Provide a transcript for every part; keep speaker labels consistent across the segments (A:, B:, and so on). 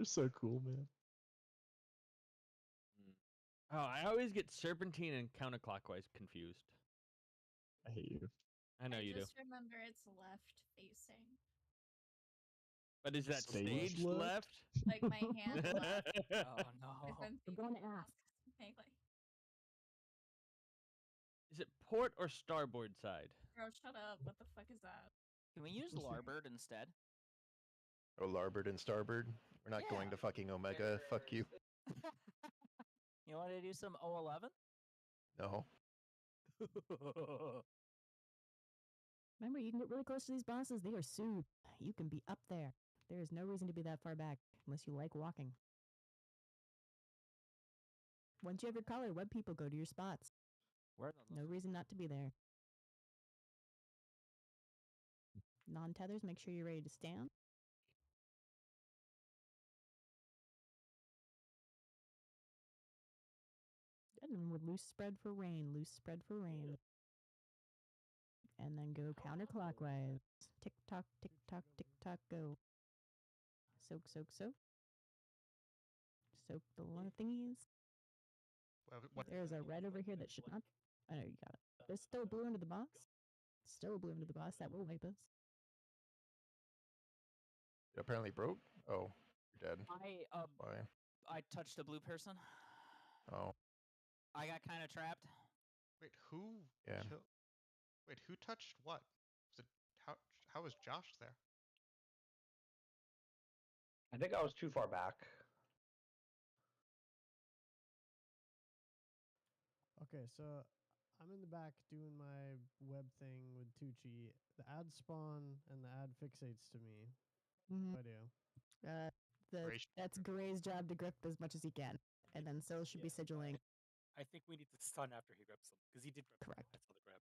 A: They're so cool, man.
B: Oh, I always get serpentine and counterclockwise confused.
A: I hate you.
B: I know you do.
C: Just remember it's left facing.
B: But is that
A: Stage
B: stage left?
C: Like my hand left.
D: Oh no.
C: I'm
E: going to ask.
C: Melee.
B: Is it port or starboard side?
C: Bro, shut up. What the fuck is that?
D: Can we use larboard instead?
F: Oh, larboard and starboard. We're not going
D: Yeah.
F: to fucking Omega. Fuck you.
D: You want to do some O11?
F: No.
E: Remember, you can get really close to these bosses. They are soothed. You can be up there. There is no reason to be that far back, unless you like walking. Once you have your collar, web people go to your spots. No reason not to be there. Non-tethers, make sure you're ready to stand. And then with loose spread for rain, loose spread for rain. And then go counterclockwise. Tick tock, go. Soak, soak, soak. Soak the little thingies. There's a red over here that should not. I know you got it. There's still blue under the box. Still blue under the box. That will wipe us.
F: It apparently broke? Oh, you're dead. Why?
D: I touched a blue person.
F: Oh.
D: I got kind of trapped.
G: Wait, who?
F: Yeah.
G: Wait, who touched what? Was it how was Josh there?
H: I think I was too far back.
I: Okay, so I'm in the back doing my web thing with Tucci. The ad spawn and the ad fixates to me.
E: Mhm.
I: What do I do?
E: That's Gray's job to grip as much as he can. And then Syl should be sigilling.
J: I think we need to stun after he grips him, because he did grip him.
E: Correct.
J: I saw the grab.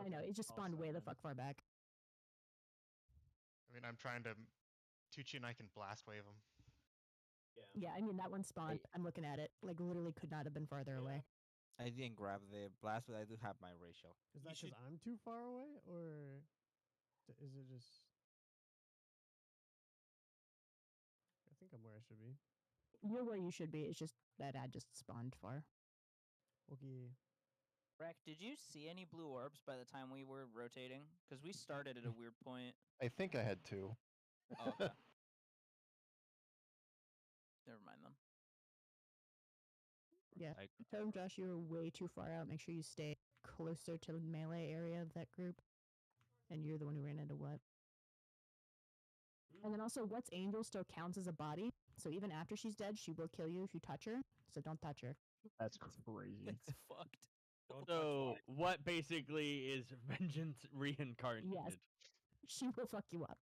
E: I know, it just spawned way the fuck far back.
G: I mean, I'm trying to. Tucci and I can blast wave him.
E: Yeah, I mean, that one spawned. I'm looking at it. Like, literally could not have been farther away.
K: I didn't grab the blast, but I do have my ratio.
I: Is that because I'm too far away, or is it just? I think I'm where I should be.
E: You're where you should be. It's just that ad just spawned far.
I: Okay.
D: Rack, did you see any blue orbs by the time we were rotating? Because we started at a weird point.
F: I think I had two.
D: Oh, okay. Never mind them.
E: Yeah. Tell him, Josh, you're way too far out. Make sure you stay closer to the melee area of that group. And you're the one who ran into what? And then also, what's Angel still counts as a body. So even after she's dead, she will kill you if you touch her. So don't touch her.
A: That's crazy.
D: It's fucked.
B: So what basically is vengeance reincarnated?
E: Yes. She will fuck you up.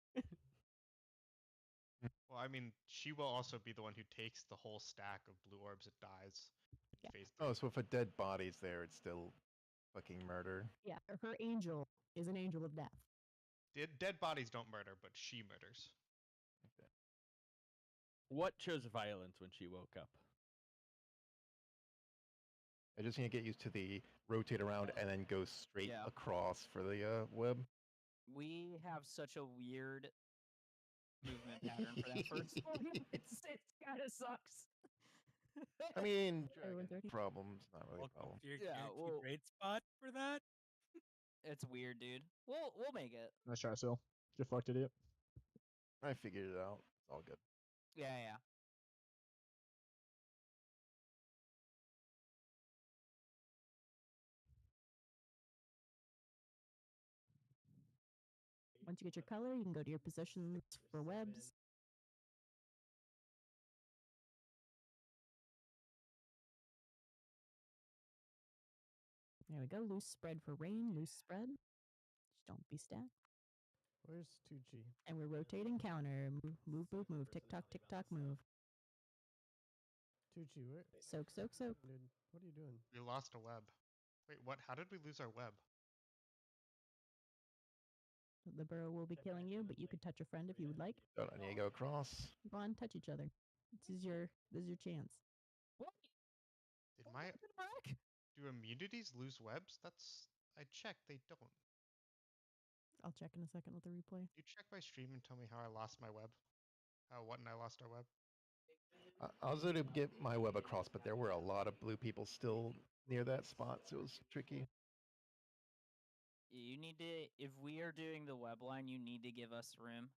G: Well, I mean, she will also be the one who takes the whole stack of blue orbs. It dies.
E: Yeah.
F: Oh, so if a dead body's there, it's still fucking murder.
E: Yeah, her angel is an angel of death.
G: Dead bodies don't murder, but she murders.
F: Okay.
B: What chose violence when she woke up?
F: I just need to get used to the rotate around and then go straight across for the web.
D: We have such a weird movement pattern for that first one. It kind of sucks.
F: I mean, problems, not really a problem.
J: Your great spot for that.
D: It's weird, dude. We'll make it.
A: Nice try, Syl. You fucked idiot.
F: I figured it out. It's all good.
D: Yeah, yeah.
E: Once you get your color, you can go to your positions for webs. There we go. Loose spread for rain. Loose spread. Just don't be stacked.
I: Where's Tucci?
E: And we're rotating counter. Move, move, move, move. Tick tock, move.
I: Tucci, where?
E: Soak, soak, soak.
I: Dude, what are you doing?
G: We lost a web. Wait, what? How did we lose our web?
E: The burrow will be killing you, but you could touch a friend if you would like.
F: Don't I need to go across?
E: Go on, touch each other. This is your chance.
D: What?
G: Did my do immunities lose webs? I checked. They don't.
E: I'll check in a second with the replay.
G: You check my stream and tell me how I lost my web. How what and I lost our web.
F: I was able to get my web across, but there were a lot of blue people still near that spot, so it was tricky.
D: You need to, if we are doing the web line, you need to give us room.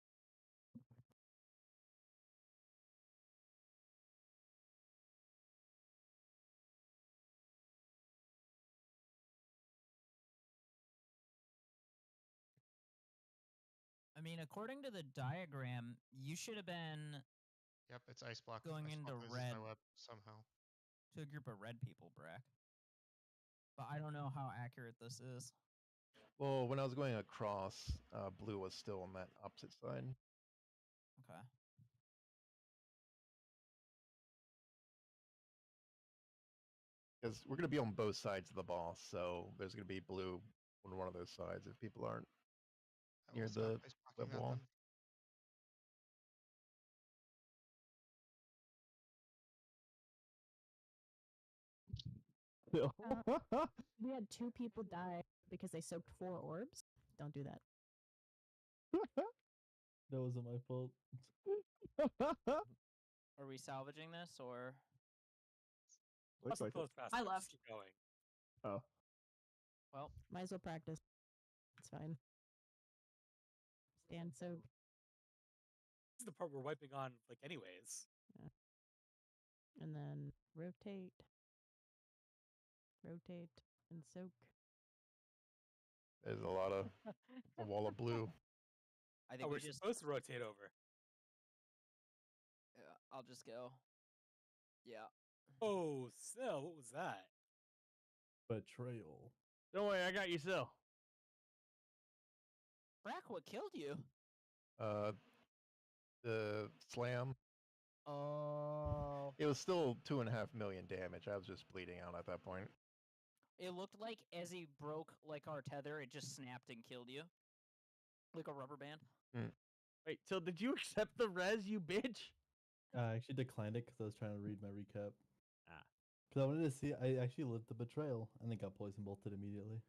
D: I mean, according to the diagram, you should have been
G: Yep, it's ice block.
D: going
G: Ice
D: into
G: block loses
D: red
G: my web somehow.
D: to a group of red people, Brack. But I don't know how accurate this is.
F: Well, when I was going across, blue was still on that opposite side.
D: Okay.
F: Because we're going to be on both sides of the boss, so there's going to be blue on one of those sides if people aren't
G: I will
F: near
G: stop
F: the
G: ice blocking
F: web
G: that
F: wall.
G: then.
E: We had 2 people die because they soaked 4 orbs. Don't do that.
I: That wasn't my fault.
D: Are we salvaging this or?
A: Looks like it.
J: Close fast.
C: I
J: Just
C: left.
J: keep going.
A: Oh.
D: Well,
E: Might as well practice. It's fine. Stand soak.
J: This is the part we're wiping on, like, anyways.
E: And then rotate. Rotate and soak.
F: There's a lot of a wall of blue.
D: I think
J: Oh, we're
D: we just.
J: supposed to rotate over.
D: I'll just go. Yeah.
J: Oh, Sil, what was that?
I: Betrayal.
B: Don't worry, I got you still.
D: Brack, what killed you?
F: The slam.
D: Oh.
F: It was still 2.5 million damage. I was just bleeding out at that point.
D: It looked like as he broke like our tether, it just snapped and killed you. Like a rubber band.
B: Wait, so did you accept the res, you bitch?
I: I actually declined it because I was trying to read my recap.
B: Ah.
I: Because I wanted to see, I actually lived the betrayal and then got poison bolted immediately.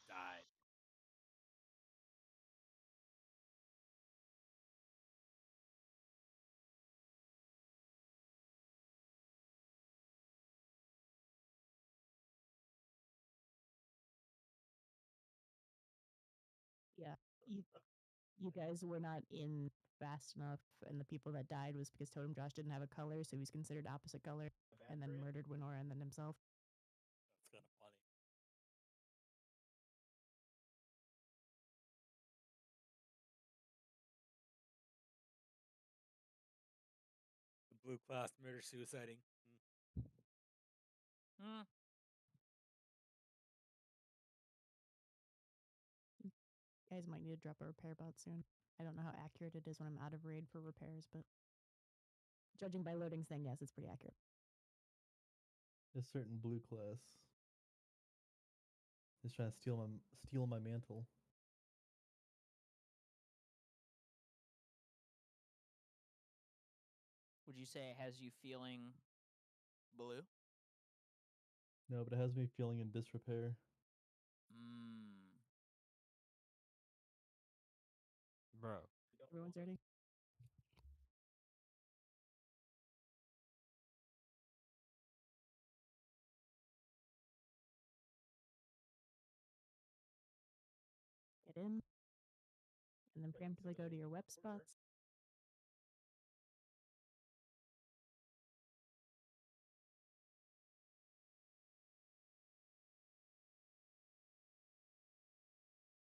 J: Died.
E: Yeah. You guys were not in fast enough, and the people that died was because Totem Josh didn't have a color, so he's considered opposite color, and then murdered Winora and then himself.
J: That's kind of funny. The blue class murder suiciding.
D: Hmm.
E: You guys might need to drop a repair bot soon. I don't know how accurate it is when I'm out of raid for repairs, but judging by loadings, then yes, it's pretty accurate.
I: A certain blue class is trying to steal my mantle.
D: Would you say it has you feeling blue?
I: No, but it has me feeling in disrepair.
K: Bro.
E: Everyone's ready? Get in. And then preemptively go to your web spots.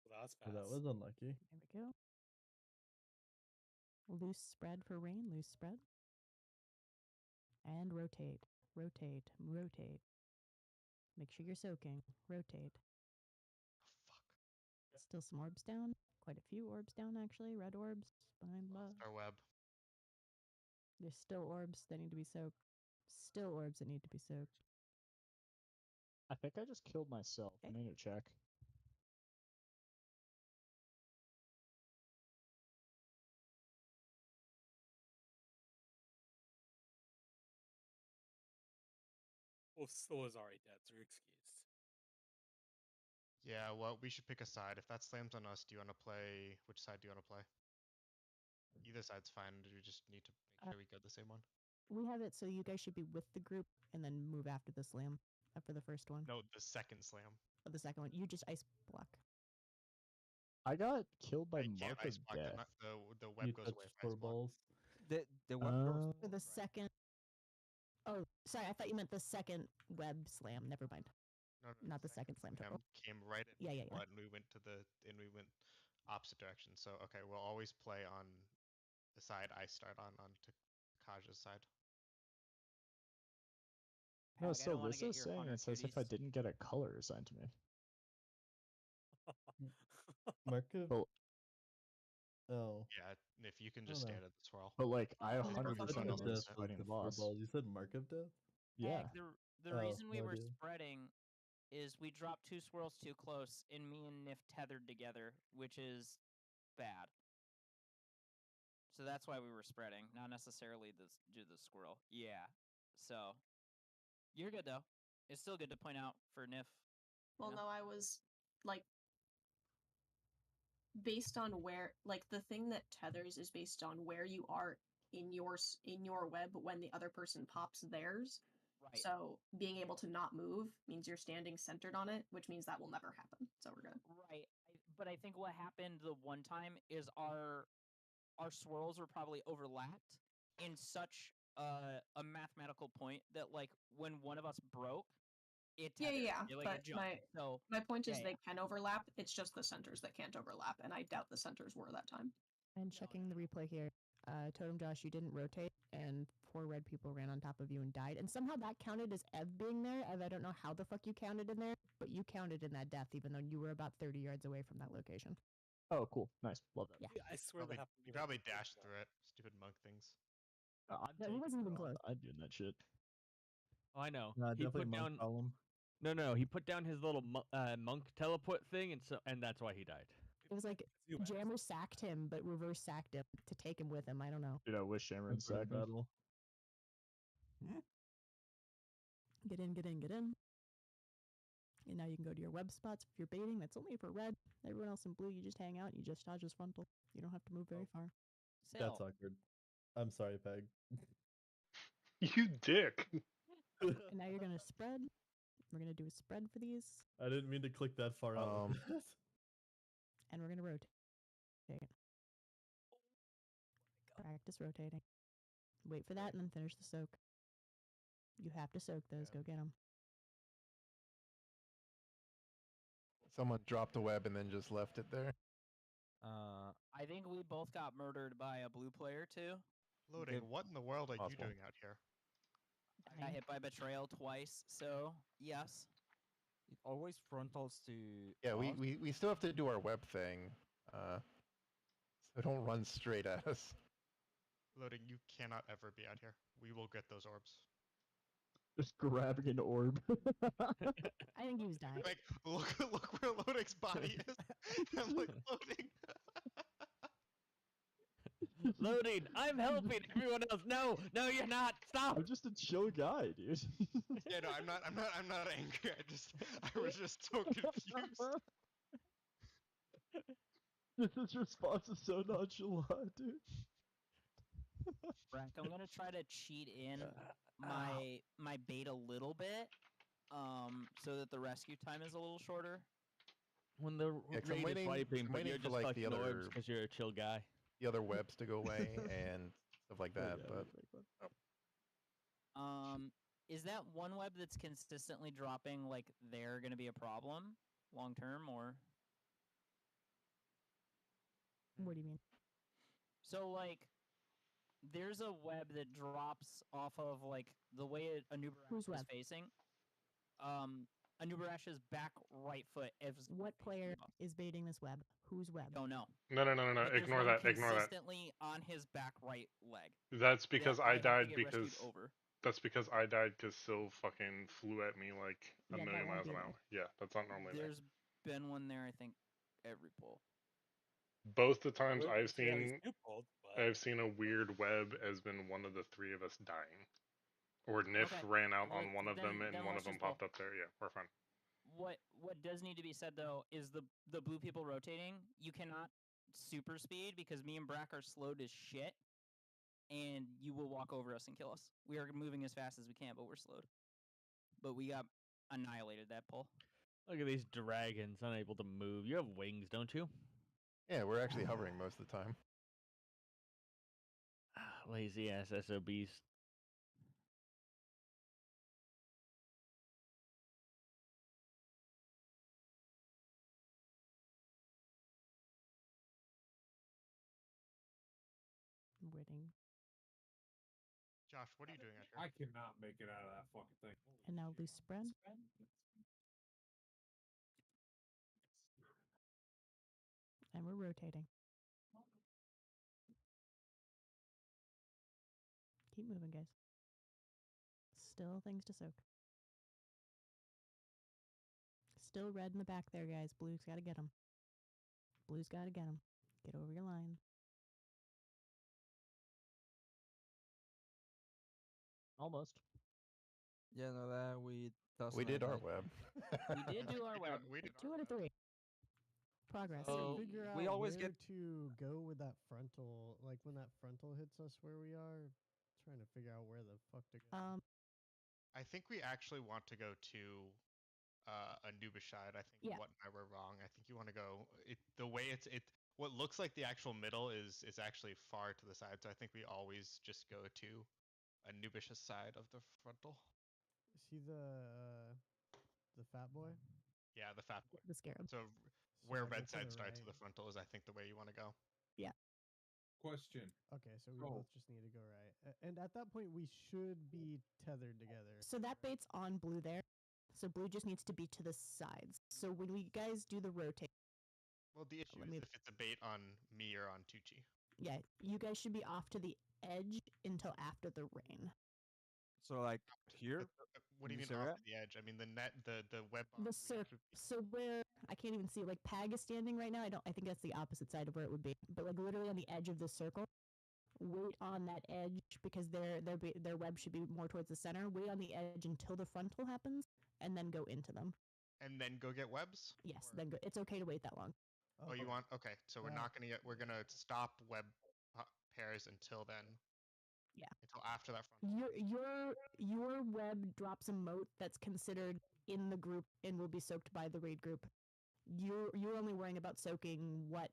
J: Well, that's
I: So
J: fast.
I: that was unlucky.
E: There we go. Loose spread for rain, loose spread. And rotate, rotate, rotate. Make sure you're soaking. Rotate. Still some orbs down. Quite a few orbs down, actually. Red orbs behind the.
G: Our web.
E: There's still orbs that need to be soaked. Still orbs that need to be soaked.
A: I think I just killed myself. I need to check.
J: Well, Sil is already dead, so you're excused.
G: Yeah, well, we should pick a side. If that slams on us, do you want to play? Which side do you want to play? Either side's fine. We just need to make sure we go the same one.
E: We have it so you guys should be with the group and then move after the slam, after the first one.
G: No, the second slam.
E: Or the second one. You just ice block.
A: I got killed by
G: I can't
A: Mark of
G: ice block.
A: Death.
G: The web goes away if I ice block.
K: The web goes
E: For the
K: right.
E: second. Oh, sorry. I thought you meant the second web slam. Never mind.
G: No,
E: Not the second slam total.
G: Came right at
E: Yeah, yeah, yeah.
G: and we went opposite directions. So okay, we'll always play on the side I start on to Kaja's side.
A: No,
D: I
A: so
D: don't wanna
A: this
D: get
A: is
D: your
A: saying
D: hunter
A: it's as if I
D: duties.
A: didn't get a color assigned to me.
I: Markov.
A: Well,
I: Oh.
G: Yeah, if you can just
I: no.
G: stand at the swirl.
A: but like I
C: Oh,
A: 100%
C: Mark of
A: was
C: Death,
A: fighting the boss.
I: You said Markov Death?
A: Yeah.
D: Heck, the
I: Oh,
D: reason we
I: no
D: were
I: idea.
D: spreading is we dropped 2 swirls too close, and me and Nif tethered together, which is bad. So that's why we were spreading, not necessarily due to the squirrel. Yeah. So you're good though. It's still good to point out for Nif.
C: Well,
D: Yeah.
C: no, I was like based on where, like, the thing that tethers is based on where you are in your web when the other person pops theirs.
D: Right.
C: So being able to not move means you're standing centered on it, which means that will never happen. So we're good.
D: Right. But I think what happened the one time is our swirls were probably overlapped in such a mathematical point that like when one of us broke, it
C: Yeah,
D: tethered.
C: yeah.
D: It, like,
C: But
D: it jumped. So
C: my point is
D: yeah,
C: they can overlap. It's just the centers that can't overlap, and I doubt the centers were that time.
E: And checking the replay here, Totem Josh, you didn't rotate, and 4 red people ran on top of you and died. And somehow that counted as Ev being there. Ev, I don't know how the fuck you counted in there, but you counted in that death, even though you were about 30 yards away from that location.
A: Oh, cool. Nice. Love that.
E: Yeah.
J: I swear that happened. to me
G: You probably
J: once.
G: dashed through it. Stupid monk things.
E: Yeah, we wasn't even close.
A: I'm doing that shit.
B: Oh, I know.
I: Nah,
B: He
I: definitely
B: put
I: monk
B: down.
I: column.
B: No. He put down his little monk teleport thing, and that's why he died.
E: It was like
J: You asked.
E: Jammer sacked him, but reverse sacked him to take him with him. I don't know.
A: Dude, I wish Shammer and
I: Temporary
A: Sack me.
I: battle.
E: Get in, get in, get in. And now you can go to your web spots. If you're baiting, that's only for red. Everyone else in blue, you just hang out. You just dodge his frontal. You don't have to move very far.
I: That's
D: Sail.
I: awkward. I'm sorry, Peg.
L: You dick.
E: And now you're going to spread. We're going to do a spread for these.
I: I didn't mean to click that far out.
E: And we're going to rotate. Practice rotating. Wait for that and then finish the soak. You have to soak those. Go get them.
F: Someone dropped a web and then just left it there.
D: I think we both got murdered by a blue player too.
G: Loading. What in the world are you
F: Possible.
G: doing out here?
D: I got hit by betrayal twice, so yes.
K: It always frontals to.
F: Yeah,
K: us.
F: we still have to do our web thing. So don't run straight at us.
G: Loading. You cannot ever be out here. We will get those orbs.
A: Just grabbing an orb.
E: I think he was dying.
G: Like, look where Loading's body is. I'm like, Loading.
B: Loading. I'm helping everyone else. No, you're not. Stop.
A: I'm just a chill guy, dude.
G: Yeah, no, I'm not angry. I was just so confused.
A: This response is so nonchalant, dude.
D: Frank, I'm gonna try to cheat in my bait a little bit, so that the rescue time is a little shorter.
B: When the
F: Yeah, 'cause I'm
B: raid is
F: waiting-
B: wiping,
F: I'm
B: but
F: waiting
B: you're
F: for,
B: just
F: like, the
B: fucking orbs
F: other-
B: because you're a chill guy.
F: The other webs to go away and stuff like that. But
D: Is that one web that's consistently dropping like they're gonna be a problem long term, or
E: What do you mean?
D: so like there's a web that drops off of like the way Anubarash
E: Whose
D: is
E: web?
D: facing. Anubarash's back right foot is
E: What player is baiting this web? Whose web?
D: don't know.
L: No.
D: But there's
L: Ignore
D: one
L: that. Ignore that.
D: consistently on his back right leg.
L: That's because
D: that
L: I
D: have to
L: died
D: get
L: because
D: rescued over.
L: that's because I died because Syl fucking flew at me like a
E: Yeah, that
L: million
E: won't
L: miles
E: be
L: an
E: there.
L: hour. Yeah, that's not normally there.
D: There's been one there, I think, every pull.
L: Both the times
J: Well,
L: I've
J: yeah, he's
L: seen
J: new pulled, but
L: I've seen a weird web has been one of the 3 of us dying. Or Nif
D: Okay,
L: ran out on
D: let-
L: one of them
D: then
L: and one of
D: let's
L: them
D: just pull.
L: popped up there. Yeah, we're fine.
D: What does need to be said though is the blue people rotating. You cannot super speed because me and Brack are slowed as shit, and you will walk over us and kill us. We are moving as fast as we can, but we're slowed. But we got annihilated that pull.
B: Look at these dragons unable to move. You have wings, don't you?
F: Yeah, we're actually hovering most of the time.
B: Lazy ass SOBs.
E: Waiting.
G: Josh, what are you doing out here?
M: I cannot make it out of that fucking thing.
E: And now loose spread. And we're rotating. Keep moving, guys. Still things to soak. Still red in the back there, guys. Blue's got to get them. Blue's got to get them. Get over your line.
A: Almost.
K: Yeah, no, that
F: We did our web.
D: We did do our web.
G: We did
E: 2 out of 3. Progress.
K: So
I: Figure out
K: we always
I: where
K: get
I: to go with that frontal. Like when that frontal hits us where we are, trying to figure out where the fuck to go.
G: I think we actually want to go to Anubishide. I think
E: Yeah.
G: what and I were wrong. I think you want to go the way it what looks like the actual middle is actually far to the side. So I think we always just go to Anubish's side of the frontal.
I: Is he the fat boy?
G: Yeah, the fat boy.
E: The scarab.
G: So
I: So
G: where
I: I go
G: red
I: to
G: side
I: the
G: starts to
I: right.
G: the frontal is I think the way you want to go.
E: Yeah.
M: Question.
I: Okay, so we
M: Oh.
I: both just need to go right. And at that point, we should be tethered together.
E: So that bait's on blue there. So blue just needs to be to the sides. So when we guys do the rotate,
G: Well, the issue
E: Let
G: is
E: me-
G: if it's a bait on me or on Tucci.
E: yeah, you guys should be off to the edge until after the rain.
K: so like here.
G: What do you
K: in
G: mean
K: this
G: off
K: area?
G: to the edge? I mean the net, the web. bomb
E: The
G: reach
E: circle.
G: would be-
E: So where I can't even see, like Pag is standing right now. I think that's the opposite side of where it would be. But like literally on the edge of the circle. Wait on that edge because their web should be more towards the center. Wait on the edge until the frontal happens, and then go into them.
G: And then go get webs.
E: Yes,
G: Or-
E: then go. It's okay to wait that long.
G: Oh, you want? Okay, so we're not gonna get. We're gonna stop web pairs until then.
E: Yeah.
G: Until after that frontal.
E: Your web drops a moat that's considered in the group and will be soaked by the raid group. You're only worrying about soaking what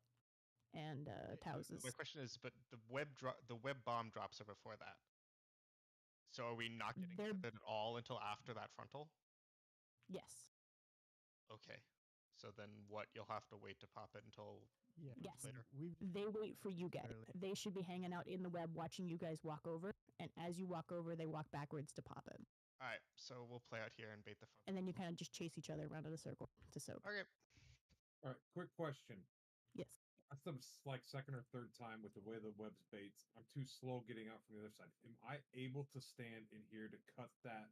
E: and Towses.
G: My question is, but the web bomb drops are before that. So are we not getting
E: They're-
G: tethered at all until after that frontal?
E: Yes.
G: Okay. So then what? You'll have to wait to pop it until
I: Yeah.
E: Yes.
G: later.
E: They wait for you guys.
I: Barely.
E: They should be hanging out in the web watching you guys walk over, and as you walk over, they walk backwards to pop it.
G: All right. So we'll play out here and bait the frontal.
E: And then you kind of just chase each other around in a circle to soak.
G: Okay.
M: All right, quick question.
E: Yes.
M: That's the like second or third time with the way the web's baits. I'm too slow getting out from the other side. Am I able to stand in here to cut that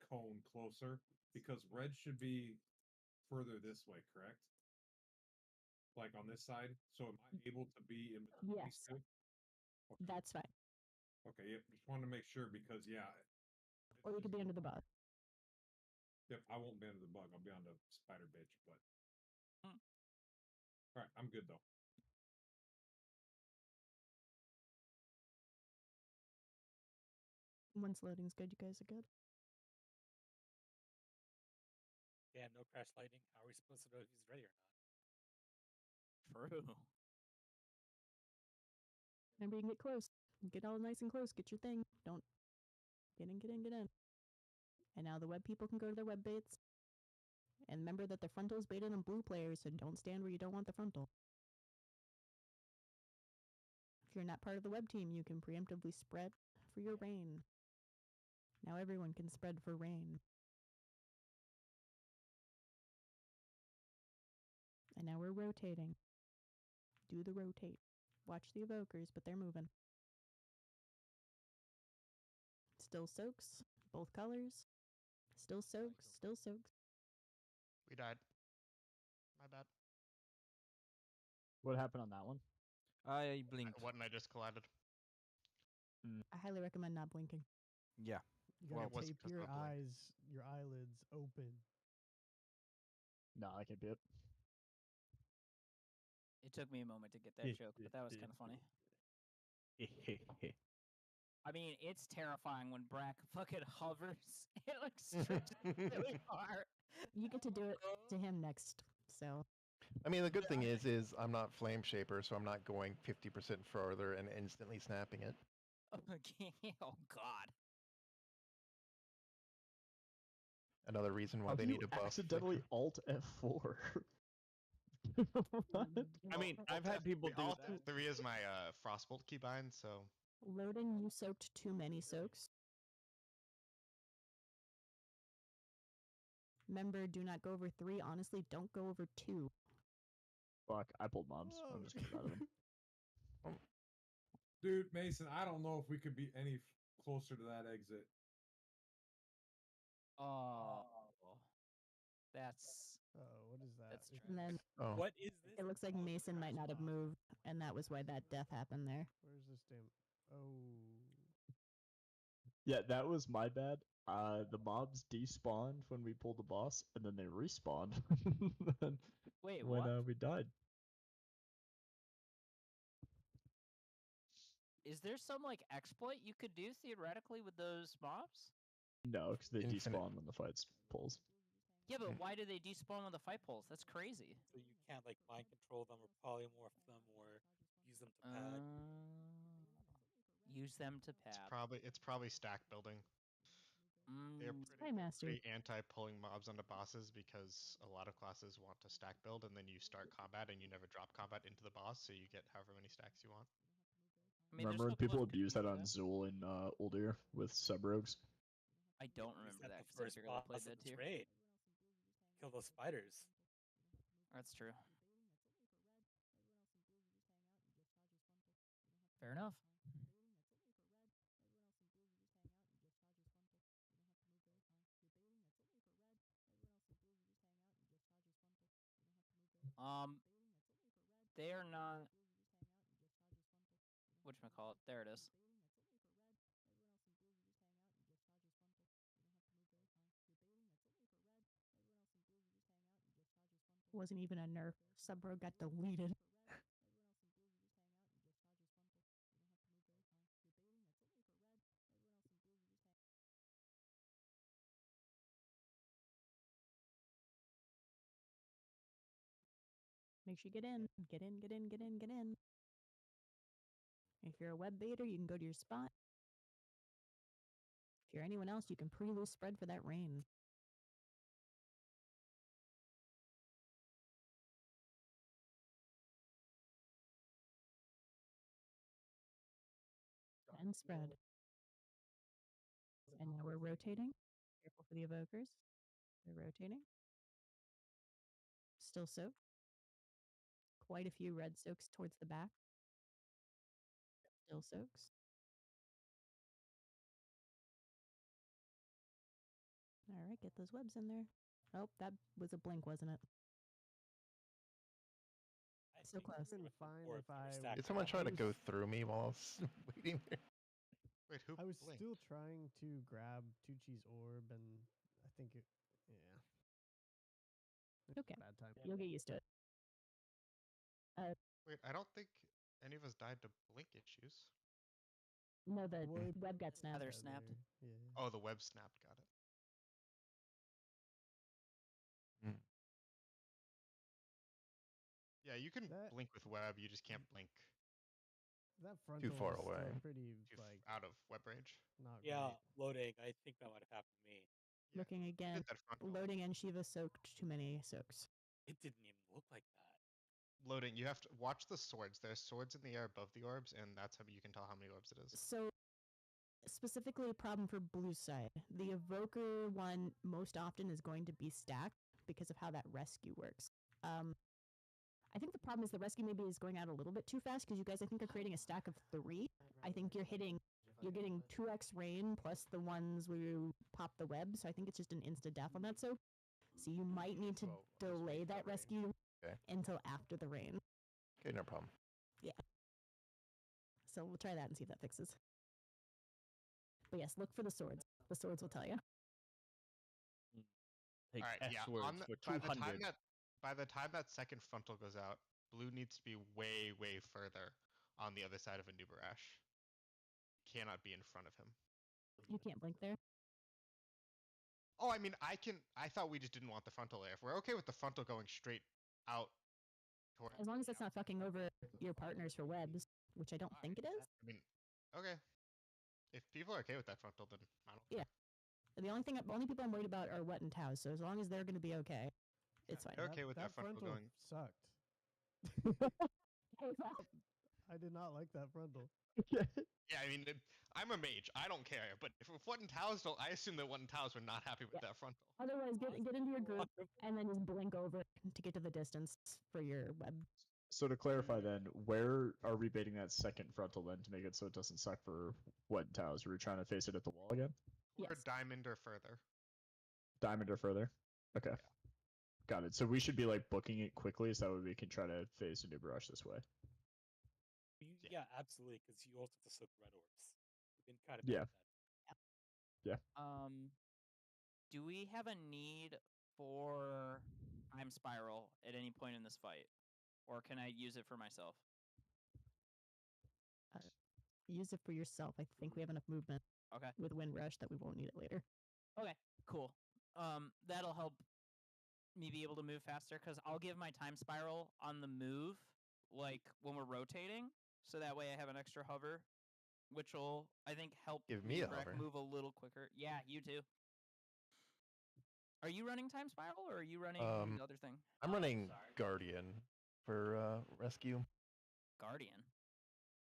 M: cone closer? Because red should be further this way, correct? Like on this side. So am I able to be in between
E: Yes.
M: these two? Okay.
E: That's fine.
M: Okay, yep. Just wanted to make sure because yeah.
E: Or you could be under the bus.
M: Yep, I won't be under the bug. I'll be on the spider bitch, but.
D: Hmm.
M: All right, I'm good though.
E: Once loading's good, you guys are good.
J: Yeah, no crash lightning. How are we supposed to know if he's ready or not?
D: True.
E: Remember, you can get close. Get all nice and close. Get your thing. Don't get in, get in, get in. And now the web people can go to their web baits. And remember that the frontal is baited on blue players, so don't stand where you don't want the frontal. If you're not part of the web team, you can preemptively spread for your rain. Now everyone can spread for rain. And now we're rotating. Do the rotate. Watch the evokers, but they're moving. Still soaks. Both colors. Still soaks. Still soaks.
G: We died. My bad.
A: What happened on that one?
K: I blinked.
G: What and I just collided.
E: I highly recommend not blinking.
K: Yeah.
I: You gotta
G: Well, it was
I: tape
G: because
I: your
G: of the blink.
I: eyes, your eyelids open.
A: No, I can do it.
D: It took me a moment to get that joke, but that was kind of funny. I mean, it's terrifying when Brack fucking hovers. It like stretches really far.
E: You get to do it to him next. So
F: I mean, the good thing is I'm not Flame Shaper, so I'm not going 50% further and instantly snapping it.
D: Okay. Oh God.
F: Another reason why
A: How
F: they
A: do
F: need
A: you
F: a buff.
A: accidentally Alt F4?
B: I mean, I've had people do
G: Alt
B: that.
G: F3 is my Frostbolt keybind, so
E: loading, you soaked too many soaks. Remember, do not go over 3. Honestly, don't go over 2.
A: Fuck, I pulled mobs. I'm just gonna out of them.
M: Dude, Mason, I don't know if we could be any closer to that exit.
D: Oh. That's.
I: What is that?
D: That's
E: And then
F: Oh.
J: What is this?
E: it looks like Mason might not have moved, and that was why that death happened there.
I: Where's this damn? Oh.
A: Yeah, that was my bad. The mobs despawned when we pulled the boss, and then they respawned
D: Wait,
A: when
D: what?
A: we died.
D: Is there some like exploit you could do theoretically with those mobs?
A: No, because they
F: Infinite.
A: despawn when the fight pulls.
D: Yeah, but why do they despawn when the fight pulls? That's crazy.
J: So you can't like mind control them or polymorph them or use them to pad.
D: Use them to pad.
G: it's probably stack building. They're
E: Hi, Master.
G: pretty anti-pulling mobs onto bosses because a lot of classes want to stack build and then you start combat and you never drop combat into the boss, so you get however many stacks you want.
D: I mean,
A: Remember when
D: there's no
A: people
D: close
A: abused that on
D: community,
A: Zool in Oldir with sub-rogues?
D: I don't
J: Use
D: remember that
J: the
D: because I
J: first
D: barely
J: boss
D: played
J: of
D: that
J: the
D: tier.
J: trade. Kill those spiders.
D: That's true. Fair enough. They are not. Whatchamacallit? There it is.
E: Wasn't even a nerf. Subro got deleted. Make sure you get in. Get in, get in, get in, get in. If you're a web baiter, you can go to your spot. If you're anyone else, you can pre-loose spread for that rain. And spread. And now we're rotating. Careful for the evokers. They're rotating. Still soak. Quite a few red soaks towards the back. Still soaks. All right, get those webs in there. Oh, that was a blink, wasn't it? So close.
I: Been fine if I.
F: Did someone try to go through me while I was waiting there?
G: Wait, who
I: I was
G: blinked?
I: still trying to grab Tucci's orb, and I think it. Yeah.
E: Okay.
I: Bad time.
E: You'll get used to it.
G: Wait, I don't think any of us died to blink issues.
E: No, the
I: Web
E: web got snapped.
D: Other snapped.
I: Yeah.
G: Oh, the web snapped. Got it. Yeah, you can blink with web. You just can't blink
I: That frontal
F: Too far
I: is still
F: away.
I: pretty
G: too
I: like
G: out of web range.
I: not
J: Yeah,
I: great.
J: loading. I think that might have happened to me.
E: Looking
G: You
E: again.
G: did that frontal.
E: Loading and Shiva soaked too many soaks.
J: It didn't even look like that.
G: Loading. You have to watch the swords. There's swords in the air above the orbs, and that's how you can tell how many orbs it is.
E: So, specifically a problem for blue side. The evoker one most often is going to be stacked because of how that rescue works. I think the problem is the rescue maybe is going out a little bit too fast because you guys I think are creating a stack of 3. I think you're getting 2x rain plus the ones where you pop the web, so I think it's just an insta death on that soak. So you might need to delay that rescue until after the rain.
F: Okay, no problem.
E: Yeah. So we'll try that and see if that fixes. But yes, look for the swords. The swords will tell you.
B: Take
G: All right,
B: S
G: yeah.
B: words for
G: By the
B: 200.
G: time that second frontal goes out, blue needs to be way, way further on the other side of a Nubarash. Cannot be in front of him.
E: You can't blink there.
G: Oh, I mean, I can. I thought we just didn't want the frontal there. If we're okay with the frontal going straight out, toward,
E: As long as it's not fucking over your partners for webs, which I don't think it is.
G: I mean, okay. If people are okay with that frontal, then I don't.
E: Yeah. The only people I'm worried about are Wet and Tau. So as long as they're going to be okay, it's fine.
G: They're okay with that frontal
I: frontal
G: going.
I: sucked. I did not like that frontal.
G: Yeah, I mean, I'm a mage. I don't care. But if What and Taos don't, I assume that What and Taos were not happy with that frontal.
E: Otherwise, get into your group and then just blink over to get to the distance for your web.
A: So to clarify then, where are we baiting that second frontal then to make it so it doesn't suck for Wet and Taos? Are we trying to face it at the wall again?
G: Or diamond or further.
A: Diamond or further? Okay. Got it. So we should be like booking it quickly so that way we can try to phase a new brush this way.
J: Yeah, absolutely, because you also have to soak red orbs. We've been kind of
A: Yeah.
J: that.
A: Yeah.
D: Do we have a need for time spiral at any point in this fight, or can I use it for myself?
E: Use it for yourself. I think we have enough movement.
D: Okay.
E: With Wind Rush that we won't need it later.
D: Okay, cool. That'll help me be able to move faster because I'll give my time spiral on the move, like when we're rotating, so that way I have an extra hover, which will I think help
F: Give me a
D: Breck
F: hover.
D: move a little quicker. Yeah, you too. Are you running time spiral or are you running the other thing?
F: I'm running Guardian for rescue.
D: Guardian.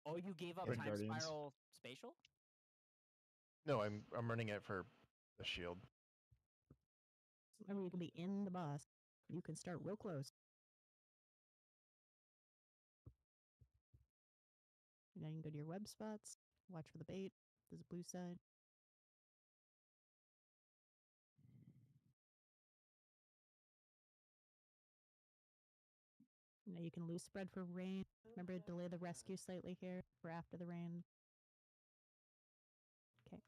D: Oh, you gave up
F: Yeah,
D: time
F: Guardians.
D: spiral spatial?
F: No, I'm running it for the shield.
E: Remember, you can be in the boss. You can start real close. And then you can go to your web spots. Watch for the bait. There's a blue side. Now you can loose spread for rain. Remember to delay the rescue slightly here for after the rain. Okay.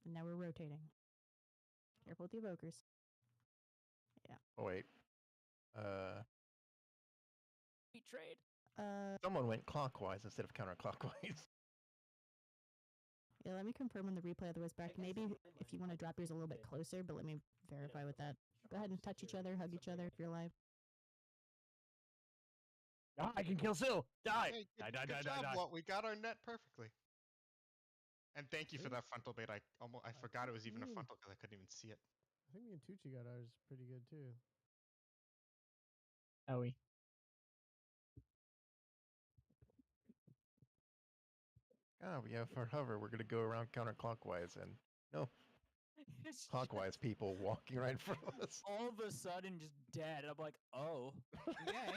E: And now we're rotating. Careful with the evokers. Yeah.
F: Oh wait.
D: We trade.
F: Someone went clockwise instead of counterclockwise.
E: Yeah, let me confirm on the replay otherwise back. Maybe if you want to drop yours a little bit closer, but let me verify with that. Go ahead and touch each other, hug each other if you're alive.
B: I can kill Sil! Die!
G: Hey,
B: Die,
G: good,
B: die,
G: good
B: die,
G: job,
B: die, die.
G: Walt. We got our net perfectly. And thank you for that frontal bait. I forgot it was even a frontal because I couldn't even see it.
I: I think me and Tucci got ours pretty good too.
A: Owie.
F: Ah, we have our hover. We're gonna go around counterclockwise and no.
D: It's
F: Clockwise people walking right in front of us.
D: all of a sudden just dead. I'm like, oh, okay.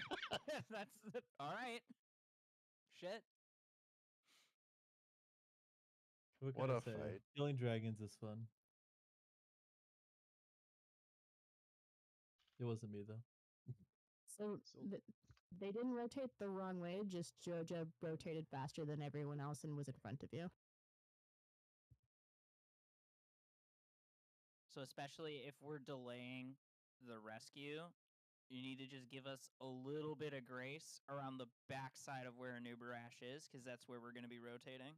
D: That's all right. Shit.
F: What a fight.
N: Killing dragons is fun. It wasn't me though.
E: So they didn't rotate the wrong way, just Jojo rotated faster than everyone else and was in front of you.
D: So especially if we're delaying the rescue, you need to just give us a little bit of grace around the backside of where Nubarash is, because that's where we're going to be rotating.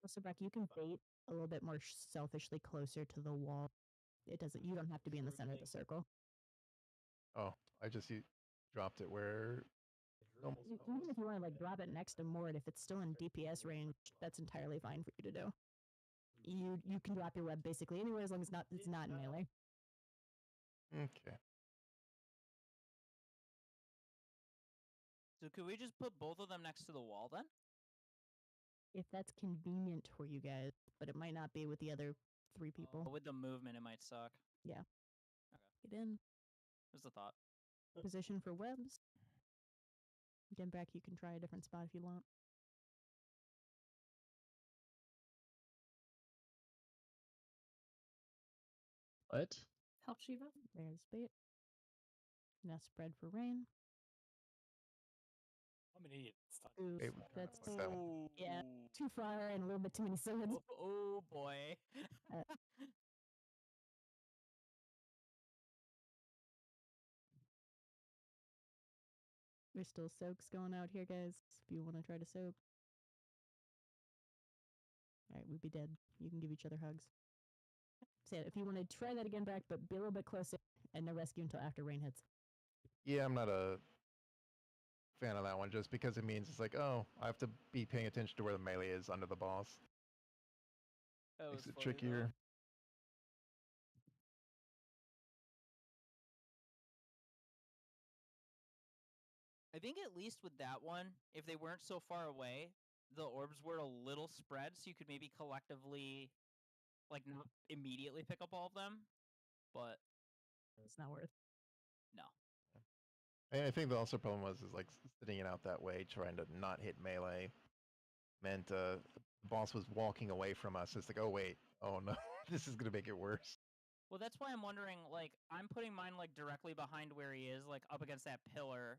E: So Breck, you can bait a little bit more selfishly closer to the wall. It doesn't. You don't have to be in the center of the circle.
F: Oh, I just dropped it where.
E: Even if you want to like drop it next to Mort, if it's still in DPS range, that's entirely fine for you to do. You can drop your web basically anywhere as long as it's not in melee.
F: Okay.
D: So could we just put both of them next to the wall then?
E: If that's convenient for you guys, but it might not be with the other 3 people.
D: With the movement, it might suck.
E: Yeah.
D: Okay.
E: Get in.
D: Just a thought.
E: Position for webs. Again, back, you can try a different spot if you want.
A: What?
C: Help Shiva.
E: There's bait. Now spread for rain.
J: I'm an idiot. It's time.
E: Ooh,
F: Wait,
E: that's
F: what's that?
E: yeah, too far and a little bit too many swords.
D: Oh boy.
E: There's still soaks going out here, guys. If you want to try to soak. Alright, we'd be dead. You can give each other hugs. Say it. If you want to try that again, back, but be a little bit closer, and no rescue until after rain hits.
F: Yeah, I'm not a fan of that one just because it means it's like, oh, I have to be paying attention to where the melee is under the boss.
D: That
F: Makes
D: was
F: it
D: funny,
F: trickier.
D: I think at least with that one, if they weren't so far away, the orbs were a little spread, so you could maybe collectively, like, not immediately pick up all of them. But
E: it's not worth.
D: No.
F: And I think the also problem was is like sitting it out that way, trying to not hit melee, meant the boss was walking away from us. It's like, oh wait, oh no, this is gonna make it worse.
D: Well, that's why I'm wondering, like, I'm putting mine, like, directly behind where he is, like, up against that pillar.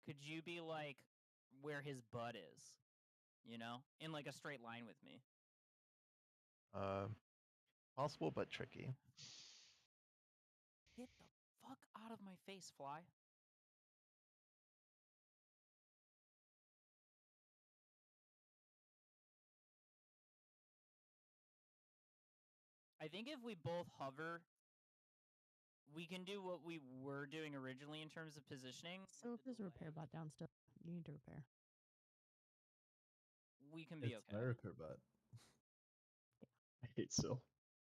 D: Could you be, like, where his butt is? You know? In, like, a straight line with me.
F: Possible but tricky.
D: Get the fuck out of my face, fly. I think if we both hover, we can do what we were doing originally in terms of positioning.
E: So if there's a repair bot down still, you need to repair.
D: We can be
N: It's
D: okay.
N: my repair bot.
A: I hate Sil.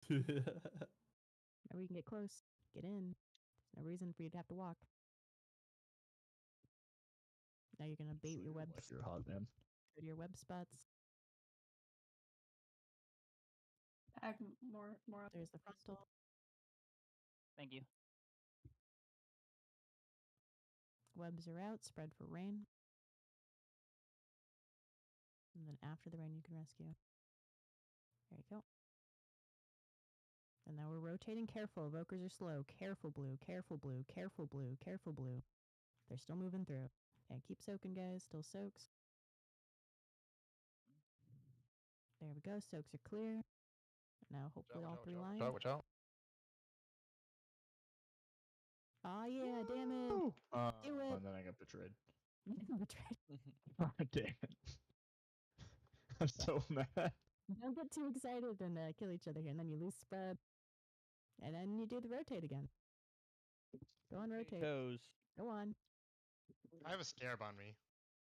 E: Now we can get close. Get in. There's no reason for you to have to walk. Now you're gonna bait your web.
A: Like you're hot, man.
E: Go to your web spots.
C: Back more up.
E: There's the frontal.
D: Thank you.
E: Webs are out. Spread for rain. And then after the rain, you can rescue. There you go. And now we're rotating careful. Evokers are slow. Careful blue, careful blue, careful blue, careful blue. They're still moving through. And keep soaking, guys. Still soaks. There we go. Soaks are clear. Now hopefully all three lines.
F: Watch out.
E: Oh yeah, damn it. Do it.
A: And then I got betrayed.
E: Betrayed.
A: Damn it. I'm so mad.
E: Don't get too excited and kill each other here. And then you lose spread. And then you do the rotate again. Go on, rotate.
B: Toes.
E: Go on.
G: I have a scarab on me.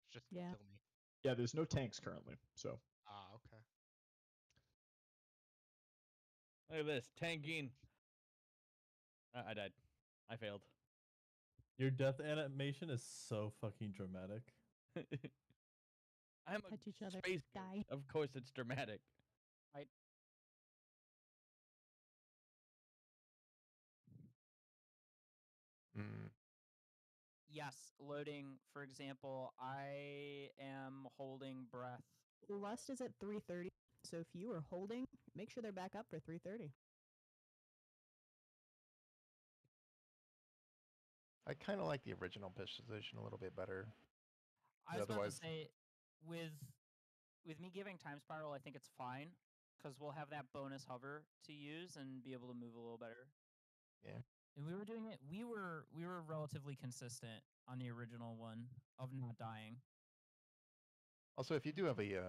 G: It's just to
E: Yeah.
G: kill me.
A: Yeah, there's no tanks currently, so.
G: Ah, okay.
B: Look at this. Tanking. I died. I failed.
N: Your death animation is so fucking dramatic.
B: I'm
E: Touch each other.
B: space
E: Die.
B: ghost. Of course it's dramatic.
D: Yes, loading, for example, I am holding breath.
E: Lust is at 3:30. So if you are holding, make sure they're back up for 3:30.
F: I kind of like the original position a little bit better.
D: I was about to say, with me giving time spiral, I think it's fine because we'll have that bonus hover to use and be able to move a little better.
F: Yeah.
D: And we were doing it. We were relatively consistent on the original one of not dying.
F: Also, if you do have a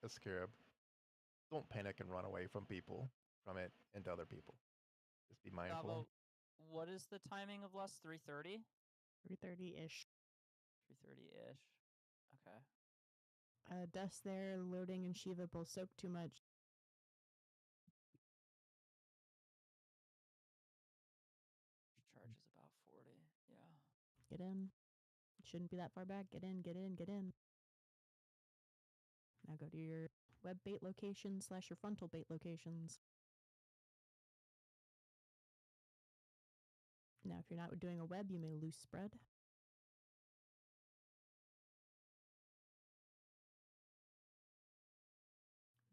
F: scarab, don't panic and run away from it into other people. Just be mindful.
D: What is the timing of Lust? 3:30?
E: 3:30-ish.
D: 3:30-ish. Okay.
E: Dust there, loading and Shiva both soak too much.
D: Charge is about 40. Yeah.
E: Get in. Shouldn't be that far back. Get in, get in, get in. Now go to your web bait locations / your frontal bait locations. Now, if you're not doing a web, you may lose spread.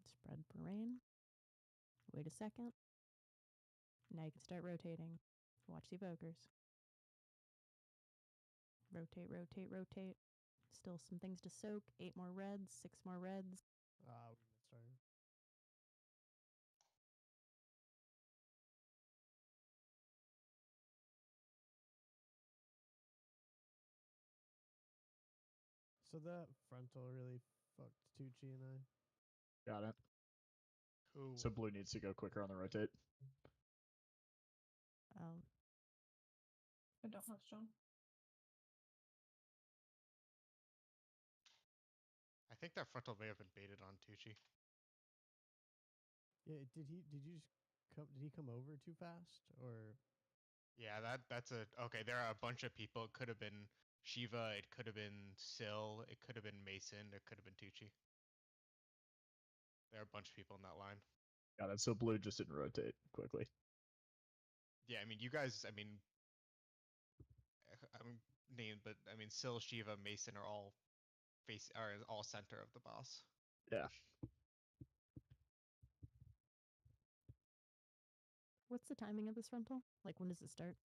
E: Spread for rain. Wait a second. Now you can start rotating. Watch the evokers. Rotate, rotate, rotate. Still some things to soak. 8 more reds, 6 more reds.
I: We started. so that frontal really fucked Tucci and I.
A: Got it.
G: Cool.
A: So blue needs to go quicker on the rotate.
C: I don't know, Stone.
G: I think that frontal may have been baited on Tucci.
I: Yeah, did he come over too fast or?
G: Yeah, that's a okay. There are a bunch of people. It could have been Shiva. It could have been Syl. It could have been Mason. It could have been Tucci. There are a bunch of people in that line.
A: Got it. So blue just didn't rotate quickly.
G: Yeah, I mean, you guys. I mean, I'm named, but I mean, Syl, Shiva, Mason are all center of the boss.
A: Yeah.
E: What's the timing of this frontal? Like, when does it start?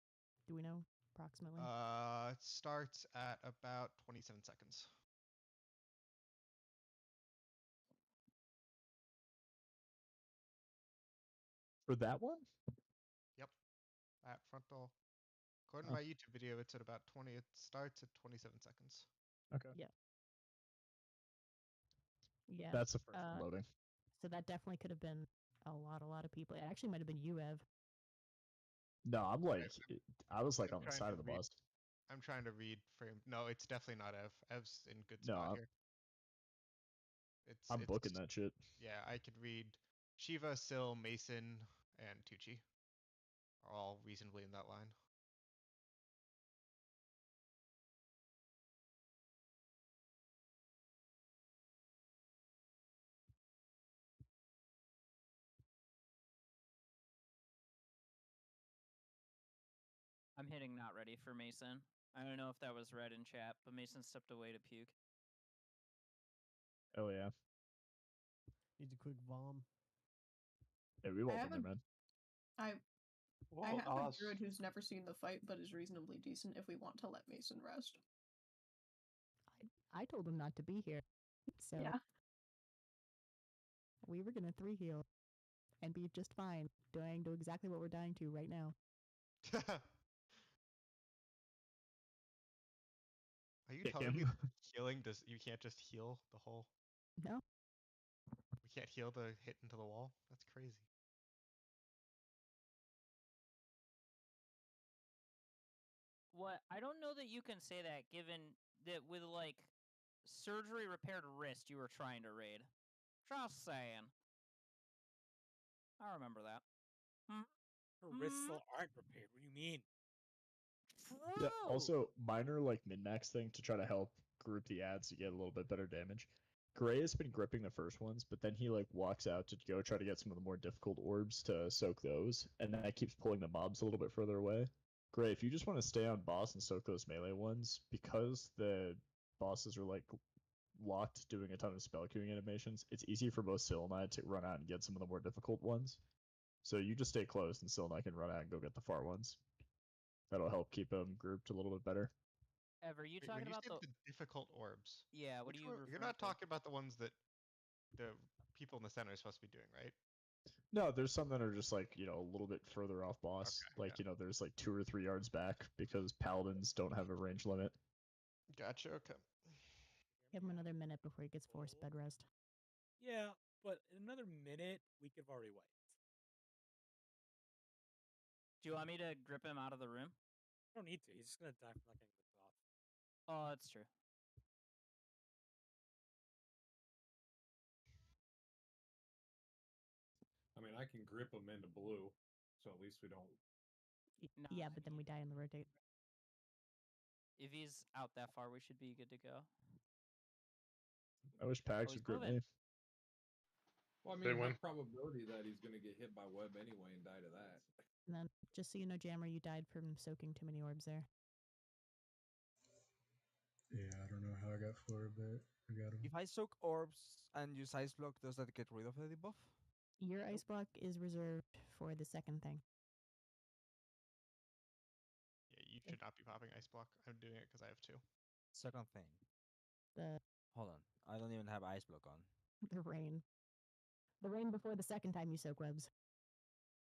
E: Do we know approximately?
G: It starts at about 27 seconds.
A: For that one?
G: Yep. That frontal. According to my YouTube video, it's at about 20. It starts at 27 seconds.
A: Okay.
E: Yeah. Yeah.
A: That's the first one loading.
E: So that definitely could have been a lot of people. It actually might have been you, Ev.
A: No, I'm like, I was like
G: I'm
A: on the
G: trying
A: side
G: to
A: of the
G: read-
A: boss.
G: I'm trying to read frame. No, it's definitely not Ev. Ev's in good
A: No,
G: spot
A: I'm-
G: here.
A: I'm booking that shit.
G: Yeah, I could read Shiva, Syl, Mason, and Tucci are all reasonably in that line.
D: I'm hitting not ready for Mason. I don't know if that was read in chat, but Mason stepped away to puke.
A: Oh yeah.
I: Needs a quick bomb.
A: Yeah, we welcome
C: haven't-
A: there, man.
C: I
H: Well,
C: have
H: I'll
C: a
H: ask-
C: druid who's never seen the fight but is reasonably decent if we want to let Mason rest.
E: I told him not to be here. So
C: Yeah.
E: we were gonna 3 heal and be just fine, doing exactly what we're dying to right now.
G: Are you
A: Kick
G: telling me
A: him.
G: that healing does you can't just heal the whole?
E: No.
G: We can't heal the hit into the wall? That's crazy.
D: What? I don't know that you can say that given that with like surgery repaired wrist you were trying to raid. Just saying. I remember that.
J: Her wrists still aren't repaired. What do you mean?
A: Yeah. Also, minor like min-max thing to try to help group the ads to get a little bit better damage. Gray has been gripping the first ones, but then he like walks out to go try to get some of the more difficult orbs to soak those, and that keeps pulling the mobs a little bit further away. Gray, if you just want to stay on boss and soak those melee ones, because the bosses are like locked doing a ton of spell queuing animations, it's easy for both Syl and I to run out and get some of the more difficult ones. So you just stay close, and Syl and I can run out and go get the far ones. That'll help keep them grouped a little bit better.
D: Ever, you
G: Wait,
D: talking
G: when you
D: about
G: said
D: the...
G: difficult orbs?
D: Yeah, what
G: which
D: are you
G: one- You're
D: referring
G: not
D: to?
G: talking about the ones that the people in the center are supposed to be doing, right?
A: No, there's some that are just like, you know, a little bit further off boss.
G: Okay,
A: Like, you know, there's like 2 or 3 yards back because paladins don't have a range limit.
G: Gotcha, okay.
E: Give him another minute before he gets forced bed rest.
J: Yeah, but in another minute, we could have already wiped.
D: Do you want me to grip him out of the room?
J: I don't need to. He's just gonna die from not getting gripped off.
D: Oh, that's true.
M: I mean, I can grip him into blue, so at least we don't.
E: Yeah, but then we die in the rotate.
D: If he's out that far, we should be good to go.
A: I wish Pags
D: he's
A: would grip
D: moving.
A: me.
M: Well, I
L: Say
M: mean,
L: when.
M: high probability that he's gonna get hit by web anyway and die to that.
E: And then, just so you know, Jammer, you died from soaking too many orbs there.
O: Yeah, I don't know how I got floored, but I got him.
K: If I soak orbs and use ice block, does that get rid of the debuff?
E: Your ice block is reserved for the second thing.
G: Yeah, you should not be popping ice block. I'm doing it because I have 2.
K: Second thing.
E: The
K: Hold on. I don't even have ice block on.
E: the rain. The rain before the second time you soak webs.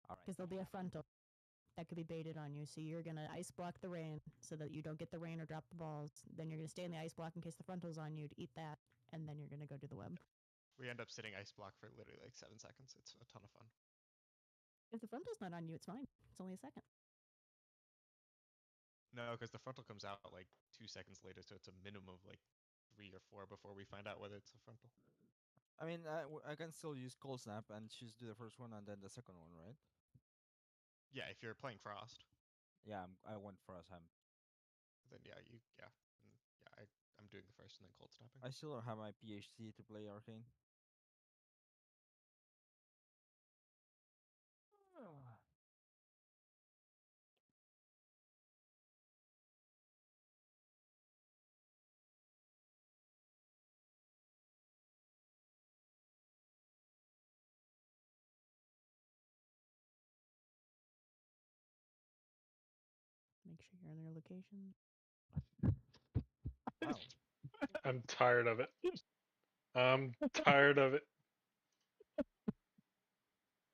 K: All right.
E: Because there'll be a frontal. that could be baited on you. So you're gonna ice block the rain so that you don't get the rain or drop the balls. Then you're gonna stay in the ice block in case the frontal's on you to eat that, and then you're gonna go do the web.
G: We end up sitting ice block for literally like 7 seconds. It's a ton of fun.
E: If the frontal's not on you, it's fine. It's only a second.
G: No, because the frontal comes out like 2 seconds later, so it's a minimum of like 3 or 4 before we find out whether it's a frontal.
K: I mean, I can still use cold snap and choose do the first one and then the second one, right?
G: Yeah, if you're playing Frost,
K: Yeah, I went for us.
G: then I'm doing the first and then cold snapping.
K: I still don't have my PhD to play Arcane.
E: Make sure you're in their location.
K: Wow.
L: I'm tired of it. I'm tired of it.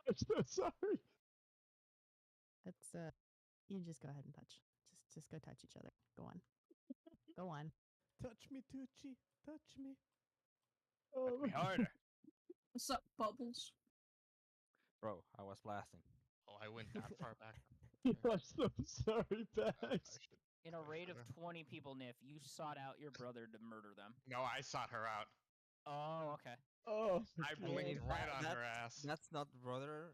A: I'm so sorry.
E: That's you just go ahead and touch. Just go touch each other. Go on. Go on.
I: Touch me, Tucci. Touch me.
A: Oh,
B: Be harder.
C: What's up, Bubbles?
K: Bro, I was blasting.
G: Oh, I went that far back.
A: I'm so sorry,
G: I
A: Bags.
G: should.
D: In a
G: I
D: raid of
G: should've.
D: 20 people, Nif, you sought out your brother to murder them.
G: No, I sought her out.
D: Oh, okay.
A: Oh,
G: I blinked right on her ass.
K: That's not brother.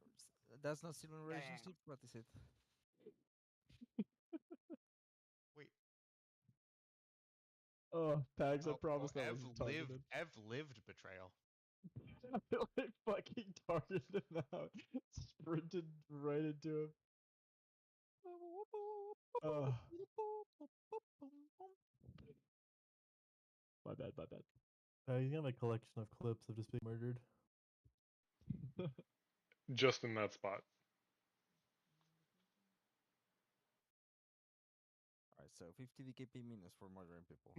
K: That's not still in a
D: Yeah, yeah, yeah.
K: relationship. What is it?
G: Wait.
A: Oh, Bags, I promise that
G: Ev
A: wasn't targeted.
G: Ev lived betrayal.
A: I feel like fucking targeted him out. Sprinted right into him. Oh. My bad, my bad.
N: You can have a collection of clips of just being murdered.
L: Just in that spot.
K: Alright, so 50 DKP minus for murdering people.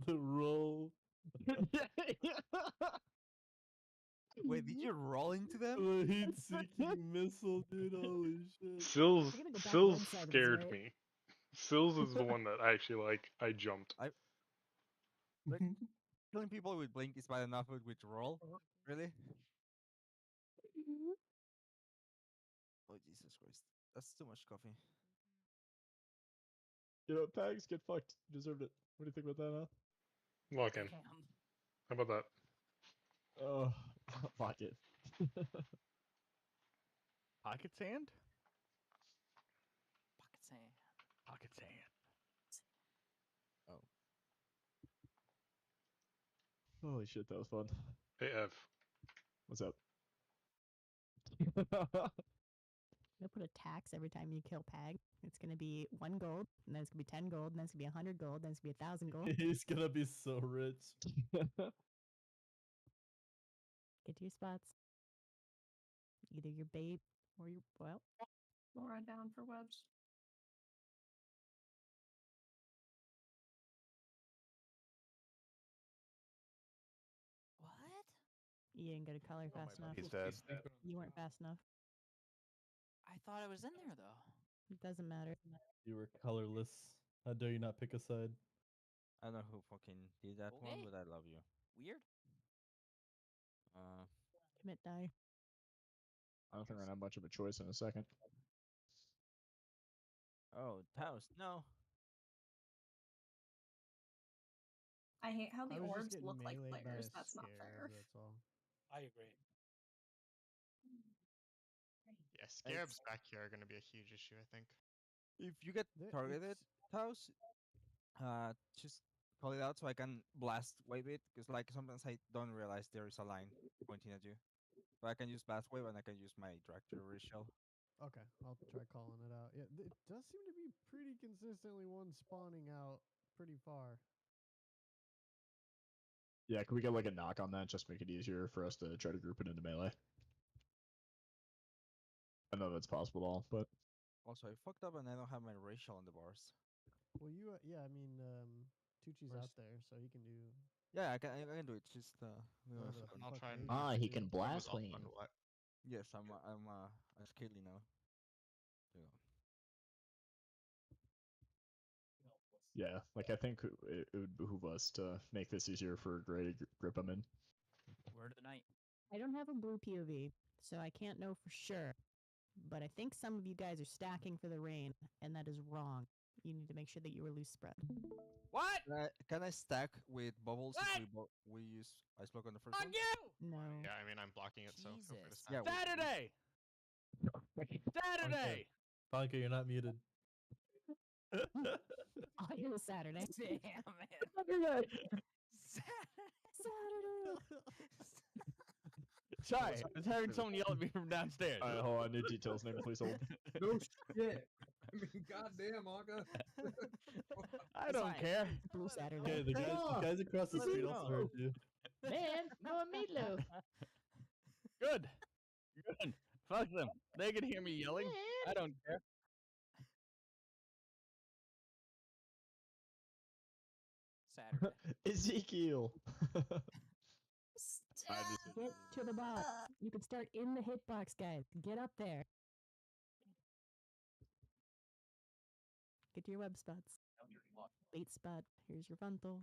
N: The roll.
K: Wait, did you roll into them?
N: The heat-seeking missile, dude. Holy shit.
L: Sills
E: We're gonna go back
L: Sills
E: one side of this,
L: scared
E: right?
L: me. Sills is the one that actually I jumped.
K: Killing people with blink is bad enough, but with roll? Really? Oh, Jesus Christ. That's too much coffee.
A: You know, Bags, get fucked. You deserved it. What do you think about that, huh?
L: Lock in. How about that?
A: Oh, fuck it.
B: Pocket sand?
D: Pocket sand.
B: Pocket sand.
K: Oh.
A: Holy shit, that was fun.
L: Hey, Ev.
A: What's up?
E: I'm gonna put a tax every time you kill Pag. It's gonna be 1 gold, and then it's gonna be 10 gold, and then it's gonna be 100 gold, then it's gonna be 1,000 gold.
N: He's gonna be so rich.
E: Get to your spots. Either your bait or your
C: Laura down for webs.
D: What?
E: You didn't get a color fast enough.
F: He's dead.
E: You weren't fast enough.
D: I thought I was in there, though.
E: It doesn't matter.
N: You were colorless. How dare you not pick a side?
K: I don't know who fucking did that one,
D: Okay.
K: but I love you.
D: Weird.
E: Commit die.
A: I don't think we're gonna have much of a choice in a second.
K: Oh, Taos, no.
C: I hate how the
I: I was just
C: orbs
I: getting
C: look like
I: meleeed by
C: players.
I: a
C: That's not fair.
I: scarab, That's all.
J: I agree.
G: Yeah, scarabs back here are gonna be a huge issue, I think.
K: If you get targeted, Taos, just call it out so I can blast wave it, because like sometimes I don't realize there is a line pointing at you. So I can use blast wave and I can use my director shell.
I: Okay, I'll try calling it out. Yeah, it does seem to be pretty consistently one spawning out pretty far.
A: Yeah, can we get like a knock on that? Just make it easier for us to try to group it into melee. I know that's possible at all, but
K: Also, I fucked up and I don't have my racial on the bars.
I: Well, you, yeah, I mean, Tucci's out there, so he can do.
K: Yeah, I can do it. Just
I: whatever the
G: I'll
I: fuck
G: try and.
I: they
A: he
I: do.
A: can blast wave.
K: Yes, I'm Scaly now.
A: Yeah, like I think it would behoove us to make this easier for Gray to grip him in.
D: Word of the night.
E: I don't have a blue POV, so I can't know for sure. But I think some of you guys are stacking for the rain, and that is wrong. You need to make sure that you are loose spread.
D: What?
K: Can I stack with bubbles
D: What?
K: if we use ice block on the first
D: Fuck
K: one?
D: you!
E: No.
G: Yeah, I mean I'm blocking it, so feel free to
D: Jesus.
G: stack.
K: Yeah,
D: Saturday! Saturday!
N: Bonka, you're not muted.
E: All I hear is Saturday.
D: Damn it.
A: Saturday.
E: Saturday.
B: Sorry, I was hearing someone yell at me from downstairs.
A: Alright, hold on. I need details. Name, please hold.
M: No shit. I mean, goddamn, Aga.
B: I don't care.
E: Blue Saturday.
N: Okay, the guys across the street also heard you.
B: Man, no meatloaf. Good. Good. Fuck them. They can hear me yelling. I don't care.
D: Saturday.
A: Ezekiel.
E: Get to the box. You can start in the hitbox, guys. Get up there. Get to your web spots. Bait spot. Here's your frontal.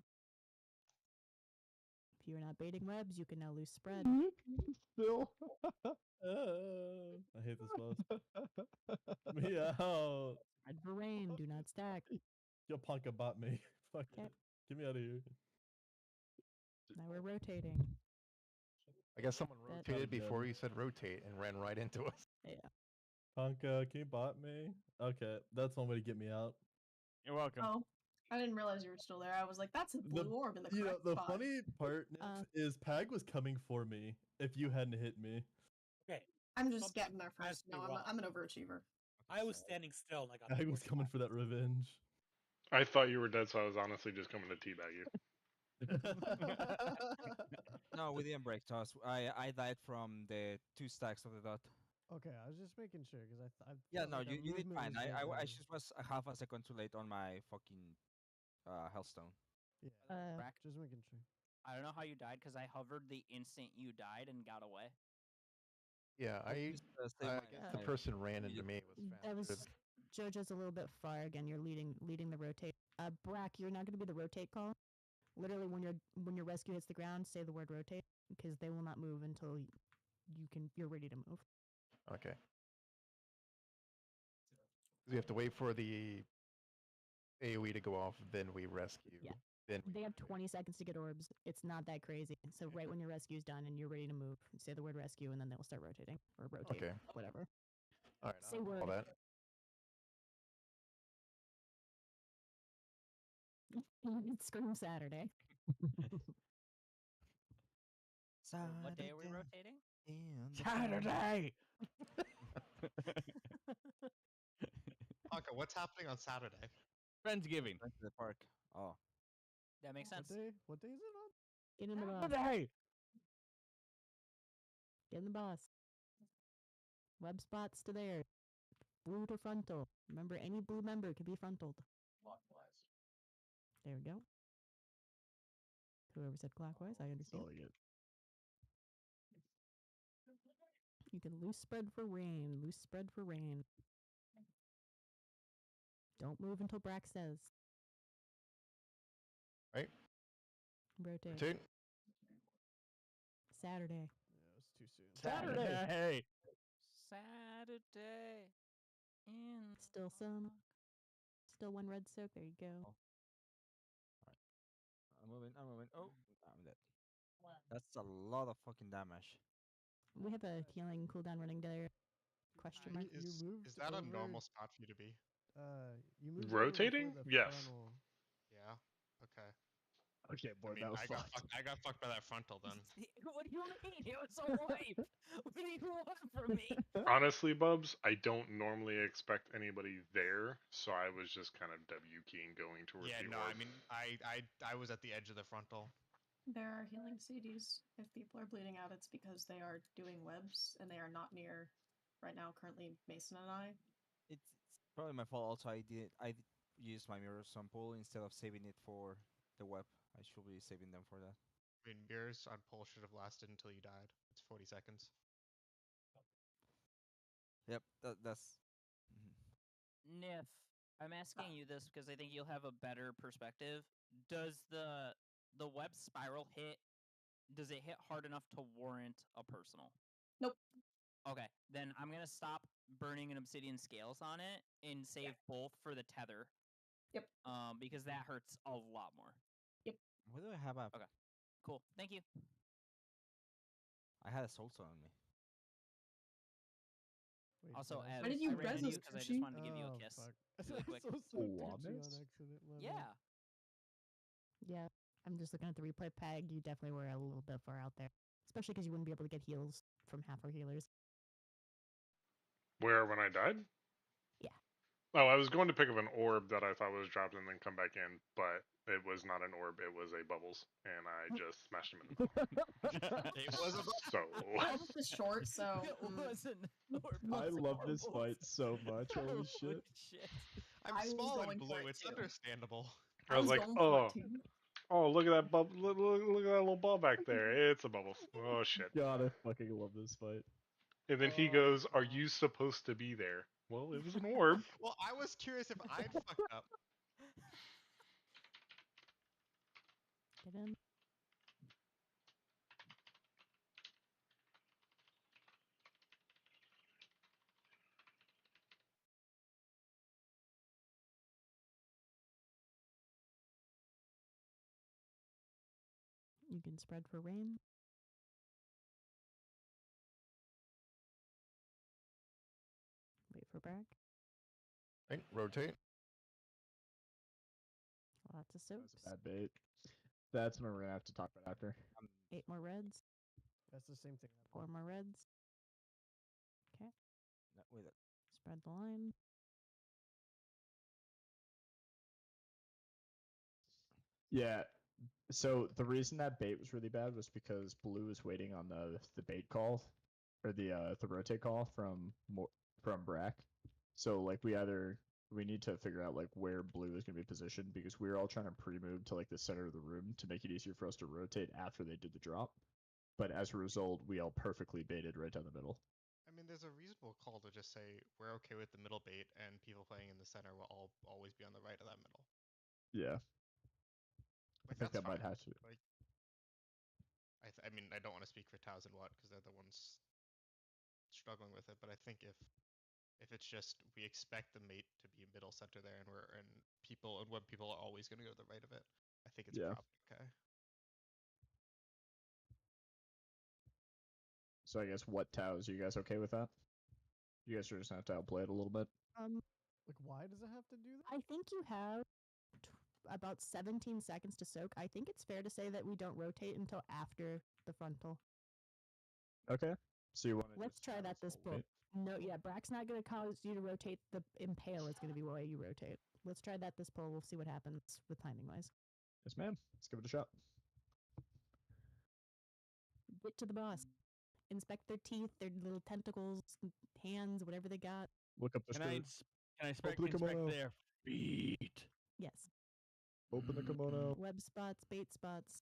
E: If you are not baiting webs, you can now loose spread.
A: Still.
N: I hate this boss. Meow.
E: Spread for rain. Do not stack.
N: Yo, Ponka bought me. Fuck
E: Okay.
N: it. Get me out of here.
E: Now we're rotating.
F: I guess someone
E: That-
F: rotated before you said rotate and ran right into us.
E: Yeah.
N: Ponka, can you bot me? Okay, that's one way to get me out.
B: You're welcome.
C: Oh, I didn't realize you were still there. I was like, that's a blue orb in the
N: You know,
C: correct
N: the
C: spot.
N: funny part Nymph, is Pag was coming for me if you hadn't hit me.
J: Okay.
C: I'm just
J: Something
C: getting there
J: has
C: first.
J: to be
C: No,
J: wrong.
C: I'm an overachiever.
J: I was standing still and I got
N: Pag was coming for that revenge.
L: I thought you were dead, so I was honestly just coming to teabag you.
K: No, we didn't break toss. I died from the 2 stacks of the dot.
I: Okay, I was just making sure because I
K: Yeah,
I: felt
K: no,
I: like our
K: you did
I: movement
K: fine.
I: was
K: I
I: getting-
K: just was a half a second too late on my fucking Hellstone.
I: Yeah,
D: Brack,
I: just making sure.
D: I don't know how you died because I hovered the instant you died and got away.
F: Yeah, I
K: Just,
F: I
K: save
F: guess
K: my-
F: the person ran
K: you
F: into
K: just-
F: me. It was
E: That was
F: faster.
E: JoJo's a little bit far again. You're leading the rotate. Brack, you're not going to be the rotate call. Literally, when your rescue hits the ground, say the word rotate because they will not move until you're ready to move.
F: Okay. We have to wait for the AoE to go off, then we rescue.
E: Yeah.
F: Then
E: They have 20 seconds to get orbs. It's not that crazy. So right when your rescue's done and you're ready to move, say the word rescue, and then they'll start rotating or rotate,
F: Okay.
E: whatever.
F: All right.
E: Say
F: I'll
E: word.
F: call that.
E: Scream Saturday.
D: What day are we rotating?
B: Saturday!
G: Ponka, what's happening on Saturday?
B: Friendsgiving.
K: Went to the park. Oh.
D: That makes
I: What
D: sense.
I: day? What day is it on?
E: Get in the boss.
B: Saturday!
E: Get in the boss. Web spots to there. Blue to frontal. Remember, any blue member can be frontaled. There we go. Whoever said clockwise, I understand. You can loose spread for rain. Loose spread for rain. Don't move until Brack says.
F: Right.
E: Rotate.
F: Rotate.
E: Saturday.
I: Yeah, it was too soon.
B: Saturday!
D: Saturday. In
E: Still some. Still one red soak. There you go.
K: I'm moving. Oh, I'm dead. That's a lot of fucking damage.
E: We have a healing cooldown running there. Question mark.
I: You moved
G: Is that a
I: over-
G: normal spot for you to be?
I: You moved over before
L: Rotating?
I: the
L: Yes.
I: frontal.
G: Yeah. Okay.
A: Okay, boy,
G: I mean,
A: that was
G: I got
A: fucked.
G: fucked. I got fucked by that frontal then.
D: What do you mean? It was a wipe. What do you want from me?
L: Honestly, Bubs, I don't normally expect anybody there, so I was just kind of W keying going towards
G: Yeah,
L: the
G: no, I
L: orb.
G: mean, I was at the edge of the frontal.
C: There are healing CDs. If people are bleeding out, it's because they are doing webs and they are not near, right now, currently Mason and I.
K: It's probably my fault. Also, I used my mirror sample instead of saving it for the web. I should be saving them for that.
G: I mean, mirrors on pull should have lasted until you died. It's 40 seconds.
K: Yep, that's. Mhm.
D: Nif, I'm asking you this because I think you'll have a better perspective. Does the web spiral hit? Does it hit hard enough to warrant a personal?
C: Nope.
D: Okay, then I'm gonna stop burning an obsidian scales on it and save both for the tether.
C: Yep.
D: Because that hurts a lot more.
C: Yep.
K: What do I have up?
D: Okay. Cool. Thank you.
K: I had a soul stone on me.
I: Wait,
D: Also,
I: did I
D: Ev,
C: Why did you
D: I ran
C: res
D: into you
C: us,
D: because I just
C: Tucci?
D: wanted to give you a
I: Oh,
D: kiss.
I: fuck.
D: Really quick.
I: so Tucci on accident, my bad.
D: Yeah.
E: Yeah, I'm just looking at the replay. Peg, you definitely were a little bit far out there, especially because you wouldn't be able to get heals from half our healers.
L: Where when I died?
E: Yeah.
L: Oh, I was going to pick up an orb that I thought was dropped and then come back in, but it was not an orb. It was a bubbles, and I just smashed him in the mouth.
G: It was a
L: So
C: Bubbles is short, so
E: It wasn't.
A: I love this fight so much. Holy shit.
G: I'm
C: I was
G: small and
C: going for
G: blue.
C: it
G: It's
C: too.
G: understandable.
L: I was like,
C: going for it too.
L: oh, look at that bub, look at that little ball back there. It's a bubbles. Oh shit.
A: God, I fucking love this fight.
L: And then he goes, "Are you supposed to be there?" Well, it was an orb.
G: Well, I was curious if I'd fucked up.
E: Get in. You can spread for rain. Wait for Brack.
F: Right, rotate.
E: Lots of
A: That was
E: soaks.
A: a bad bait. That's what we're gonna have to talk about after.
E: 8 more reds.
I: That's the same thing.
E: 4 more reds. Okay.
K: No, wait.
E: Spread the line.
A: Yeah. So the reason that bait was really bad was because blue was waiting on the bait call, or the rotate call from Brack. So like we need to figure out like where blue is gonna be positioned because we were all trying to pre-move to like the center of the room to make it easier for us to rotate after they did the drop. But as a result, we all perfectly baited right down the middle.
G: I mean, there's a reasonable call to just say we're okay with the middle bait, and people playing in the center will always be on the right of that middle.
A: Yeah.
G: Like,
A: I think
G: that's
A: that might
G: fine.
A: have to.
G: Like, I mean, I don't want to speak for Towns and Watt because they're the ones struggling with it, but I think if it's just we expect the mate to be middle center there, and web people are always going to go to the right of it, I think it's
A: Yeah.
G: probably okay.
A: So I guess what Taos, you guys okay with that? You guys are just gonna have to outplay it a little bit.
I: Like, why does it have to do that?
E: I think you have about 17 seconds to soak. I think it's fair to say that we don't rotate until after the frontal.
A: Okay. So you want to
E: Let's try that this pull. No, yeah, Brack's not going to cause you to rotate. The impale is going to be the way you rotate. Let's try that this pull. We'll see what happens with timing wise.
A: Yes, ma'am. Let's give it a shot.
E: Get to the boss. Inspect their teeth, their little tentacles, hands, whatever they got.
A: Look up the
B: Can
A: skirt.
B: I inspect
A: Open the kimono.
B: their feet?
E: Yes.
A: Open the kimono.
E: Web spots, bait spots.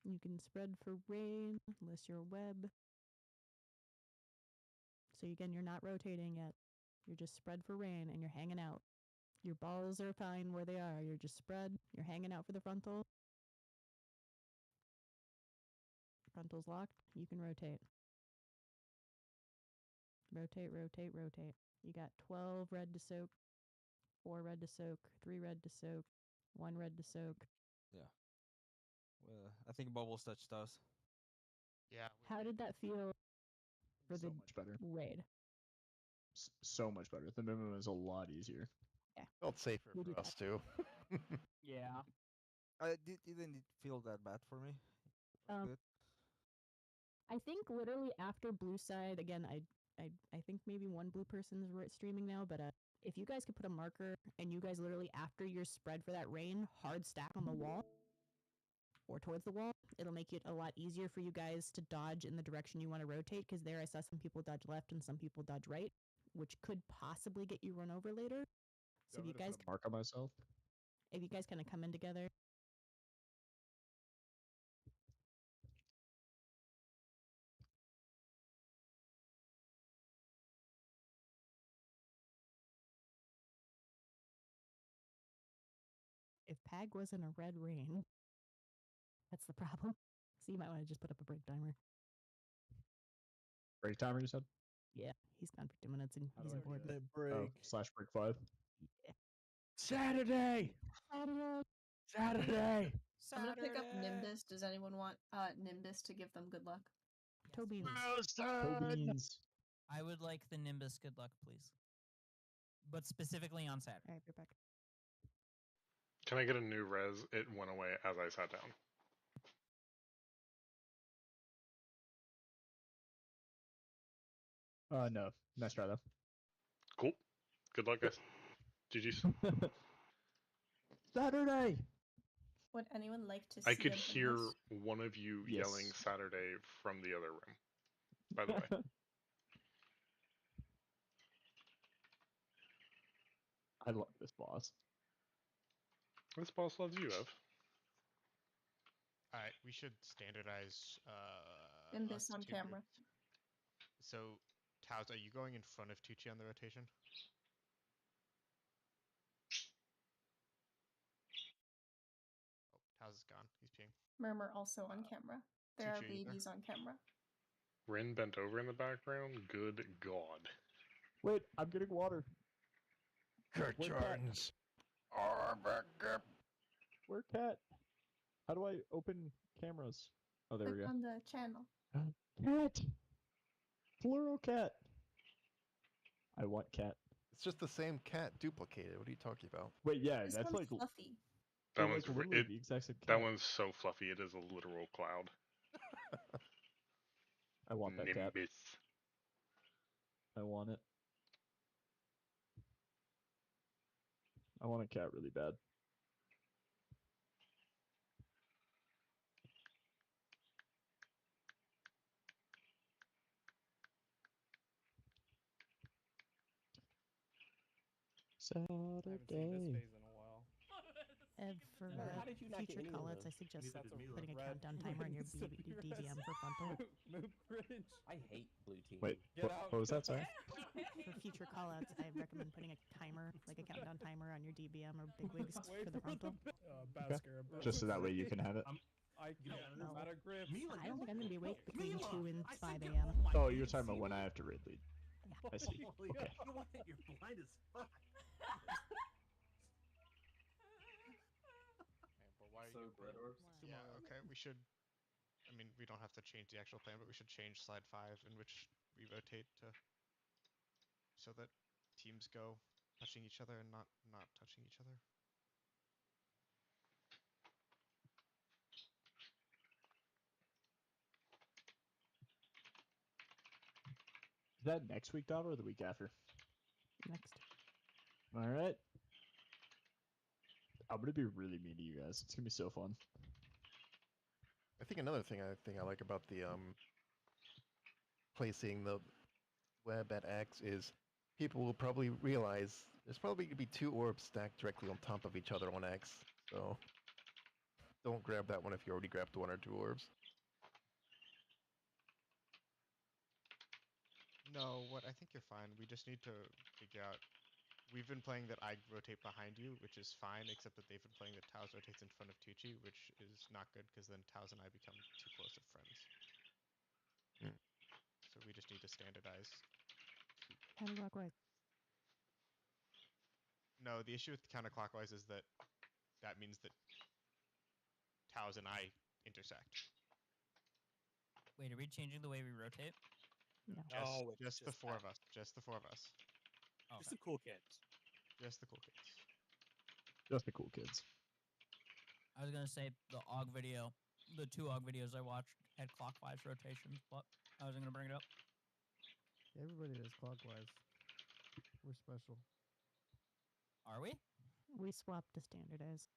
E: You can spread for rain, unless you're web. So again, you're not rotating yet. You're just spread for rain and you're hanging out. Your balls are fine where they are. You're just spread. You're hanging out for the frontal. Frontal's locked. You can rotate. Rotate, rotate, rotate. You got 12 red to soak, 4 red to soak, 3 red to soak, 1 red to soak.
K: Yeah. Well, I think bubbles touched us.
G: Yeah.
E: How did that feel for
A: So
E: the
A: much better.
E: raid?
A: So much better. The minimum is a lot easier.
E: Yeah.
F: Felt safer
E: We do
F: for us too.
D: Yeah.
K: It didn't feel that bad for me. Good.
E: I think literally after blue side, again, I think maybe one blue person's streaming now, but if you guys could put a marker and you guys literally after you're spread for that rain, hard stack on the wall or towards the wall, it'll make it a lot easier for you guys to dodge in the direction you want to rotate, because there I saw some people dodge left and some people dodge right, which could possibly get you run over later. So if you guys
A: mark on myself.
E: If you guys kind of come in together. if Pag was in a red ring, that's the problem. So you might want to just put up a break timer.
A: Break timer, you said?
E: Yeah, he's gone for 2 minutes and he's important.
N: Break.
A: Oh, /break 5.
E: Yeah.
B: Saturday! Saturday!
C: I'm gonna pick up Nimbus. Does anyone want Nimbus to give them good luck?
E: Toby.
A: Tobies.
D: I would like the Nimbus good luck, please. But specifically on Saturday.
E: All right, be back.
L: Can I get a new res? It went away as I sat down.
A: No. Nice try, though.
L: Cool. Good luck, guys. GG's.
A: Saturday!
C: Would anyone like to see
L: I could
C: a
L: hear
C: Nimbus?
L: one of you
A: Yes.
L: yelling Saturday from the other room, by the way.
A: I love this boss.
L: This boss loves you, Ev.
G: Alright, we should standardize
C: Nimbus
G: us
C: on
G: two
C: camera.
G: groups. So, Taz, are you going in front of Tucci on the rotation? Oh, Taz is gone. He's peeing.
C: Murmur also on camera. There are
G: Tucci, are you there?
C: babies on camera.
L: Rin bent over in the background. Good God.
A: Wait, I'm getting water. Where's Cat?
F: Curtains are back up.
A: Where Cat? How do I open cameras? Oh, there we
C: Click
A: go.
C: on the channel.
A: Cat! Plural cat. I want cat.
F: It's just the same cat duplicated. What are you talking about?
A: Wait, yeah,
C: This
A: that's
C: one's
A: like
C: fluffy.
L: That
A: like
L: one's
A: literally the exact same cat.
L: that one's so fluffy. It is a literal cloud.
A: I want that cat.
L: Nimbus.
A: I want it. I want a cat really bad. Saturday.
E: For
P: How did you not get
E: future
P: any of
E: callouts, I
P: those?
E: suggest
P: Neither did Mila.
E: putting a
P: Red.
E: countdown timer on your DVM for frontal.
P: Move bridge. I hate blue team.
A: Wait, what was that, sorry?
E: For future callouts, I recommend putting a timer, like a countdown timer on your DBM or bigwigs for the frontal.
A: Okay. Just so that way you can have it.
J: I can't. I'm out of grip.
E: I don't think I'm going to be awake between 2 and 5 a.m.
A: Oh, you're talking about when I have to raid lead. I see. Okay.
P: You're blind as fuck.
G: But why
P: So red orbs?
G: Yeah, okay, we should... I mean, we don't have to change the actual plan, but we should change slide 5 in which we rotate to... so that teams go touching each other and not touching each other.
A: Is that next week, Dava, or the week after?
E: Next.
A: Alright. I'm gonna be really mean to you guys. It's gonna be so fun.
F: I think another thing I like about the placing the web at X is people will probably realize there's probably gonna be 2 orbs stacked directly on top of each other on X. So don't grab that one if you already grabbed 1 or 2 orbs.
G: No, I think you're fine. We just need to figure out... We've been playing that I rotate behind you, which is fine, except that they've been playing that Taos rotates in front of Tucci, which is not good, because then Taos and I become too close of friends. So we just need to standardize.
E: Counterclockwise.
G: No, the issue with counterclockwise is that that means that Taos and I intersect.
D: Wait, are we changing the way we rotate?
E: No.
G: Just the 4 of us. Just the 4 of us.
J: Just the cool kids.
G: Just the cool kids.
A: Just the cool kids.
D: I was gonna say the OG video, the 2 OG videos I watched had clockwise rotations, but I wasn't gonna bring it up.
I: Everybody does clockwise. We're special.
D: Are we?
E: We swapped to standardize.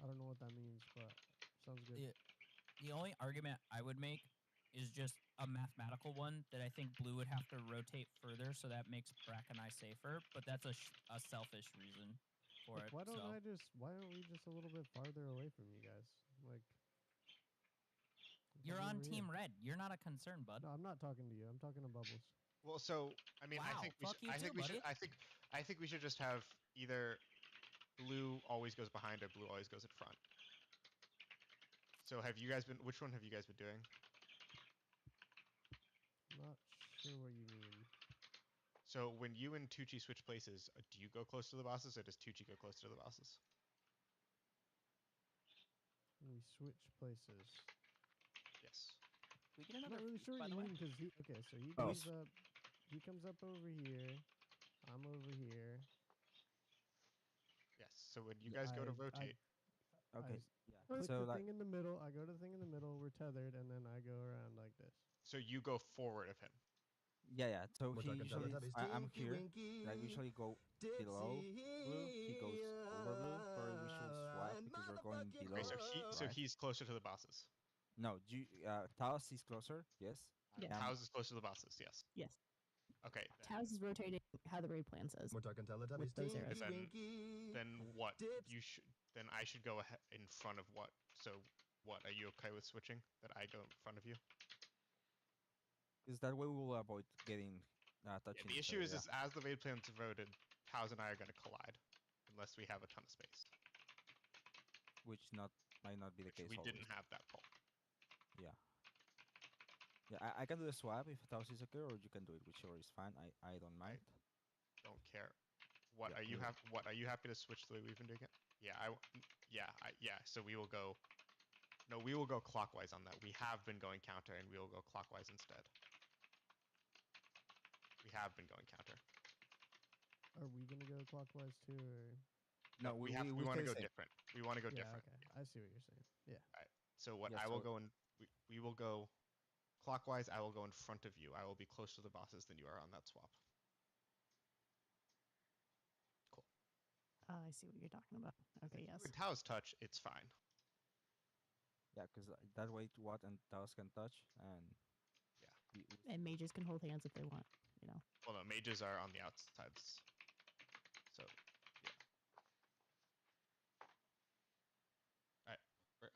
I: I don't know what that means, but sounds good.
D: The only argument I would make is just a mathematical one that I think blue would have to rotate further, so that makes Brack and I safer. But that's a selfish reason for
I: Like,
D: it.
I: why don't
D: so.
I: why aren't we just a little bit farther away from you guys? Like,
D: You're
I: come
D: on
I: over
D: Team
I: here.
D: Red. You're not a concern, bud.
I: No, I'm not talking to you. I'm talking to Bubbles.
G: Well, so I mean, I
D: Wow,
G: think we
D: fuck
G: should,
D: you
G: I think
D: too,
G: we should,
D: buddy.
G: I think we should just have either blue always goes behind or blue always goes in front. So have you guys been? Which one have you guys been doing?
I: Not sure what you mean.
G: So when you and Tucci switch places, do you go close to the bosses or does Tucci go close to the bosses?
I: We switch places.
G: Yes.
D: We get
I: I'm
D: another
I: not really
D: feat,
I: sure
D: by
I: what
D: the
I: you
D: way.
I: mean because he. Okay, so he
A: Oh.
I: comes up. He comes up over here. I'm over here.
G: Yes. So when you guys go to rotate,
K: Okay.
I: Click
K: So
I: the
K: like,
I: thing in the middle. I go to the thing in the middle. We're tethered, and then I go around like this.
G: so you go forward of him.
K: yeah. So
O: We're
K: he
O: talking
K: usually,
O: Teletubbies.
K: I'm
O: Tinky
K: here.
O: Winky,
K: I usually go below blue. He goes over blue. Sorry, we should swap because you're going below.
G: Okay, so
K: right?
G: he's closer to the bosses.
K: No, Taos is closer. Yes.
E: Yes.
G: Taos is closer to the bosses. Yes.
E: Yes.
G: Okay.
E: Taos is rotating how the raid plan says.
O: We're talking Teletubbies.
E: With those
O: Tinky
E: arrows.
O: Winky.
G: Then what? You should. Then I should go ahead in front of what? So what? Are you okay with switching? That I go in front of you?
K: Because that way we will avoid getting
G: Yeah,
K: touching.
G: the
K: each
G: issue
K: other,
G: is as the raid plan's voted, Taos and I are going to collide, unless we have a ton of space.
K: which might not be the case.
G: We
K: always.
G: didn't have that poll.
K: Yeah. Yeah, I can do the swap if Taos is okay, or you can do it, whichever is fine. I don't mind.
G: Don't care. What
K: Yeah,
G: are you
K: yeah.
G: What are you happy to switch the way we've been doing it? Yeah, yeah. So we will go. No, we will go clockwise on that. We have been going counter, and we will go clockwise instead. We have been going counter.
I: Are we gonna go clockwise too, or?
K: No,
G: we
K: we
G: want to
K: stay
G: go
K: safe.
G: different. We want to go
I: Yeah,
G: different.
I: okay. I see what you're saying. Yeah.
G: All right. So what
K: Yeah,
G: I will
K: so-
G: go in. We will go clockwise. I will go in front of you. I will be closer to the bosses than you are on that swap. Cool.
E: I see what you're talking about. Okay, yes.
G: When Taos touch, it's fine.
K: Yeah, because that way Watt and Taos can touch, and
E: And mages can hold hands if they want, you know.
G: Well, no, mages are on the outsides. So, yeah. Alright,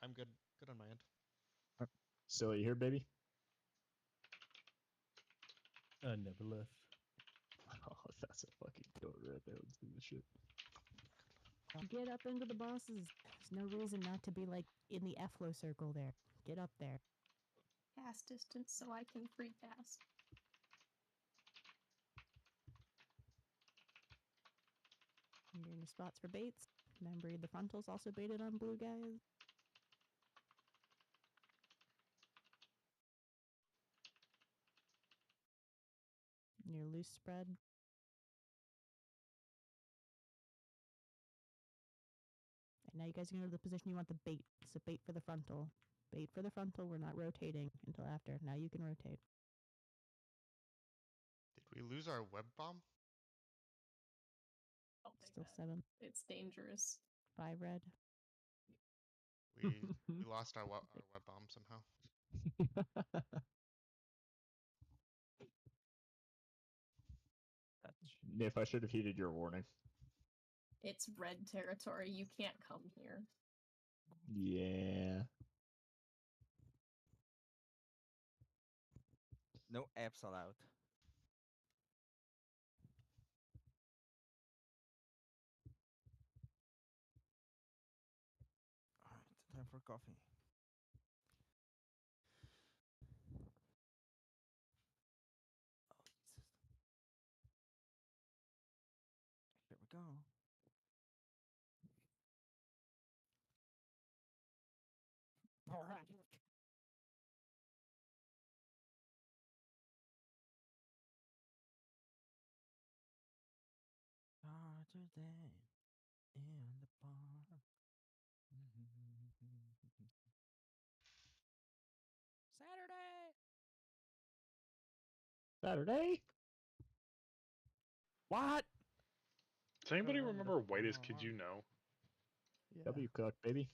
G: I'm good. Good on my end.
A: Still you here, baby?
N: I never left.
A: Oh, that's a fucking goat right there. Let's do this shit.
E: Get up into the bosses. There's no reason not to be like in the F-flow circle there. Get up there.
C: Cast distance so I can free cast.
E: You're in your spots for baits. Remember, the frontal's also baited on blue guys. Your loose spread. And now you guys are going to the position you want the bait. So bait for the frontal. Bait for the frontal. We're not rotating until after. Now you can rotate.
G: Did we lose our web bomb?
C: I'll take
E: Still
C: that.
E: 7.
C: It's dangerous.
E: 5 red.
G: We lost our web bomb somehow.
A: Nif, I should have heeded your warning.
C: It's red territory. You can't come here.
A: Yeah.
K: no apps allowed. Alright, time for coffee. Here we go.
D: All right.
K: Saturday in the bar.
D: Saturday.
A: Saturday?
B: What?
L: Does anybody
I: around the
L: remember Whitest Kid
I: bar.
L: You Know?
I: Yeah.
A: W cook, baby.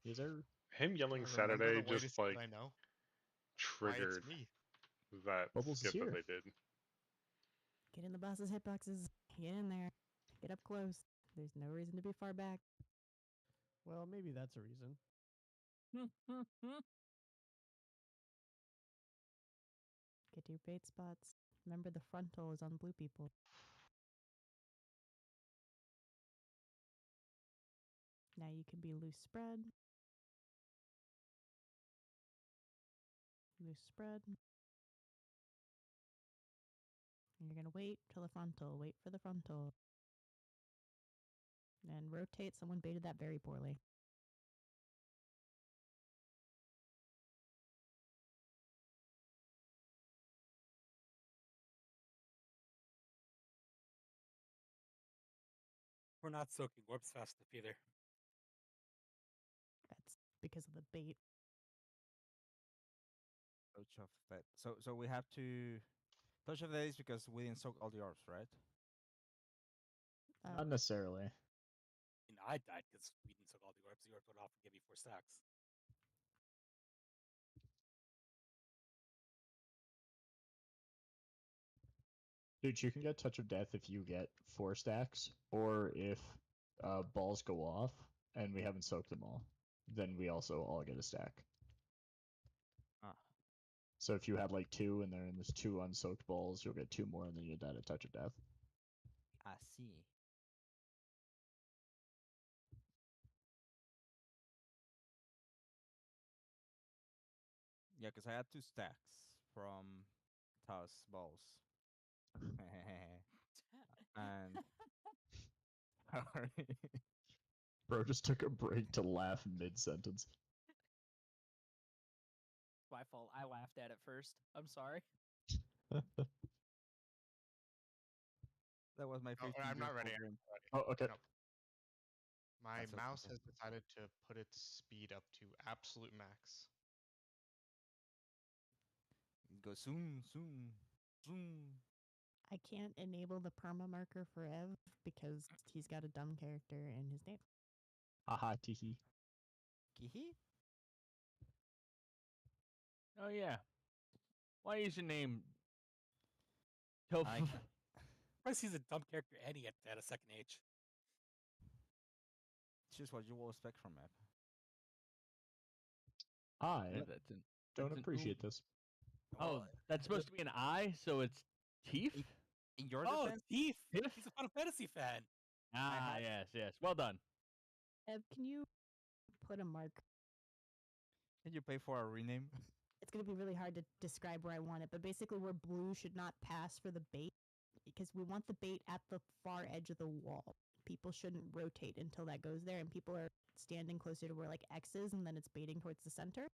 A: Yes, sir.
L: Him yelling
G: I remember
L: Saturday
G: the
L: just
G: whitest kid
L: like
G: I know.
L: triggered
G: me.
L: that
A: Bubbles is
L: skip that
A: here.
L: they did.
E: Get in the boss's hitboxes. Get in there. Get up close. There's no reason to be far back.
I: Well, maybe that's a reason.
E: Get to your bait spots. Remember, the frontal is on blue people. Now you can be loose spread. Loose spread. And you're going to wait till the frontal. Wait for the frontal. And rotate. Someone baited that very poorly.
J: We're not soaking orbs fast enough either.
E: That's because of the bait.
K: Touch of that. So we have to touch of that is because we didn't soak all the orbs, right?
A: Not necessarily.
J: I mean, I died because we didn't soak all the orbs. The orbs went off and gave me 4 stacks.
A: Dude, you can get Touch of Death if you get 4 stacks, or if balls go off and we haven't soaked them all, then we also all get a stack.
K: Ah.
A: So if you had like 2 and there's 2 unsoaked balls, you'll get 2 more and then you die to Touch of Death.
K: I see. Yeah, because I had 2 stacks from Taos balls. And
A: Bro just took a break to laugh mid-sentence.
D: My fault. I laughed at it first. I'm sorry.
K: That was my
G: Oh,
K: 15
G: I'm not ready.
K: program.
A: Oh, okay.
G: No. My
K: That's okay.
G: mouse has decided to put its speed up to absolute max.
K: Go soon, soon, soon.
E: I can't enable the perma marker for Ev because he's got a dumb character in his name.
A: Haha, teehee.
K: Kihi?
B: Oh yeah. Why is your name Tofu?
J: Plus, he's a dumb character and he had a second H.
K: It's just what you will expect from it.
A: I
B: Maybe that's an,
A: don't
B: that's an
A: appreciate
B: ooh.
A: this.
B: Oh, that's supposed to be an I, so it's Teef?
K: In your
J: Oh,
K: defense,
J: Thief!
B: Tiff?
J: He's a Final Fantasy fan.
B: Ah, yes. Well done.
E: Ev, can you put a mark?
K: can you pay for a rename?
E: It's going to be really hard to describe where I want it, but basically where blue should not pass for the bait, because we want the bait at the far edge of the wall. People shouldn't rotate until that goes there, and people are standing closer to where like X is, and then it's baiting towards the center,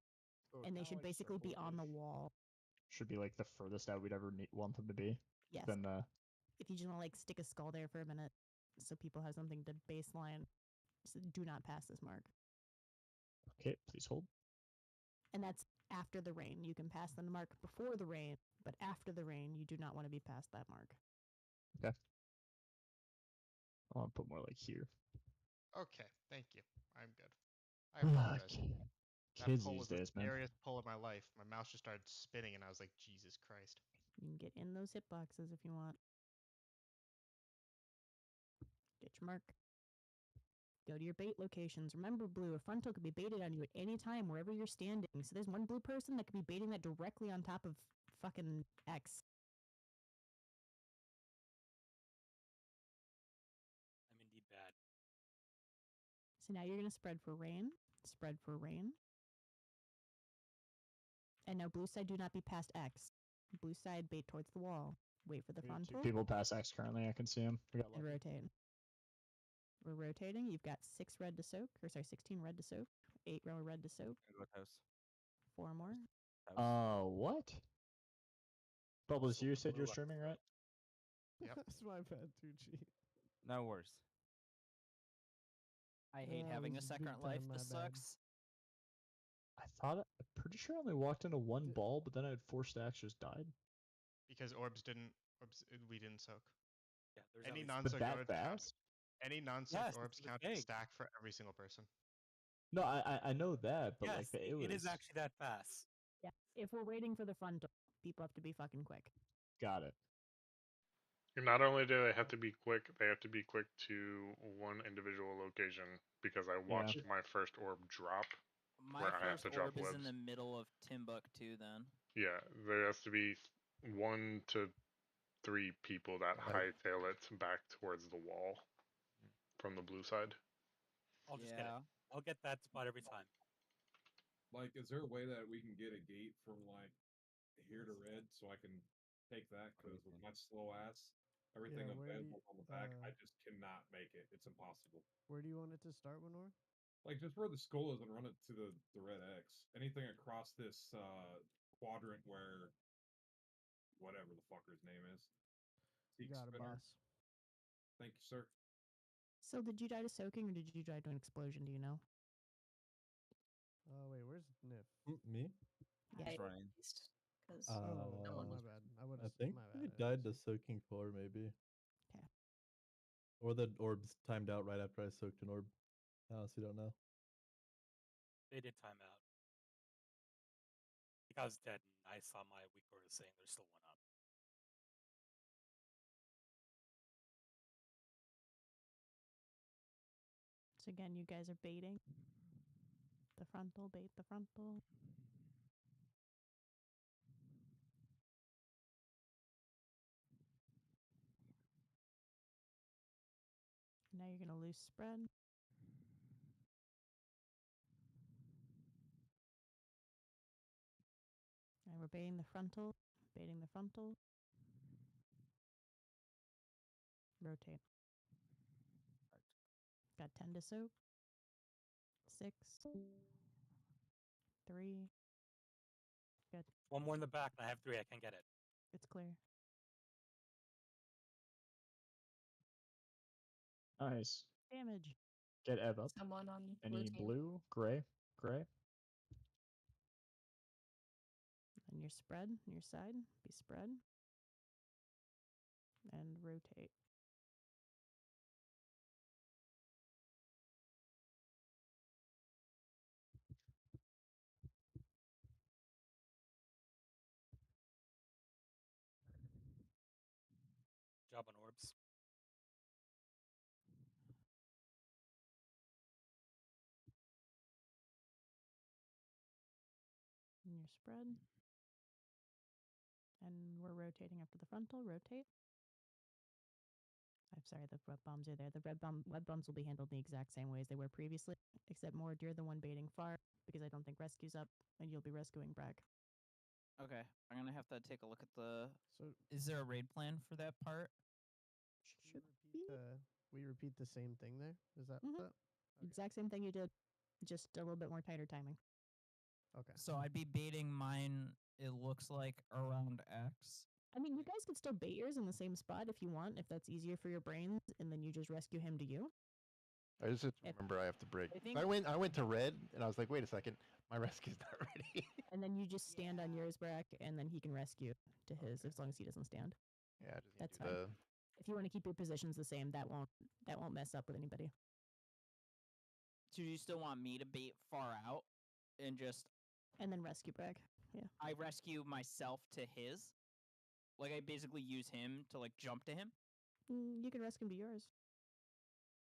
E: and they should basically be on the wall.
A: Should be like the furthest out we'd ever want them to be.
E: Yes.
A: Then
E: If you just want to like stick a skull there for a minute, so people have something to baseline, so do not pass this mark.
A: Okay, please hold.
E: And that's after the rain. You can pass the mark before the rain, but after the rain, you do not want to be past that mark.
A: Okay. I want to put more like here.
G: Okay, thank you. I'm good. I apologize. That
A: Kids
G: pull
A: these
G: was the
A: days, man.
G: scariest pull of my life. My mouse just started spinning, and I was like, Jesus Christ.
E: You can get in those hitboxes if you want. Get your mark. Go to your bait locations. Remember, blue, a frontal could be baited on you at any time, wherever you're standing. So there's one blue person that could be baiting that directly on top of fucking X.
J: I'm indeed bad.
E: So now you're going to spread for rain. Spread for rain. And now blue side, do not be past X. Blue side, bait towards the wall. Wait for the frontal.
A: People pass X currently, I can see them. We got
E: And
A: lucky.
E: rotate. We're rotating. You've got 6 red to soak, or sorry, 16 red to soak, 8 red to soak, 4 more.
A: What? Bubbles, you said you're
J: Blue
A: streaming, right?
G: Yep.
I: That's my bad, Tucci.
K: No worries.
D: I hate
I: Yeah,
D: having a
I: it was
D: second
I: big
D: life.
I: time my
D: This
I: bad.
D: sucks.
A: I'm pretty sure I only walked into 1 ball, but then I had 4 stacks just died.
G: Because we didn't soak.
J: Yeah, there's
G: Any
J: at least-
G: non-soaked
A: that
G: orbs count.
A: fast?
G: Any non-soaked
J: Yes,
G: orbs
J: that's the
G: count as
J: thing.
G: stack for every single person.
A: No, I know that, but
J: yes,
A: like
J: it is actually that fast.
E: Yeah. If we're waiting for the frontal, people have to be fucking quick.
A: Got it.
L: And not only do they have to be quick, they have to be quick to one individual location because I watched my first orb drop.
D: My
L: where I have
D: first
L: to drop
D: orb is in
L: webs.
D: the middle of Timbuktu then.
L: Yeah, there has to be 1 to 3 people that hightail it back towards the wall from the blue side.
J: I'll just get it. I'll get that spot every time.
M: Like, is there a way that we can get a gate from like here to red so I can take that? Because with my slow ass, everything
I: Yeah, where do
M: available
I: you-
M: on the back, I just cannot make it. It's impossible.
I: Where do you want it to start, Winor?
M: Like just where the skull is and run it to the red X. Anything across this quadrant where whatever the fucker's name is.
I: You
M: Seek
I: got it,
M: spinner.
I: boss.
M: Thank you, sir.
E: So did you die to soaking or did you die to an explosion? Do you know?
I: Oh wait, where's Nif?
N: Me?
E: Yeah.
K: running.
C: Because
I: my bad.
N: I think
I: my
N: I
I: bad.
N: died to soaking 4 maybe.
E: Okay.
N: Or the orbs timed out right after I soaked an orb. I honestly don't know.
J: They did time out. I think I was dead, and I saw my weak order saying there's still one up.
E: So again, you guys are baiting. The frontal, bait the frontal. Now you're going to loose spread. And we're baiting the frontal, baiting the frontal. Rotate. Got 10 to soak. 6. 3. Good.
J: One more in the back, and I have 3. I can't get it.
E: It's clear.
A: Nice.
E: Damage.
A: Get Ev up.
C: Someone on
A: Any
C: team.
A: blue? Gray? Gray?
E: And your spread, your side, be spread. And rotate.
J: Job on orbs.
E: And your spread. And we're rotating up to the frontal. Rotate. I'm sorry, the web bombs are there. The web bombs will be handled the exact same way as they were previously, except more you're the one baiting far, because I don't think rescue's up, and you'll be rescuing Bragg.
D: Okay, I'm gonna have to take a look at the.
I: So
D: Is there a raid plan for that part?
E: Should be.
I: We repeat the same thing there. Is that that?
E: Exact same thing you did, just a little bit more tighter timing.
I: Okay.
D: So I'd be baiting mine. It looks like around X.
E: I mean, you guys could still bait yours in the same spot if you want, if that's easier for your brains, and then you just rescue him to you.
F: I just remember I have to break.
E: I think-
F: I went to red, and I was like, wait a second, my rescue's not ready.
E: And then you just stand on yours, Brack, and then he can rescue to his as long as he doesn't stand.
F: Yeah, I just need
E: That's
F: to
E: fine.
F: do
E: If you want to keep your positions the same, that won't mess up with anybody.
D: So you still want me to bait far out and just
E: And then rescue Bragg. Yeah.
D: I rescue myself to his? Like I basically use him to like jump to him?
E: You could rescue him to yours.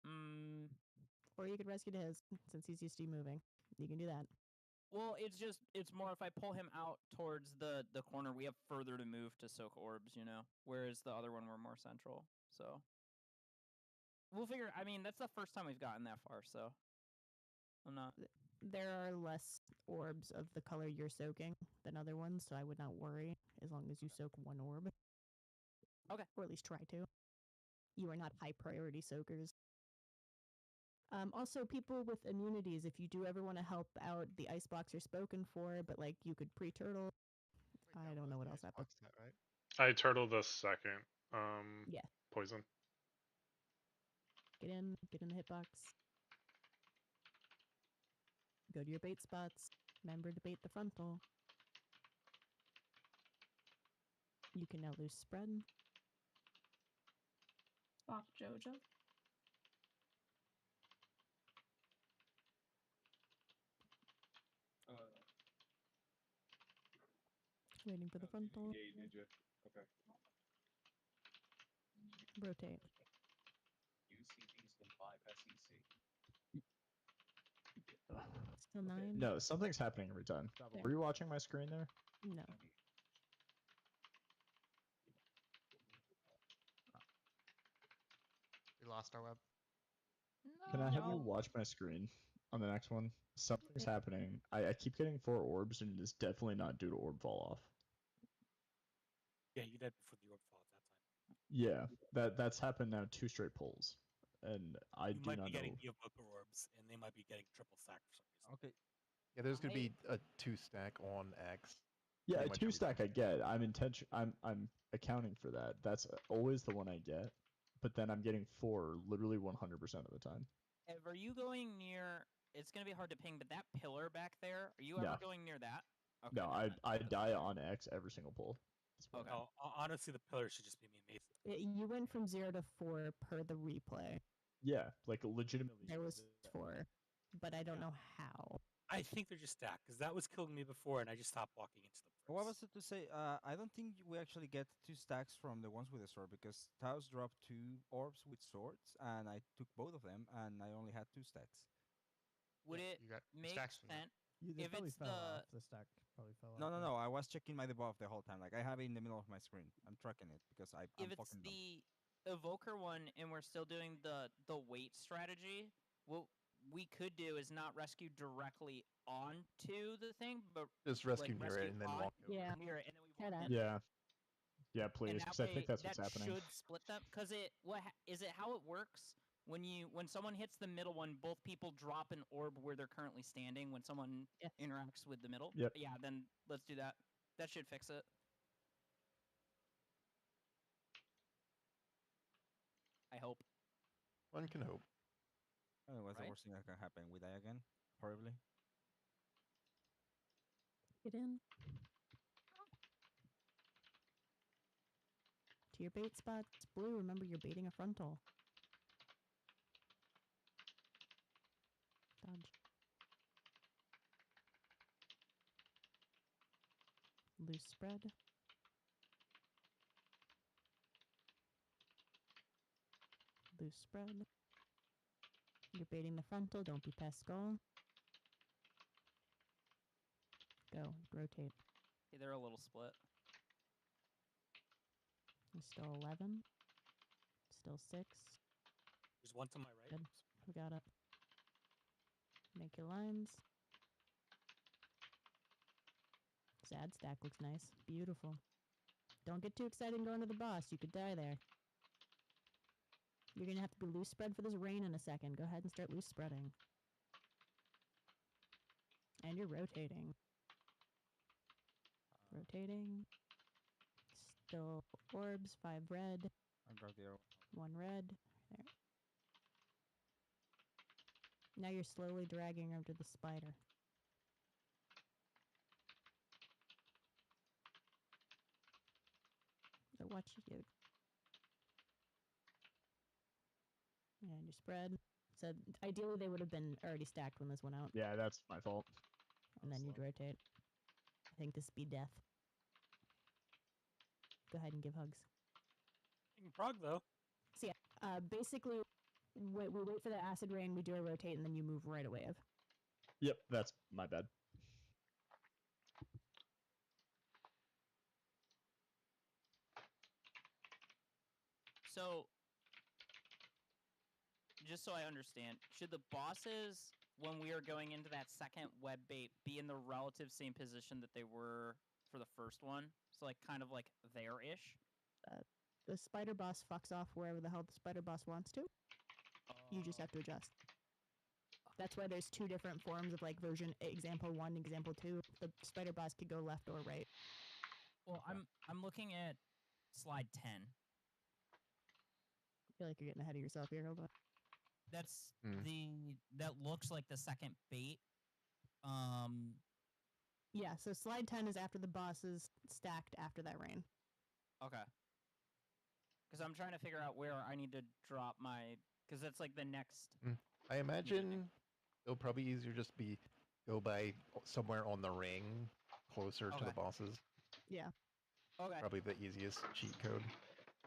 D: Mm,
E: Or you could rescue to his, since he's used to you moving. You can do that.
D: well, it's more if I pull him out towards the corner, we have further to move to soak orbs, you know. Whereas the other one we're more central. So we'll figure. I mean, that's the first time we've gotten that far, so I'm not.
E: There are less orbs of the color you're soaking than other ones, so I would not worry as long as you soak one orb.
D: Okay.
E: Or at least try to. You are not high priority soakers. Also, people with immunities, if you do ever want to help out, the ice blocks are spoken for, but like you could pre-turtle. I don't know what else happened.
L: I turtle the second.
E: Yeah.
L: Poison.
E: Get in the hitbox. Go to your bait spots. Remember to bait the frontal. You can now lose spread.
C: Off Jojo.
E: Waiting for the frontal.
M: Did you? Okay.
E: Rotate.
P: UCPs can bypass EC.
E: Still 9.
A: No, something's happening every time.
E: There.
A: Were you watching my screen there?
E: No.
G: We lost our web.
A: Can I have you
D: No.
A: watch my screen on the next one? Something's happening. I keep getting 4 orbs, and it's definitely not due to orb fall off.
J: Yeah, you did before the orb fall at that time.
A: Yeah, that's happened now 2 straight pulls, and I
J: You
A: do
J: might
A: not
J: be getting
A: know.
J: the evoker orbs, and they might be getting triple stack for some reason.
K: Okay.
F: Yeah, there's gonna be a 2-stack on X.
A: Yeah,
F: pretty
A: a
F: much
A: 2
F: every
A: stack
F: time.
A: I get. I'm accounting for that. That's always the one I get, but then I'm getting 4 literally 100% of the time.
D: Ev, are you going near? It's gonna be hard to ping, but that pillar back there. Are you
A: No.
D: ever going near that? Okay,
A: No,
D: never mind.
A: I die on X every single pull.
D: Okay.
J: No, honestly, the pillar should just be me amazing.
E: You went from 0 to 4 per the replay.
A: Yeah, like legitimately.
E: There was 4, but I don't know how.
J: I think they're just stacked because that was killing me before, and I just stopped walking into them.
K: What was it to say? I don't think we actually get 2 stacks from the ones with the sword because Taos dropped 2 orbs with swords, and I took both of them, and I only had 2 stacks.
D: Would it
G: You got
D: make
G: stacks from that.
D: sense
I: They
D: if
I: probably
D: it's
I: fell
D: the
I: off. The stack probably fell off.
K: No. I was checking my debuff the whole time. Like I have it in the middle of my screen. I'm tracking it because I'm
D: if it's
K: fucking dumb.
D: the evoker one and we're still doing the weight strategy? What we could do is not rescue directly onto the thing, but
F: Just rescue near it and then walk over.
E: Yeah.
D: near it, and then we
E: Head
D: walk
E: up.
D: in.
A: Yeah. Yeah,
D: And
A: please,
D: that
A: because I
D: way,
A: think that's
D: that
A: what's happening.
D: should split them. Because is it how it works when someone hits the middle one, both people drop an orb where they're currently standing. When someone
E: Yes.
D: interacts with the middle,
A: Yep.
D: Yeah, then let's do that. That should fix it. I hope.
F: One can hope.
K: What's the
D: Right?
K: worst thing that can happen? We die again? Horribly?
E: Get in. To your bait spots. Blue, remember you're baiting a frontal. Dodge. Loose spread. Loose spread. You're baiting the frontal, don't be past skull. Go, rotate.
D: Okay, they're a little split.
E: You're still 11. Still 6.
J: There's one to my right.
E: Good. We got it. Make your lines. Sad stack looks nice. Beautiful. Don't get too excited going to the boss. You could die there. You're going to have to be loose spread for this rain in a second. Go ahead and start loose spreading. And you're rotating. Rotating. Still orbs. 5 red.
K: I got the arrow.
E: 1 red. There. Now you're slowly dragging over to the spider. So watch you. And you spread. So ideally they would have been already stacked when this went out.
A: Yeah, that's my fault.
E: And then you'd rotate. I think this would be death. Go ahead and give hugs.
J: You can prog though.
E: So yeah, basically we wait for the acid rain, we do a rotate, and then you move right away.
A: Yep, that's my bad.
D: So, just so I understand, should the bosses, when we are going into that second web bait, be in the relative same position that they were for the first one? So, like, kind of like there-ish?
E: The spider boss fucks off wherever the hell the spider boss wants to. You just have to adjust. That's why there's 2 different forms of like version example 1, example 2. The spider boss could go left or right.
D: Well, I'm looking at slide 10.
E: I feel like you're getting ahead of yourself here. Hold on.
D: That's
F: Hmm.
D: that looks like the second bait.
E: Yeah, so slide 10 is after the boss is stacked after that rain.
D: Okay. Because I'm trying to figure out where I need to drop my... Because that's like the next...
F: I imagine it'll probably easier just be go by somewhere on the ring closer to the bosses.
E: Yeah.
D: Okay.
F: Probably the easiest cheat code.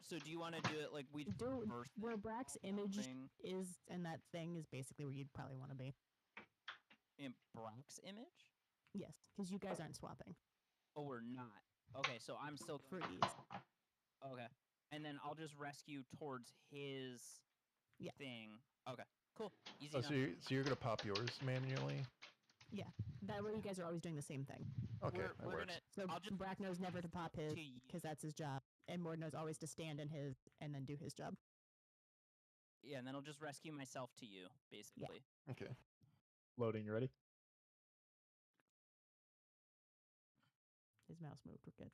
D: So do you want to do it like we
E: do
D: first
E: where Brack's image
D: thing?
E: is and that thing is basically where you'd probably want to be.
D: In Brock's image?
E: Yes, because you guys aren't swapping.
D: Oh, we're not. Okay, so I'm still
E: for ease.
D: Okay. And then I'll just rescue towards his thing. Okay. Cool. Easy
F: Oh,
D: enough.
F: so you're gonna pop yours manually?
E: Yeah, that way you guys are always doing the same thing.
F: Okay,
D: we're
F: that
D: we're
F: works.
D: gonna.
E: So
D: I'll just
E: Brack knows never to pop his
D: to you.
E: because that's his job, and Mord knows always to stand in his and then do his job.
D: Yeah, and then I'll just rescue myself to you, basically.
F: Okay.
A: Loading, you ready?
E: His mouse moved. We're good.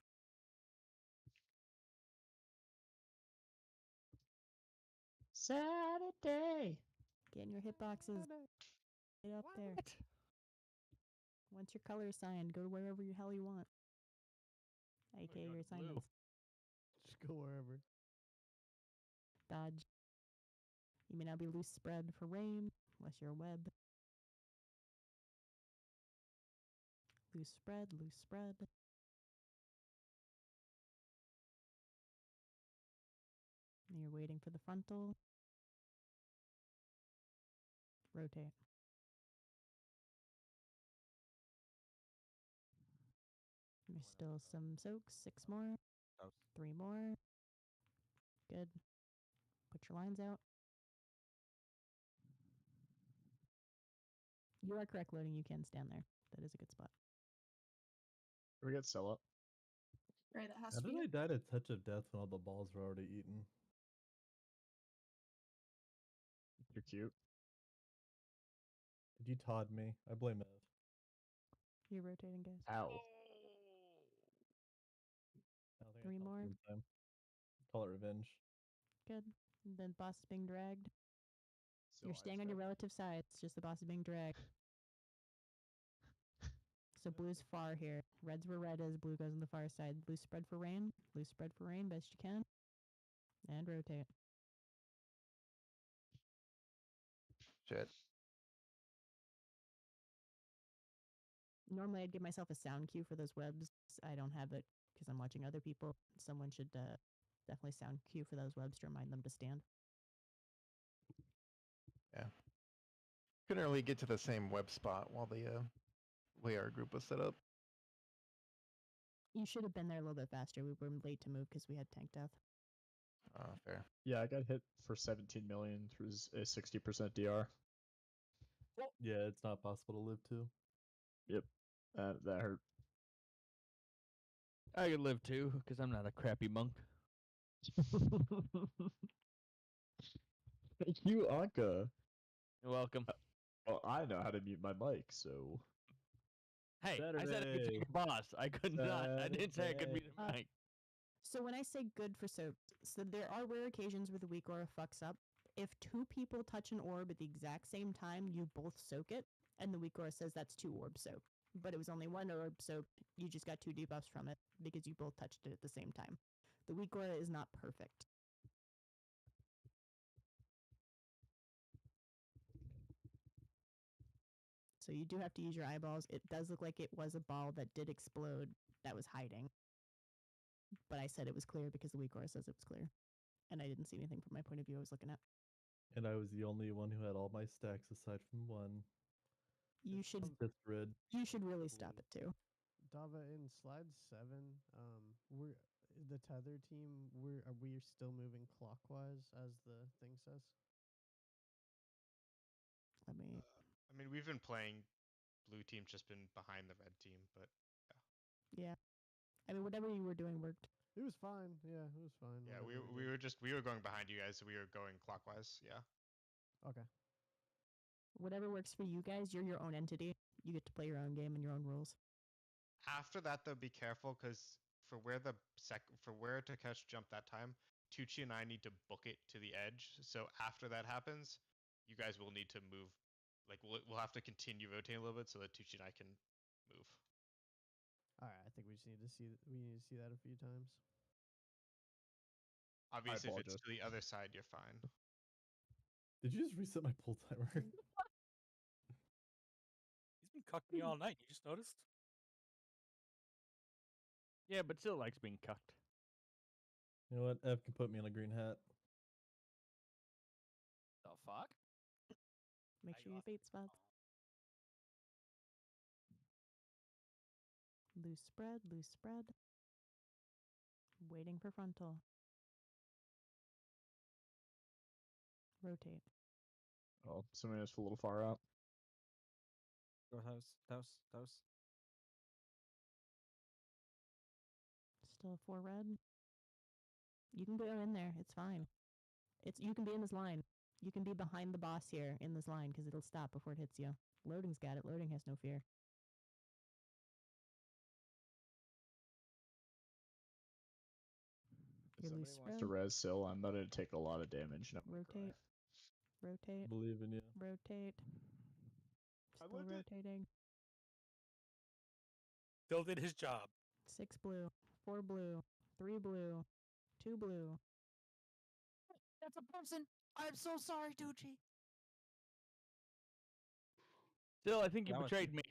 A: Saturday.
E: Get in your hitboxes. Get up there. Once your color is signed, go to wherever the hell you want. AKA your assignments.
I: Just go wherever.
E: Dodge. You may now be loose spread for rain, unless you're a web. Loose spread, loose spread. And you're waiting for the frontal. Rotate. There's still some soaks. 6 more. 3 more. Good. Put your lines out. You are correct, loading. You can stand there. That is a good spot.
A: We get sell up.
C: Right, that has
N: How
C: to
N: did
C: be
N: I
C: it.
N: die to touch of death when all the balls were already eaten?
A: You're cute.
N: Did you Todd me? I blame Ev.
E: You're rotating, guys.
A: Ow.
N: I don't think I
E: 3
N: Todd'd
E: more.
N: you in time. Call it revenge.
E: Good. And then boss is being dragged.
A: So
E: You're staying on your relative side. It's just the boss is being dragged. So blue's far here. Red's where red is. Blue goes on the far side. Blue spread for rain. Blue spread for rain best you can. And rotate.
F: Shit.
E: Normally I'd give myself a sound cue for those webs. I don't have it because I'm watching other people. Someone should definitely sound cue for those webs to remind them to stand.
F: Yeah. Couldn't really get to the same web spot while the way our group was set up.
E: You should have been there a little bit faster. We were late to move because we had tank death.
F: Fair.
A: Yeah, I got hit for 17 million through a 60% DR.
N: Yeah, it's not possible to live too.
A: Yep. That hurt.
B: I could live too, because I'm not a crappy monk.
A: Thank you, Anka.
B: You're welcome.
A: Well, I know how to mute my mic, so.
B: Hey, I said I could take a boss. I could not. I didn't say I could mute a mic.
E: So when I say good for soaks, so there are rare occasions where the weak aura fucks up. If 2 people touch an orb at the exact same time, you both soak it, and the weak aura says that's 2 orbs soaked. But it was only 1 orb soaked. You just got 2 debuffs from it because you both touched it at the same time. The weak aura is not perfect. So you do have to use your eyeballs. It does look like it was a ball that did explode that was hiding. But I said it was clear because the weak aura says it was clear. And I didn't see anything from my point of view I was looking at.
N: And I was the only one who had all my stacks aside from one.
E: You should
N: Just red.
E: You should really stop it too.
I: Dava, in slide 7, we're the tether team. Are we still moving clockwise as the thing says?
E: Let me.
G: I mean, we've been playing blue team's just been behind the red team, but
E: Yeah. I mean, whatever you were doing worked.
I: It was fine. Yeah, it was fine.
G: yeah,
I: whatever
G: we
I: did.
G: were going behind you guys, so we were going clockwise. Yeah.
I: Okay.
E: Whatever works for you guys, you're your own entity. You get to play your own game and your own rules.
G: After that, though, be careful because for where to catch jump that time, Tucci and I need to book it to the edge. So after that happens, you guys will need to move. Like we'll have to continue rotating a little bit so that Tucci and I can move.
I: All right. I think we just need to see. We need to see that a few times.
G: Obviously, if it's
A: apologize.
G: to the other side, you're fine.
N: Did you just reset my pull timer?
J: He's been cucking me all night. You just noticed?
B: Yeah, but still likes being cucked.
N: You know what? Ev can put me on a green hat.
D: The fuck?
E: Make sure you bait spots. Loose spread, loose spread. Waiting for frontal. Rotate.
A: Oh, somebody was a little far out.
K: Go house.
E: Still 4 red. You can go in there. It's fine. You can be in this line. You can be behind the boss here in this line because it'll stop before it hits you. Loading's got it. Loading has no fear.
A: If somebody wants to res Sil, I'm about to take a lot of damage. And I'm gonna cry.
E: Rotate.
N: Believe in you.
E: Rotate. Still rotating.
J: Still did his job.
E: 6 blue. 4 blue. 3 blue. 2 blue.
D: That's a person. I'm so sorry, Tucci.
B: Still, I think you
K: That was
B: betrayed me.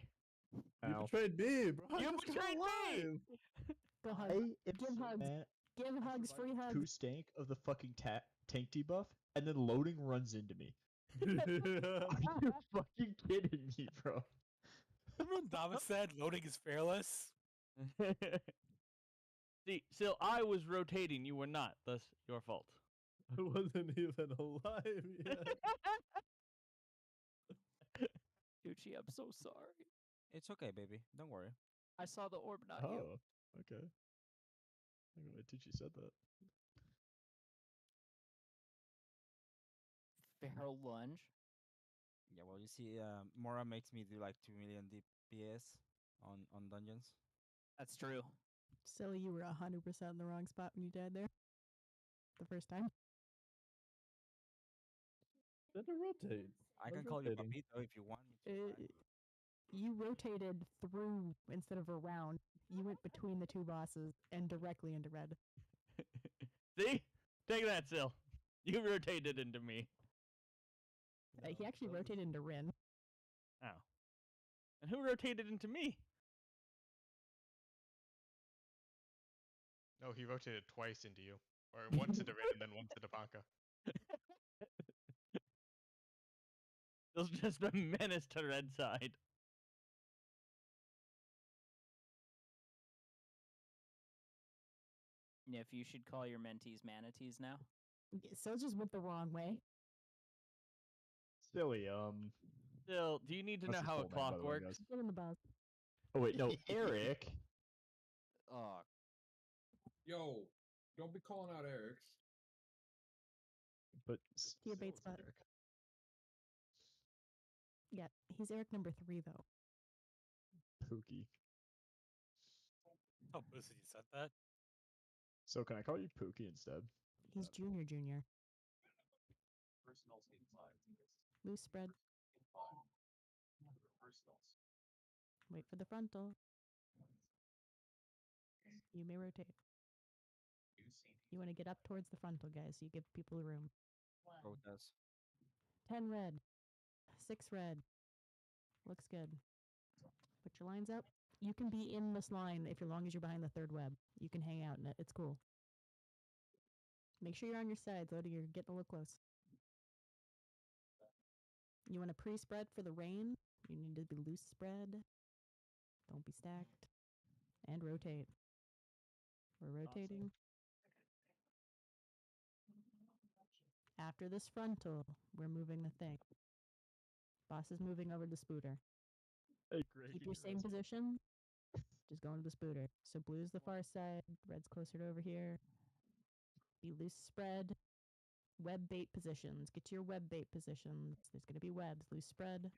N: You
A: Ow.
N: betrayed me, bro.
B: You
N: I just got
B: betrayed me!
N: alive.
E: Go hug.
A: I am
E: Give
A: so
E: hugs.
A: mad.
E: Give hugs. Free hugs.
A: 2 stank of the fucking tank debuff, and then loading runs into me. Are you fucking kidding me, bro?
J: Remember when Dava said loading is fearless?
B: See, still, I was rotating. You were not. Thus, your fault.
N: I wasn't even alive yet.
D: Tucci, I'm so sorry.
K: It's okay, baby. Don't worry.
D: I saw the orb, not you.
A: Oh, okay. I think my Tucci said that.
D: Feral lunge.
K: Yeah, well, you see, Mora makes me do like 2 million DPS on dungeons.
D: That's true.
E: Silly, you were 100% in the wrong spot when you died there. The first time.
N: Then to rotate.
K: I can call you Papito if you want me to.
E: You rotated through instead of around. You went between the 2 bosses and directly into red.
B: See? Take that, Sil. You rotated into me.
E: He actually rotated into Rin.
B: Oh. And who rotated into me?
G: No, he rotated twice into you. Or once into Red and then once into Panka.
B: It was just a menace to red side.
D: If you should call your mentees manatees now.
E: So just went the wrong way.
A: Silly,
B: Still, do you need to know
A: That's his
B: how a
A: full name, by
B: clock
A: the way,
B: works?
A: guys.
E: Get in the bus.
A: Oh wait, no, Eric.
D: Oh.
M: Yo, don't be calling out Eric's.
A: But
E: To your bait spot. Yeah, he's Eric number 3 though.
A: Pookie.
J: Oh, Pussy, you said that?
A: So can I call you Pookie instead?
E: He's Junior.
P: Personals in 5.
E: Loose spread.
P: In 5. Personals.
E: Wait for the frontal. You may rotate. You want to get up towards the frontal, guys, so you give people room.
K: Go does.
E: 10 red. 6 red. Looks good. Put your lines up. You can be in this line if as long as you're behind the 3rd web. You can hang out in it. It's cool. Make sure you're on your sides, Loading. You're getting a little close. You want to pre-spread for the rain. You need to be loose spread. Don't be stacked. And rotate. We're rotating. After this frontal, we're moving the thing. Boss is moving over the spooter.
A: Hey, Greg,
E: Keep your same position. Just going to the spooter. So blue's the far side. Red's closer to over here. Be loose spread. Web bait positions. Get to your web bait positions. There's going to be webs. Loose spread.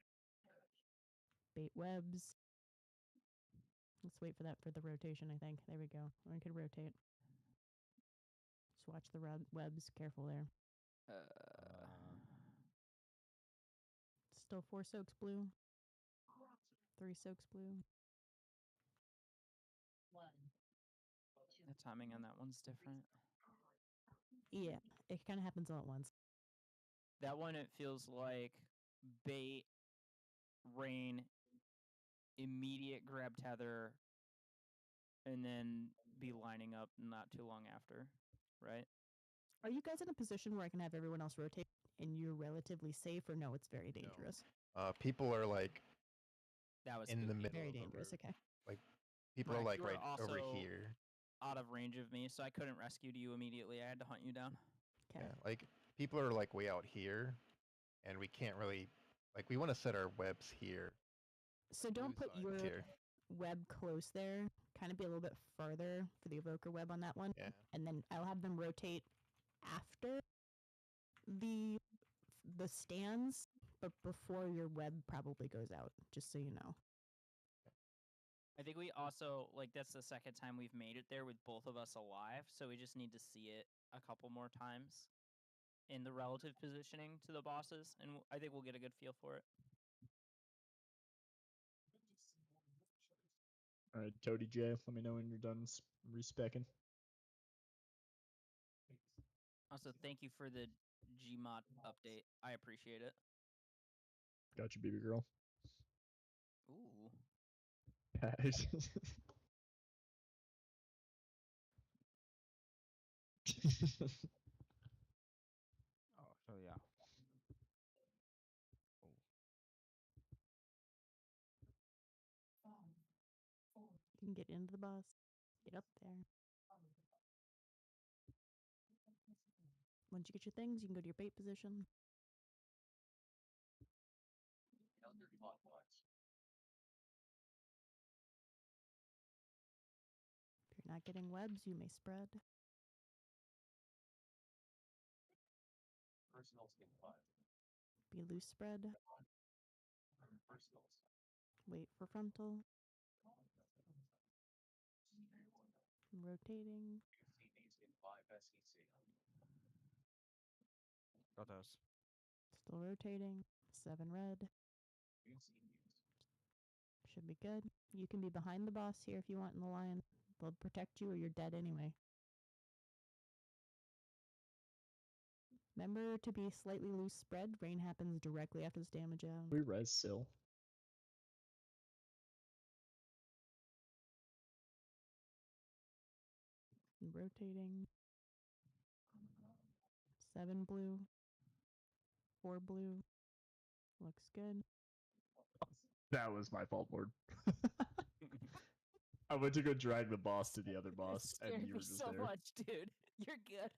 E: Bait webs. Let's wait for that for the rotation, I think. There we go. I could rotate. Just watch the webs. Careful there. Still 4 soaks blue. 3 soaks blue.
D: The timing on that one's different.
E: Yeah, it kind of happens all at once.
D: That one, it feels like bait, rain, immediate grab tether, and then be lining up not too long after, right?
E: Are you guys in a position where I can have everyone else rotate and you're relatively safe, or no, it's very dangerous?
F: People are like
D: That was
F: in the
D: spooky.
F: middle.
E: Very
F: of the
E: dangerous,
F: room.
E: okay.
F: Like people are
D: Rex,
F: like
D: you were
F: right over
D: also
F: here.
D: Out of range of me, so I couldn't rescue you immediately. I had to hunt you down.
E: Okay.
F: Yeah, like people are like way out here, and we can't really like we want to set our webs here.
E: So don't put
F: sides
E: your
F: here.
E: web close there. Kind of be a little bit farther for the evoker web on that one.
F: Yeah.
E: And then I'll have them rotate after the stands, but before your web probably goes out, just so you know.
D: I think we also, like, that's the second time we've made it there with both of us alive, so we just need to see it a couple more times in the relative positioning to the bosses, and I think we'll get a good feel for it.
A: All right, Toady J, let me know when you're done respecking.
D: Also, thank you for the Gmod update. I appreciate it.
A: Got you, baby girl.
D: Ooh.
A: Guys.
K: Oh, so yeah.
E: You can get into the boss. Get up there. Once you get your things, you can go to your bait position. If you're not getting webs, you may spread. Be loose spread. Wait for frontal. Rotating.
K: Got those.
E: Still rotating. 7 red. Should be good. You can be behind the boss here if you want in the line. They'll protect you or you're dead anyway. Remember to be slightly loose spread. Rain happens directly after this damage out.
A: We res still.
E: Rotating. 7 blue. 4 blue. Looks good.
A: That was my fault, Lord. I went to go drag the boss to the other boss, and
D: Scared
A: you
D: me
A: were just
D: so
A: there.
D: much, dude. You're good.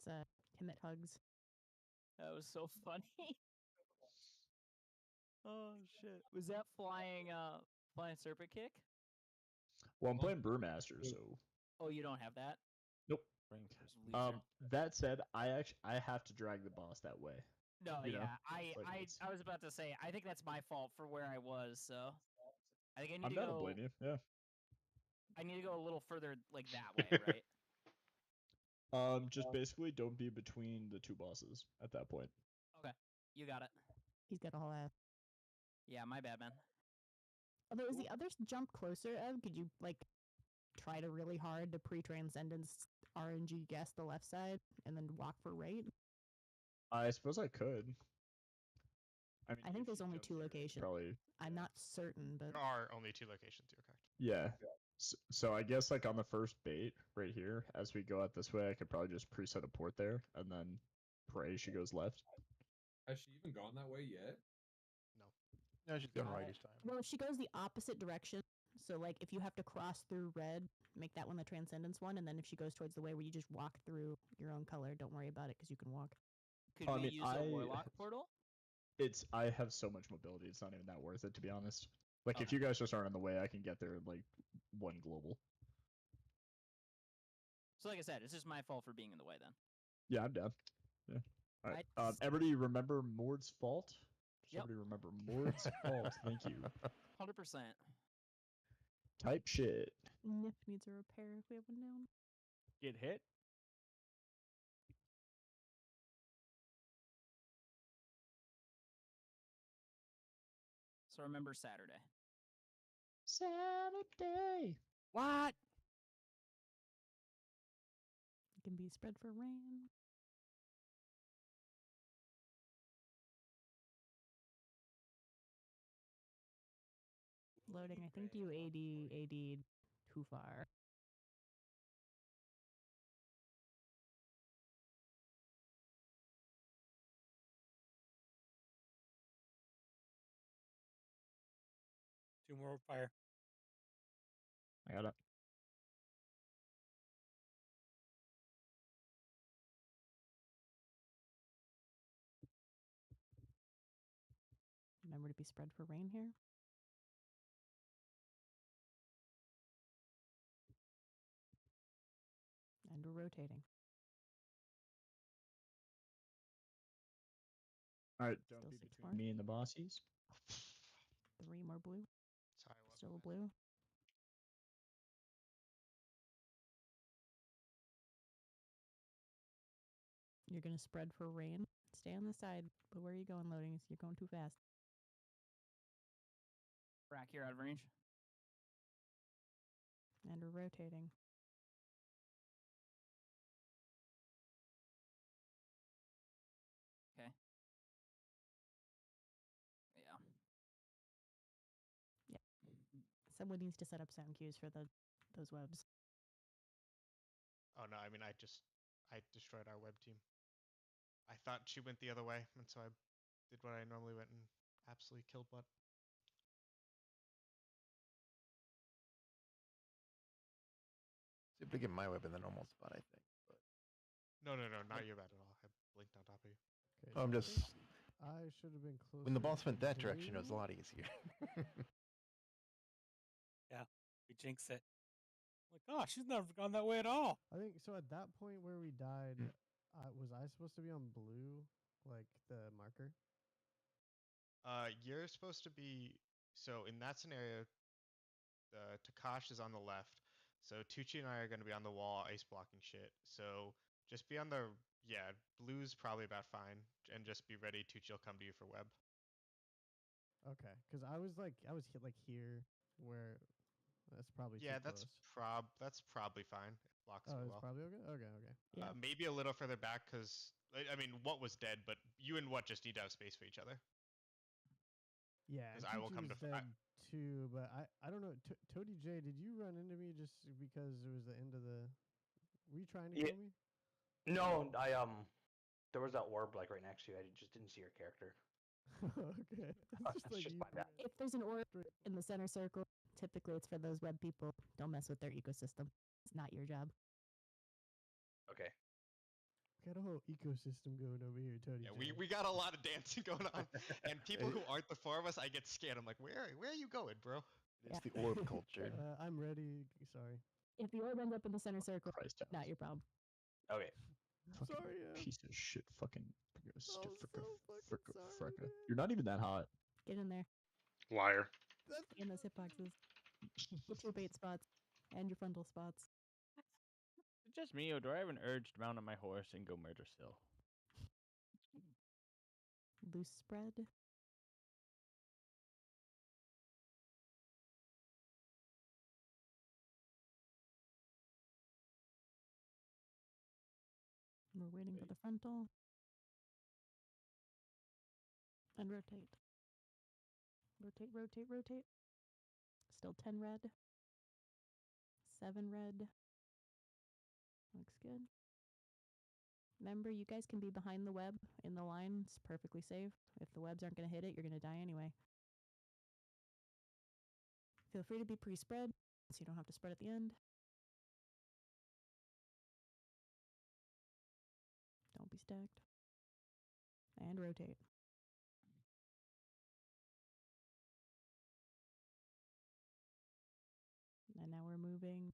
E: It's commit hugs.
D: That was so funny. Oh shit. Was that flying serpent kick?
A: Well, I'm playing Brewmaster, so
D: Oh, you don't have that?
A: nope.
D: Loser.
A: That said, I have to drag the boss that way.
D: No,
A: you know,
D: yeah.
A: like
D: I was about to say, I think that's my fault for where I was, so I think I need
A: I'm
D: to
A: down to
D: go.
A: blame you. Yeah.
D: I need to go a little further like that way, right?
A: Just basically don't be between the two bosses at that point.
D: Okay. You got it.
E: He's got a whole ass.
D: Yeah, my bad, man.
E: Although, is the other jump closer, Ev? Could you, like, try to really hard to pre-transcendence RNG guess the left side and then walk for right?
A: I suppose I could. I mean,
E: I think
A: if
E: there's
A: she
E: only
A: jumps
E: 2
A: here, it's
E: locations.
A: Probably.
E: I'm not certain, but
G: There are only 2 locations, you're correct.
A: Yeah. So I guess like on the first bait right here, as we go out this way, I could probably just preset a port there and then pray she goes left.
M: Has she even gone that way yet?
F: No, she's going right each time.
E: well, if she goes the opposite direction, so like if you have to cross through red, make that one the transcendence one, and then if she goes towards the way where you just walk through your own color, don't worry about it because you can walk.
D: Could
A: I
D: we
A: mean,
D: use a warlock portal?
A: I have so much mobility, it's not even that worth it, to be honest. Like, if
D: Okay.
A: you guys just aren't in the way, I can get there in, like, 1 global.
D: So like I said, it's just my fault for being in the way then.
A: Yeah, I'm down. Yeah. All right.
D: I-
A: Everybody remember Mord's fault? Does
D: Yep.
A: everybody remember Mord's fault? Thank you.
D: 100%.
A: Type shit.
E: Nif needs a repair if we have one down.
B: Get hit?
D: So remember Saturday.
A: Saturday.
B: What?
E: It can be spread for rain. Loading. I think you AD'd too far.
J: Two more fire.
A: I got it.
E: Remember to be spread for rain here. And we're rotating.
A: All right,
E: Still
A: don't be
E: 6
A: between
E: more.
A: me and the bossies.
E: 3 more blue.
G: Sorry, I
E: Still a
G: wasn't
E: blue. You're going to spread for rain. Stay on the side. But where are you going, loading? You're going too fast.
D: Rack, you're out of range.
E: And we're rotating.
D: Okay. Yeah.
E: Yeah. Someone needs to set up sound cues for those webs.
G: Oh no, I mean I destroyed our web team. I thought she went the other way, and so I did what I normally went and absolutely killed butt.
F: See if they get my web in the normal spot, I think. But
G: No, not your bad at all. I blinked on top of you.
I: Okay,
F: I'm
I: so I
F: just
I: think I should have been closer.
F: when the boss went
I: to
F: that direction, it was a
I: blue.
F: lot easier.
J: Yeah, we jinx it. Like, oh, she's never gone that way at all.
I: I think so. At that point where we died, was I supposed to be on blue, like the marker?
G: You're supposed to be. So in that scenario, Takash is on the left. So Tucci and I are going to be on the wall, ice blocking shit. So just be on the blue's probably about fine, and just be ready. Tucci will come to you for web.
I: Okay, because I was hit like here, where that's probably
G: Yeah,
I: too close.
G: that's probably fine. It blocks
I: Oh,
G: me
I: it's
G: well.
I: probably okay. Okay.
E: Yeah.
G: Maybe a little further back because I mean, what was dead, but you and what just need to have space for each other.
I: Yeah, and
G: Because I will
I: Tucci
G: come
I: was
G: to.
I: dead too, but I don't know. Toady J, did you run into me just because it was the end of the? Were you trying to
H: Yeah.
I: kill me?
H: No, there was that orb like right next to you. I just didn't see your character.
I: Okay, it's just like
H: just
I: you.
H: my bad.
E: If there's an orb in the center circle, typically it's for those web people. Don't mess with their ecosystem. It's not your job.
H: Okay.
I: Got a whole ecosystem going over here, Toady
G: Yeah,
I: J.
G: we got a lot of dancing going on, and people who aren't the four of us, I get scared. I'm like, where are you going, bro?
F: It's the orb culture.
I: I'm ready. Sorry.
E: If the orb ends up in the center circle,
A: Christ,
E: not your problem.
H: Okay.
A: Fucking
I: Sorry,
A: piece of shit. Fucking
I: so fucking sorry, man.
A: You're not even that hot.
E: Get in there.
L: Liar.
E: Stay in those hitboxes. Get your bait spots and your frontal spots.
B: It's just me, or do I have an urge to mount on my horse and go murder Still?
E: Loose spread. We're waiting for the frontal. And rotate. Rotate. Still 10 red. 7 red. Looks good. Remember, you guys can be behind the web in the line. It's perfectly safe. If the webs aren't going to hit it, you're going to die anyway. Feel free to be pre-spread, so you don't have to spread at the end. Don't be stacked. And rotate. And now we're moving.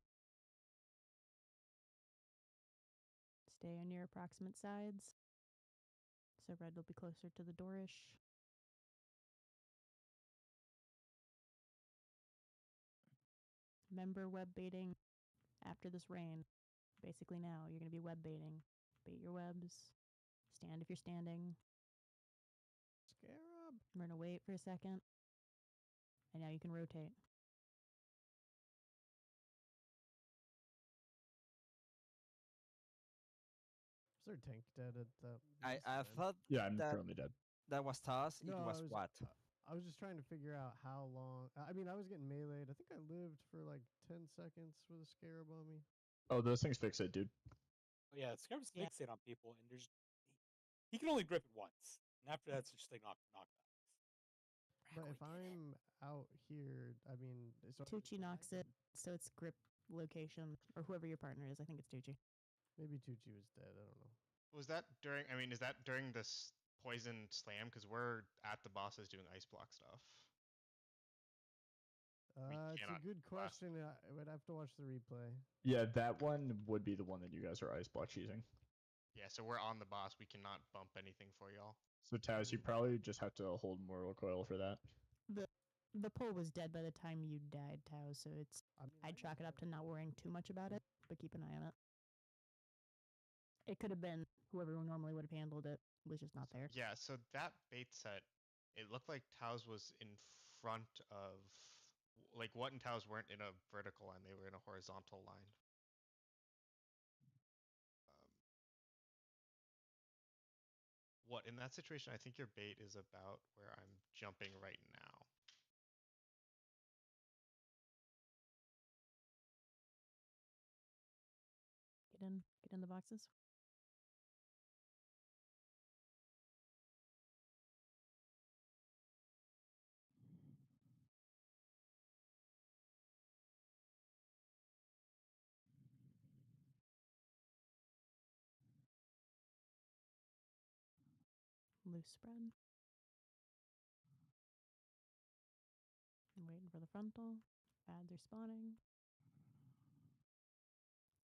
E: Stay on your approximate sides. So red will be closer to the doorish. Remember web baiting after this rain. Basically now, you're going to be web baiting. Bait your webs. Stand if you're standing.
I: Scarab.
E: We're going to wait for a second. And now you can rotate.
I: Is there a tank dead at the?
K: I thought
A: Yeah, I'm
K: that
A: currently dead.
K: that was toss.
I: No,
K: it was what?
I: I was just trying to figure out how long. I mean, I was getting meleeed. I think I lived for like 10 seconds with a scarab on me.
A: Oh, those things fix it, dude.
J: Oh, yeah, Scarab's fixate on people, and he can only grip it once, and after that, it's just like knockbacks.
I: But if I'm out here, I mean, so
E: Tucci knocks it, so it's grip location, or whoever your partner is. I think it's Tucci.
I: maybe Tucci was dead. I don't know.
G: Was that during? I mean, is that during this poison slam because we're at the bosses doing ice block stuff.
I: It's a good question. I would have to watch the replay.
A: Yeah, that one would be the one that you guys are ice block cheesing.
G: Yeah, so we're on the boss. We cannot bump anything for y'all.
A: So Taz, you probably just have to hold Mortal Coil for that.
E: The pole was dead by the time you died, Tao, so it's I'd chalk it up to not worrying too much about it, but keep an eye on it. It could have been whoever normally would have handled it was just not there.
G: Yeah, so that bait set, it looked like Tao's was in front of, like What and Tao's weren't in a vertical line, they were in a horizontal line. What, in that situation, I think your bait is about where I'm jumping right now.
E: Get in the boxes. Loose spread. Waiting for the frontal. Ads are spawning.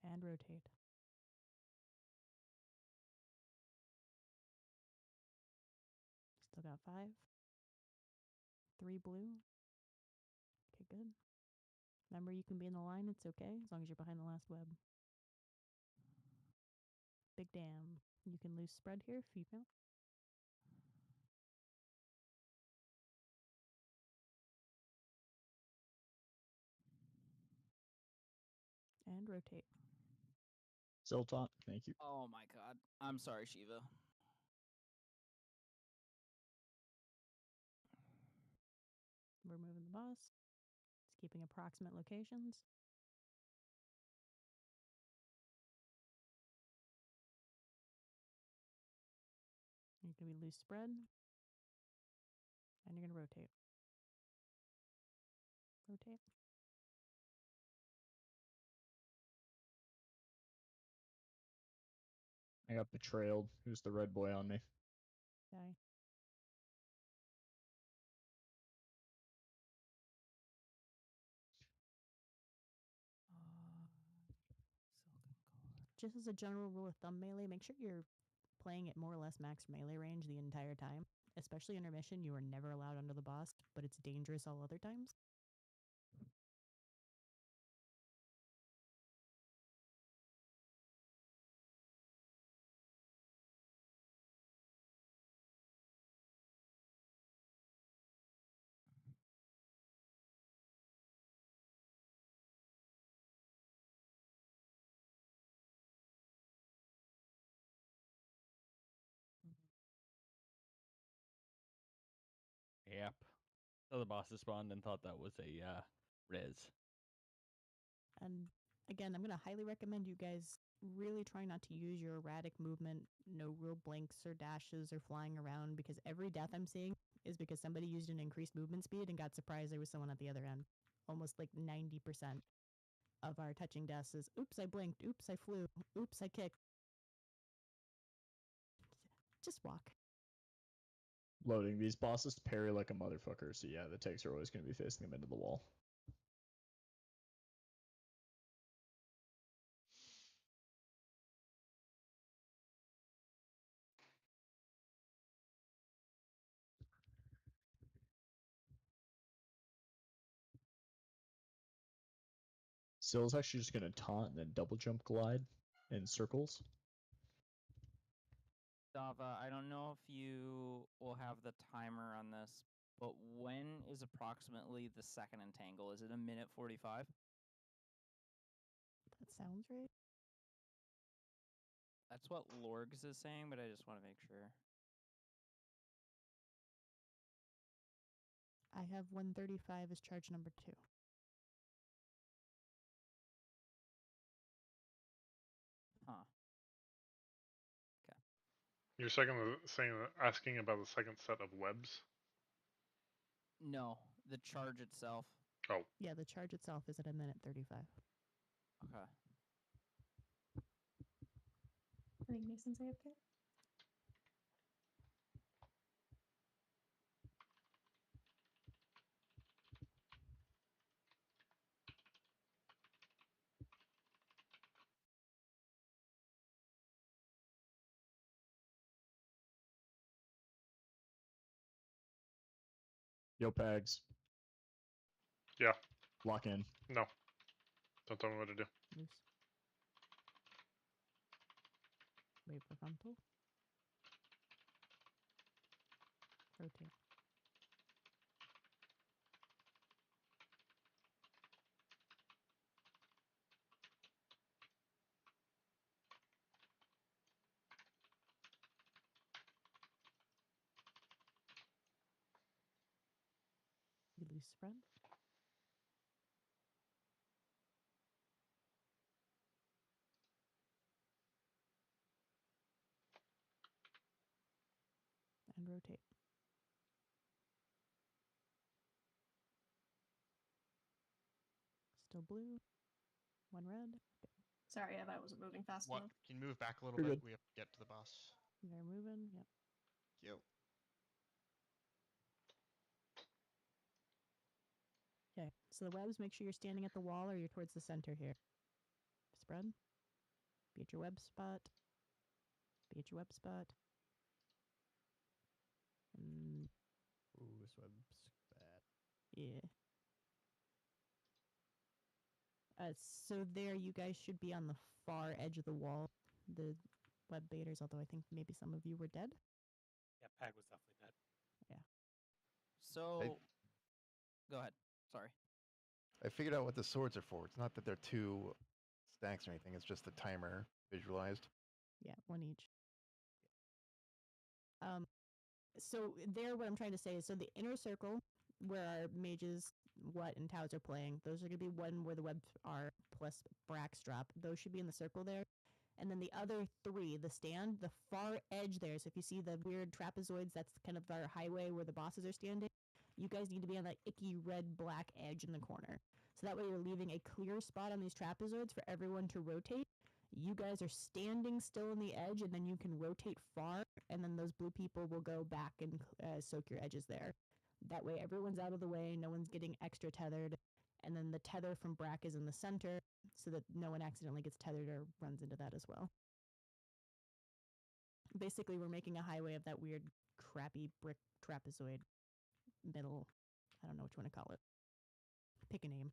E: And rotate. Still got 5. 3 blue. Okay, good. Remember, you can be in the line. It's okay, as long as you're behind the last web. Big dam. You can loose spread here if you count. And rotate.
A: Ziltot, thank you.
D: Oh my god. I'm sorry, Shiva.
E: We're moving the boss. It's keeping approximate locations. You're going to be loose spread. And you're going to rotate. Rotate.
A: I got betrayed. Who's the red boy on me?
E: Die. Just as a general rule of thumb melee, make sure you're playing at more or less max melee range the entire time. Especially intermission, you are never allowed under the boss, but it's dangerous all other times.
B: Yep. So the bosses spawned and thought that was a res.
E: And again, I'm going to highly recommend you guys really try not to use your erratic movement, no real blinks or dashes or flying around, because every death I'm seeing is because somebody used an increased movement speed and got surprised there was someone at the other end. Almost like 90% of our touching deaths is, oops, I blinked, oops, I flew, oops, I kicked. Just walk.
A: Loading. These bosses parry like a motherfucker, so yeah, the takes are always going to be facing them into the wall. Sill's actually just going to taunt and then double jump glide in circles.
D: Dava, I don't know if you will have the timer on this, but when is approximately the second entangle? Is it 1:45?
E: That sounds right.
D: That's what Lorgs is saying, but I just want to make sure.
E: I have 135 as charge number 2.
D: Huh.
L: You're asking about the second set of webs?
D: No, the charge itself.
L: Oh.
E: Yeah, the charge itself is at 1:35.
D: Okay.
Q: I think Mason's AFK.
A: Yo, Pags.
L: Yeah.
A: Lock in.
L: No. Don't tell me what to do.
E: Loose. Wait for frontal. Rotate. Release spread. And rotate. Still blue. One red.
C: Sorry, I thought I wasn't moving fast
G: What?
C: enough.
G: Can you move back a little
A: You're
G: bit?
A: good.
G: We have to get to the boss.
E: They're moving. Yep.
G: Yo.
E: Okay. So the webs, make sure you're standing at the wall or you're towards the center here. Spread. Be at your web spot. Be at your web spot. And
I: Ooh, this web's bad.
E: yeah. So there, you guys should be on the far edge of the wall. The web baiters, although I think maybe some of you were dead.
J: Yeah, Pag was definitely dead.
E: Yeah.
D: So, go ahead. Sorry.
F: I figured out what the swords are for. It's not that they're two stacks or anything. It's just the timer visualized.
E: Yeah, one each. So there, what I'm trying to say is, so the inner circle where our mages, what, and Taos are playing, those are going to be one where the webs are plus Brax drop. Those should be in the circle there. And then the other three, the stand, the far edge there. So if you see the weird trapezoids, that's kind of our highway where the bosses are standing. You guys need to be on that icky red-black edge in the corner. So that way you're leaving a clear spot on these trapezoids for everyone to rotate. You guys are standing still on the edge, and then you can rotate far, and then those blue people will go back and soak your edges there. That way everyone's out of the way, no one's getting extra tethered, and then the tether from Brack is in the center, so that no one accidentally gets tethered or runs into that as well. Basically, we're making a highway of that weird, crappy brick trapezoid middle. I don't know what you want to call it. Pick a name.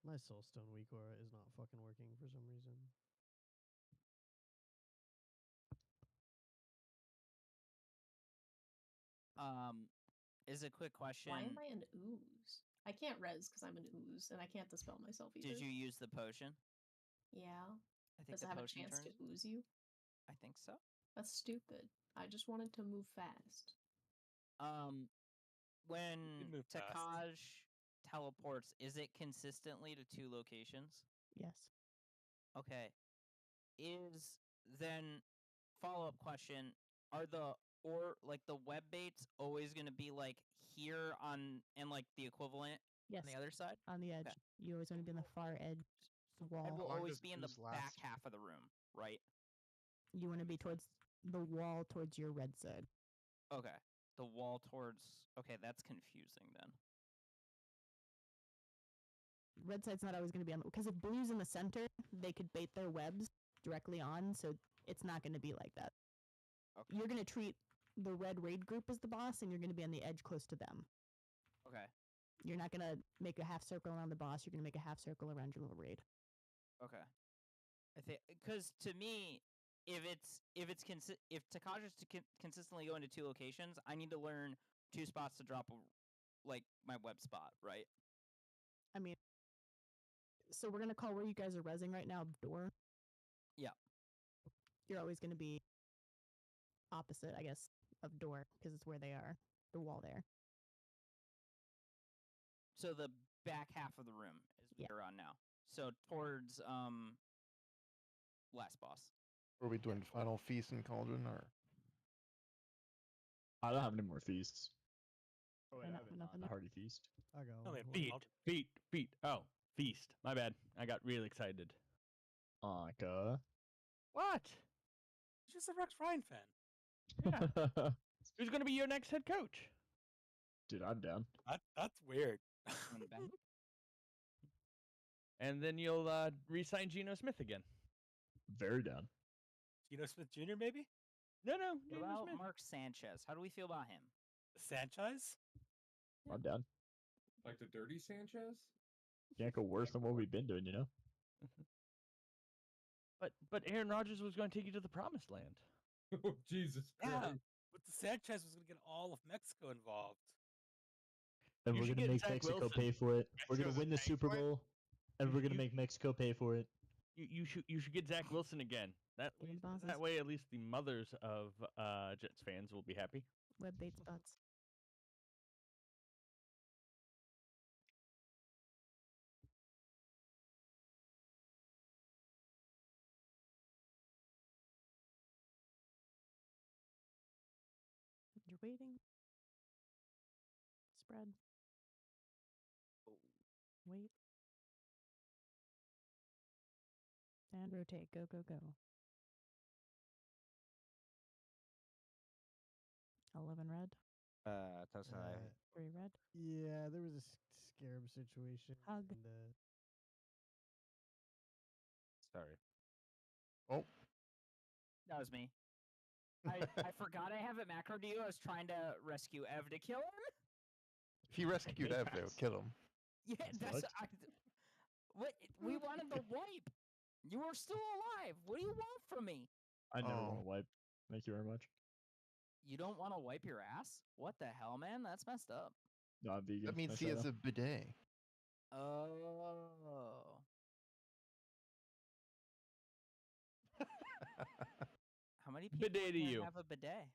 I: My Soulstone Weak Aura is not fucking working for some reason.
D: Is a quick question.
C: Why am I an ooze? I can't res because I'm an ooze, and I can't dispel myself either.
D: Did you use the potion?
C: Yeah.
D: I think
C: Does
D: the
C: it have a
D: potion
C: chance to
D: turns-
C: ooze you?
D: I think so.
C: That's stupid. I just wanted to move fast.
D: When
J: move fast.
D: Takaj teleports, is it consistently to two locations?
E: Yes.
D: Okay. Is then follow-up question, are the web baits always going to be like here on and like the equivalent
E: Yes.
D: on the other side?
E: On the edge.
D: Okay.
E: You always want to be on the far edge wall.
D: It will
G: long
D: always
G: does
D: be in the
G: ooze
D: back
G: last?
D: half of the room, right?
E: You want to be towards the wall towards your red side.
D: Okay. The wall towards okay, that's confusing then.
E: Red side's not always going to be on because if blue's in the center, they could bait their webs directly on, so it's not going to be like that.
D: Okay.
E: You're going to treat the red raid group as the boss, and you're going to be on the edge close to them.
D: Okay.
E: You're not going to make a half circle around the boss. You're going to make a half circle around your little raid.
D: Okay. I think because to me, if Takaj is to consistently go into two locations, I need to learn two spots to drop like my web spot, right?
E: I mean, so we're going to call where you guys are rezzing right now door.
D: Yeah.
E: You're always going to be opposite, I guess, of door because it's where they are, the wall there.
D: So the back half of the room is what you're on now. So towards last boss.
F: Are we doing Final Feast and Cauldron or?
A: I don't have any more feasts. Oh, wait, I
E: Enough,
A: have
E: enough,
A: a
E: enough.
A: hearty feast.
I: I go.
J: Oh, wait,
B: Feet. Oh, feast. My bad. I got real excited.
A: Anka.
B: What?
J: He's just a Rex Ryan fan.
B: Yeah. Who's going to be your next head coach?
A: Dude, I'm down.
J: That's weird.
B: And then you'll re-sign Geno Smith again.
A: Very down.
J: Geno Smith Jr. maybe?
B: No,
D: What
B: Geno
D: about
B: Smith.
D: Mark Sanchez? How do we feel about him?
J: Sanchez?
A: I'm down.
M: Like the dirty Sanchez?
A: Can't go worse than what we've been doing, you know?
B: But Aaron Rodgers was going to take you to the promised land.
M: Oh, Jesus Christ.
J: Yeah, but the Sanchez was going to get all of Mexico involved.
A: And
B: You
A: we're
B: should
A: gonna
B: get
A: make
B: Zach
A: Mexico
B: Wilson.
A: pay for it. We're gonna
G: Mexico's
A: win the
G: paying
A: Super
G: for it?
A: Bowl, and we're gonna make Mexico pay for it.
B: You should get Zach Wilson again. That
E: bosses.
B: way, at least the mothers of Jets fans will be happy.
E: Web bait spots. You're waiting. Spread. Wait. And rotate. Go, go, go. 11 red.
K: Thousand
E: 3 red.
I: Yeah, there was a scarab situation.
E: Hug.
I: And,
K: Sorry.
F: Oh,
D: That was me. I forgot I have it macro to you. I was trying to rescue Ev to kill him.
F: if you rescued Ev, they would kill him.
D: Yeah, that's what we wanted the wipe. You were still alive. What do you want from me?
A: I never
F: Oh.
A: want to wipe. Thank you very much.
D: You don't want to wipe your ass? What the hell, man? That's messed up.
A: No, I'm vegan.
F: That means
A: Nice
F: he
A: try,
F: has
A: though.
F: a bidet.
D: Oh. How many people
B: Bidet to
D: in here
B: you.
D: have a bidet?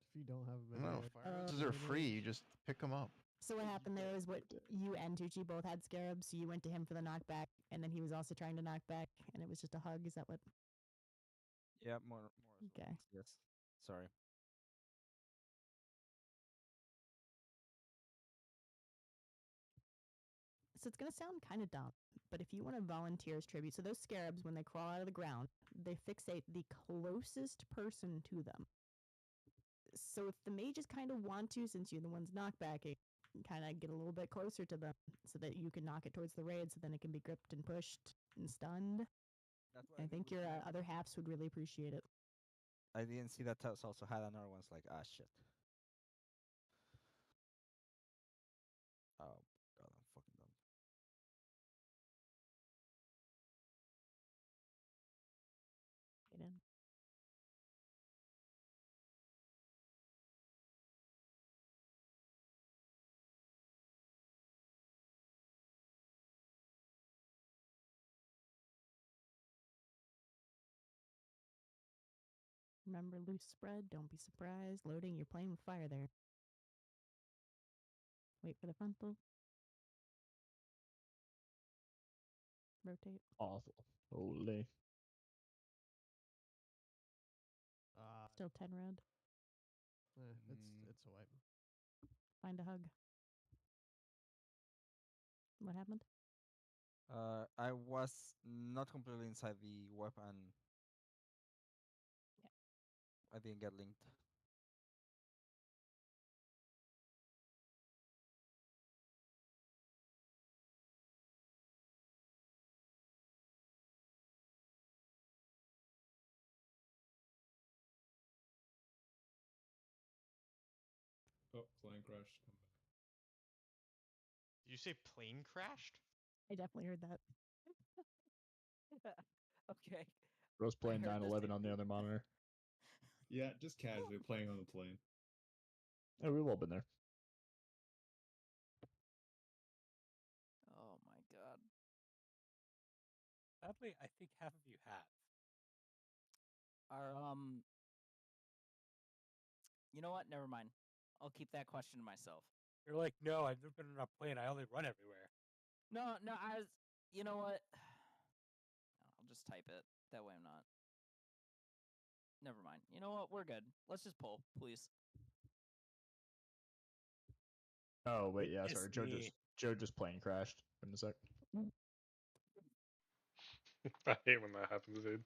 I: if you don't have a
F: No,
I: bidet,
F: fire hoses are free. You just pick them up.
E: So what happened there is what you and Tucci both had scarabs, so you went to him for the knockback, and then he was also trying to knock back, and it was just a hug. Is that what?
K: Yeah, more.
E: Okay.
K: Yes. Sorry.
E: So it's gonna sound kind of dumb, but if you want to volunteer as tribute, so those scarabs, when they crawl out of the ground, they fixate the closest person to them. So if the mages kind of want to, since you're the ones knockbacking, kind of get a little bit closer to them so that you can knock it towards the raid, so then it can be gripped and pushed and stunned.
K: That's
E: I think your other halves would really appreciate it.
K: I didn't see that Taos also had another one's like, ah, shit. Oh, God, I'm fucking dumb.
E: Get in. Remember loose spread, don't be surprised. Loading, you're playing with fire there. Wait for the frontal. Rotate.
A: Awful. Holy.
E: Still 10 red.
I: it's a wipe.
E: Find a hug. What happened?
K: I was not completely inside the weapon. I didn't get linked.
M: Oh, plane crash. Come back.
G: Did you say plane crashed?
E: I definitely heard that.
D: Okay.
A: Bro's playing
D: heard this
A: 9/11 on the other monitor.
M: Yeah, just casually playing on the plane.
A: Yeah, we've all been there.
D: Oh my god.
J: Sadly, I think half of you have.
D: Our You know what? Never mind. I'll keep that question to myself.
J: You're like, no, I've never been on a plane. I only run everywhere.
D: No, I was. You know what? I'll just type it. That way I'm not. Never mind. You know what? We're good. Let's just pull, please.
A: Oh wait, yeah,
J: It's
A: sorry.
J: me.
A: Joe just plane crashed. Wait a sec.
L: I hate when that happens, dude.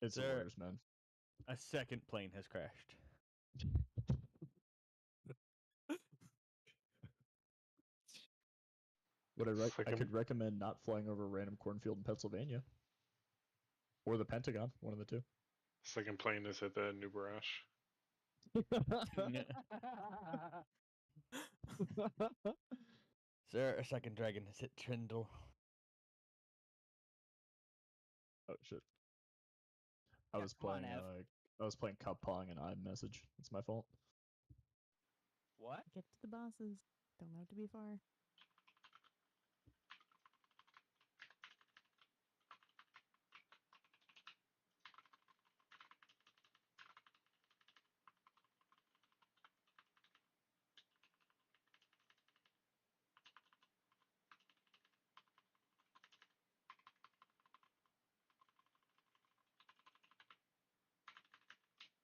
A: It's the
B: Sir.
A: worst, man.
B: A second plane has crashed.
A: What I
L: Second-
A: could recommend not flying over a random cornfield in Pennsylvania. Or the Pentagon, one of the two.
L: Second plane is at the New Barrage.
K: Sir, a second dragon has hit Trindle.
A: Oh shit. I
D: Yeah,
A: was
D: come on,
A: playing
D: Ev.
A: I was playing cup pong and iMessage. It's my fault.
D: What?
E: Get to the bosses. Don't have to be far.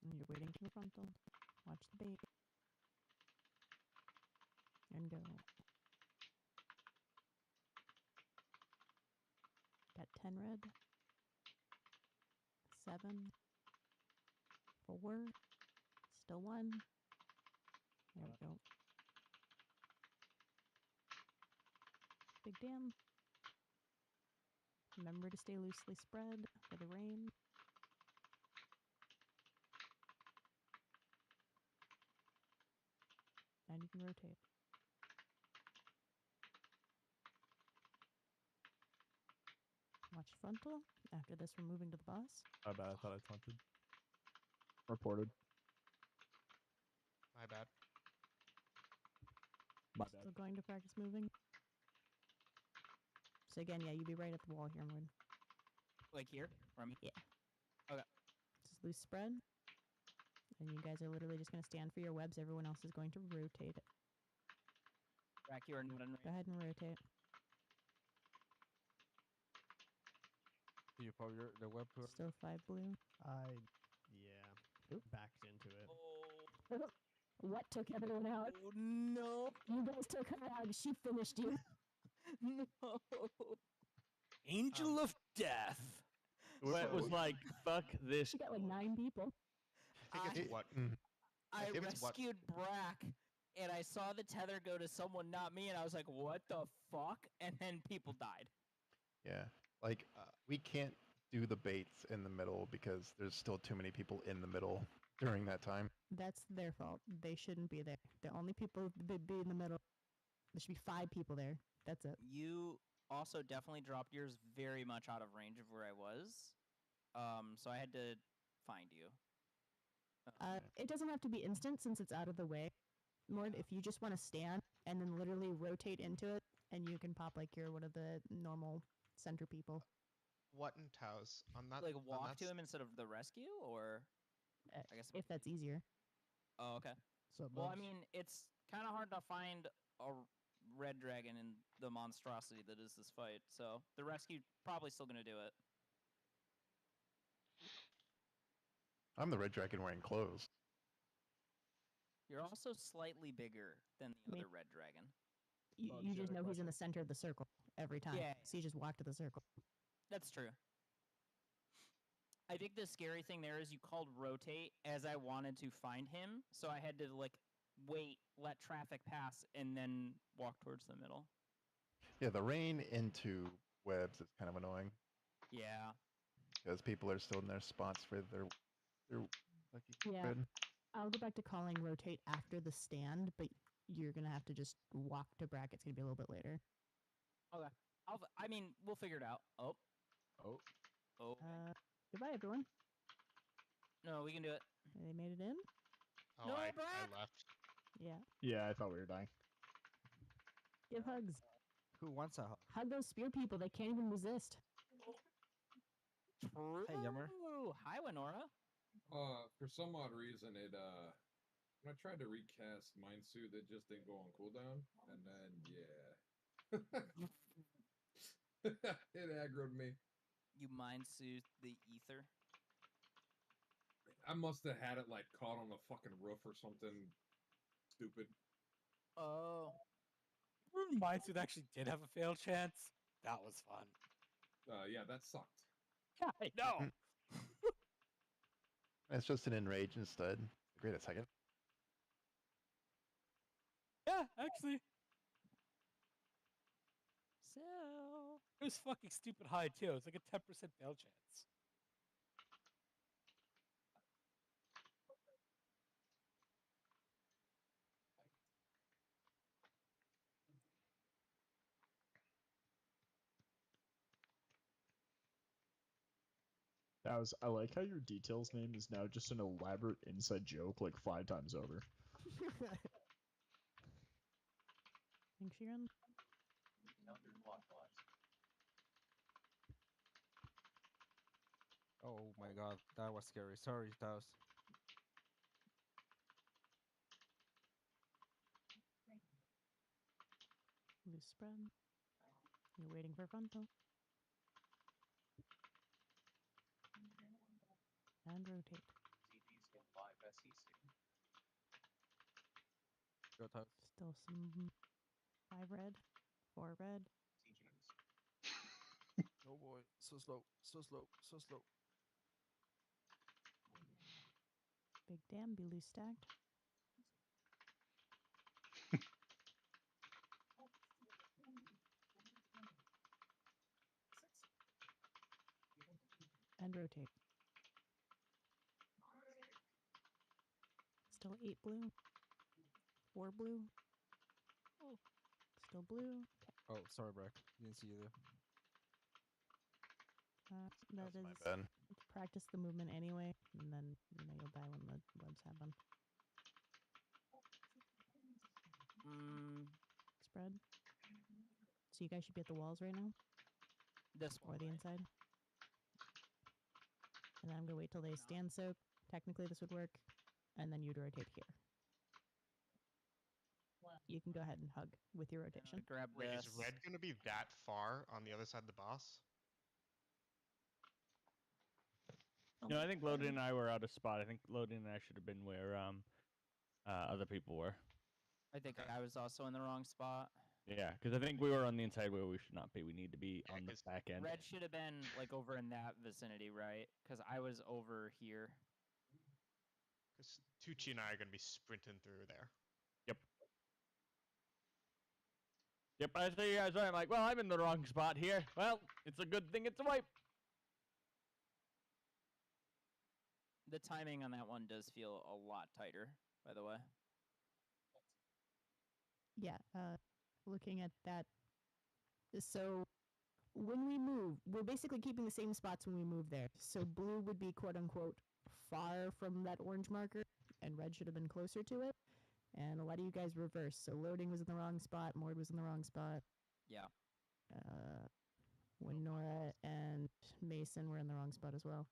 E: And you're waiting for the frontal. Watch the bait. And go. Got 10 red. 7. 4. Still 1. There we go. Big dam. Remember to stay loosely spread for the rain. And you can rotate. Watch frontal. After this, we're moving to the boss.
N: My bad. I thought I taunted.
A: Reported.
G: My bad.
A: My bad.
E: Still going to practice moving. So again, yeah, you'd be right at the wall here, Moon.
D: Like here? From
E: Yeah.
D: Okay.
E: Just loose spread. And you guys are literally just going to stand for your webs. Everyone else is going to rotate it.
D: Rack, you are not in
E: Go ahead and rotate.
K: Do you pop the web to
E: Still 5 blue.
I: Yeah. Backed into it.
E: What took everyone out?
D: Oh no!
E: You guys took her out. She finished you.
D: No!
B: Angel of Death. It was like, fuck this.
E: She got like 9 people.
G: I think it's what?
D: I
G: think it's what-
D: rescued Brack, and I saw the tether go to someone, not me, and I was like, what the fuck? And then people died.
F: Yeah, like we can't do the baits in the middle because there's still too many people in the middle during that time.
E: That's their fault. They shouldn't be there. The only people that be in the middle. There should be 5 people there. That's it.
D: You also definitely dropped yours very much out of range of where I was. So I had to find you.
E: It doesn't have to be instant since it's out of the way. More if you just want to stand and then literally rotate into it, and you can pop like you're one of the normal center people.
G: What in Taos on that?
D: Like
G: on
D: walk
G: that
D: to him instead of the rescue, or I guess
E: if that's easier.
D: Oh, okay.
I: So,
D: well, I
I: Bubs?
D: mean, it's kind of hard to find a red dragon in the monstrosity that is this fight. So the rescue probably still gonna do it.
F: I'm the red dragon wearing clothes.
D: You're also slightly bigger than the other red dragon.
E: You just know he's in the center of the circle every time.
D: Yeah.
E: So you just walk to the circle.
D: That's true. I think the scary thing there is you called rotate as I wanted to find him, so I had to like wait, let traffic pass, and then walk towards the middle.
F: Yeah, the rain into webs is kind of annoying
D: Yeah.
F: because people are still in their spots for their lucky
E: Yeah.
F: good.
E: I'll go back to calling rotate after the stand, but you're gonna have to just walk to bracket. It's gonna be a little bit later.
D: Okay. I mean, we'll figure it out. Oh.
E: Goodbye, everyone.
D: No, we can do it.
E: They made it in.
G: Oh,
D: No,
G: I
D: Brack!
G: left.
E: Yeah.
A: Yeah, I thought we were dying.
E: Give hugs.
K: Who wants a hug?
E: Hug those spear people. They can't even resist.
D: True.
K: Hey, Yummer.
D: Hi, Winora.
M: For some odd reason, when I tried to recast Mind Suit, it just didn't go on cooldown, and then it aggroed me.
D: You mind soothe the ether.
M: I must have had it like caught on the fucking roof or something stupid.
D: Oh.
J: Mind Suit actually did have a fail chance. That was fun.
M: Yeah, that sucked.
J: I know.
F: It's just an enrage instead. Wait a second.
J: Yeah, actually,
D: So.
J: it was fucking stupid high too. It's like a 10% fail chance.
A: I like how your details name is now just an elaborate inside joke like 5 times over.
E: Thanks, Sharon.
K: Oh my god, that was scary. Sorry, Taos.
E: Loose spread. You're waiting for frontal. And rotate.
K: Go Taos.
E: Still some 5 red, 4 red.
K: Oh boy, so slow, so slow, so slow.
E: Big dam, be loose stacked. And rotate. Still 8 blue. 4 blue. Oh. Still blue.
K: Oh, sorry, Brack. Didn't see you there.
E: That is
F: my bad.
E: practice the movement anyway, and then you'll die when the webs happen. Spread. So you guys should be at the walls right now.
D: This
E: or
D: one,
E: the
D: right?
E: inside. And then I'm gonna wait till they stand soak. Technically, this would work, and then you'd rotate here. You can go ahead and hug with your rotation.
D: Grab
G: Wait,
D: this.
G: is red gonna be that far on the other side of the boss?
B: No, I think Loading and I were out of spot. I think Loading and I should have been where other people were.
D: I think I was also in the wrong spot.
B: Yeah, because I think we were on the inside where we should not be. We need to be on the back end.
D: Red should have been like over in that vicinity, right? Because I was over here.
G: Because Tucci and I are gonna be sprinting through there.
B: Yep. Yep, I see you guys are. I'm like, well, I'm in the wrong spot here. Well, it's a good thing it's a wipe.
D: The timing on that one does feel a lot tighter, by the way.
E: Yeah, looking at that. So when we move, we're basically keeping the same spots when we move there. So blue would be quote unquote far from that orange marker, and red should have been closer to it. And a lot of you guys reversed. So loading was in the wrong spot, Mord was in the wrong spot.
D: Yeah.
E: When Nora and Mason were in the wrong spot as well.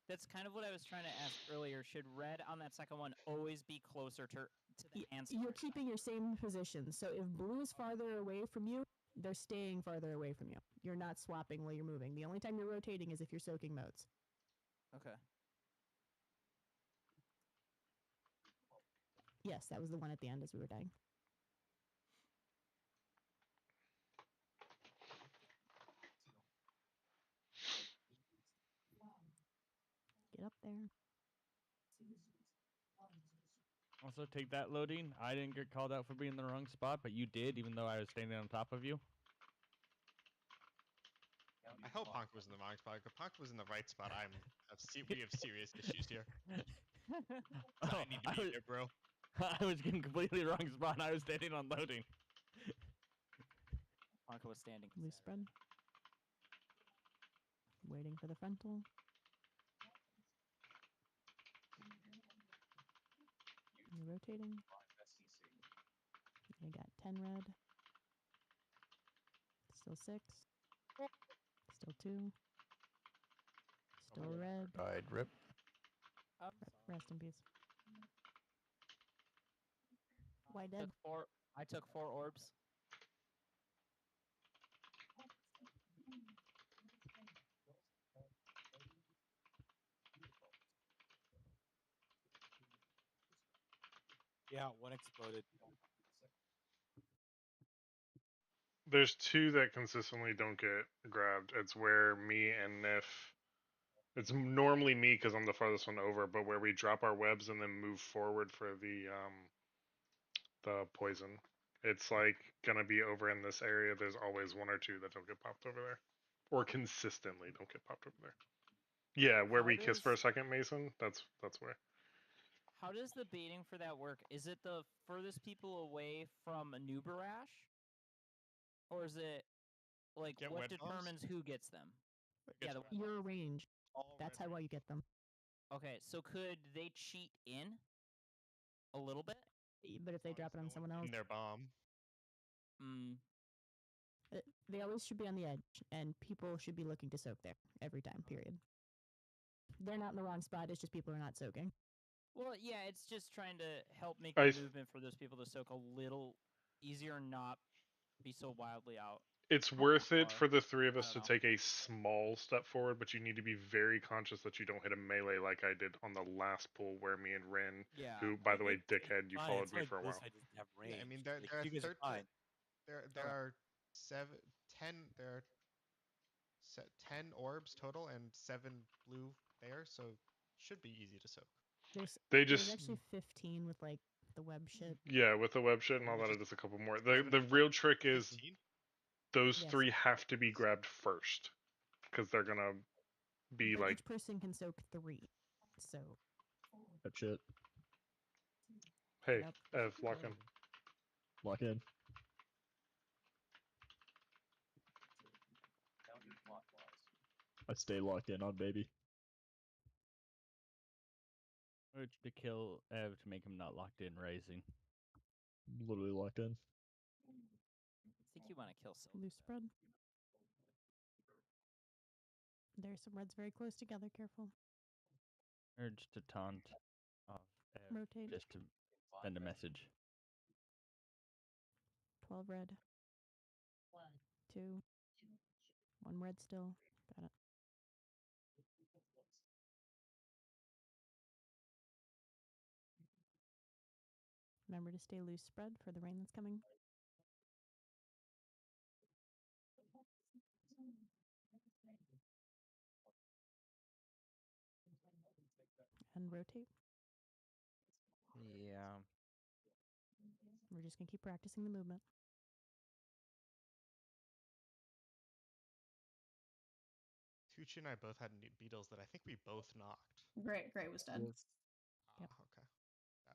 D: That's kind of what I was trying to ask earlier. Should red on that second one always be closer to the answer?
E: You're keeping your same position. So if blue is farther away from you, they're staying farther away from you. You're not swapping while you're moving. The only time you're rotating is if you're soaking modes.
D: Okay.
E: Yes, that was the one at the end as we were dying. Get up there.
B: Also, take that, Loading. I didn't get called out for being in the wrong spot, but you did, even though I was standing on top of you.
G: I hope Punk was in the wrong spot. If Punk was in the right spot, we have serious issues here. I need to be here, bro.
B: I was in completely wrong spot. I was standing on Loading.
D: Punk was standing.
E: Loose spread. Waiting for the frontal. You're rotating. You got 10 red. Still 6. Still 2. Still red.
F: Died. Rip.
E: Rest in peace. Why dead?
D: I took 4 orbs.
J: Yeah, one exploded.
L: There's 2 that consistently don't get grabbed. It's where me and Nif. It's normally me because I'm the farthest one over, but where we drop our webs and then move forward for the poison. It's like gonna be over in this area. There's always 1 or 2 that don't get popped over there, or consistently don't get popped over there. Yeah, where we kiss for a second, Mason. That's where.
D: How does the baiting for that work? Is it the furthest people away from a new barrage? Or is it like
G: Get
D: what
G: web bombs?
D: determines who gets them? Yeah,
E: Your range. That's how well you get them.
D: Okay, so could they cheat in a little bit?
E: But if they drop it on someone else,
G: In their bomb.
E: They always should be on the edge, and people should be looking to soak there every time. Period. They're not in the wrong spot. It's just people are not soaking.
D: Well, yeah, it's just trying to help make
L: I
D: the
L: th-
D: movement for those people to soak a little easier and not be so wildly out.
L: It's worth it
D: far.
L: for the three of
D: I
L: us to
D: don't know.
L: take a small step forward, but you need to be very conscious that you don't hit a melee like I did on the last pull where me and Rin,
D: Yeah.
L: who, by the way, dickhead, you followed me for a while.
G: Yeah, I mean, there are
J: you guys are
G: 13
J: fine.
G: there are 10 there are 10 orbs total and 7 blue there, so should be easy to soak.
L: They
E: There's
L: just
E: actually 15 with like the web shit.
L: Yeah, with the web shit and all that, it is a couple more. The real trick is
G: 15?
L: those
E: Yes.
L: 3 have to be grabbed first, because they're gonna be
E: But
L: like.
E: each person can soak 3. So.
A: Web shit.
L: Hey,
E: Yep.
L: Ev, lock in.
A: Lock in. I stay locked in on baby.
B: Urge to kill Ev to make him not locked in rising.
A: Literally locked in.
D: I think you want to kill Sylvie.
E: Loose spread. There's some reds very close together. Careful.
B: Urge to taunt off Ev
E: Rotate.
B: just to send a message.
E: 12 red. 2. 1 red still. Got it. Remember to stay loose spread for the rain that's coming. And rotate.
K: Yeah.
E: We're just going to keep practicing the movement.
G: Tucci and I both had beetles that I think we both knocked.
C: Gray was dead.
K: Yes.
E: Yep.
G: Okay.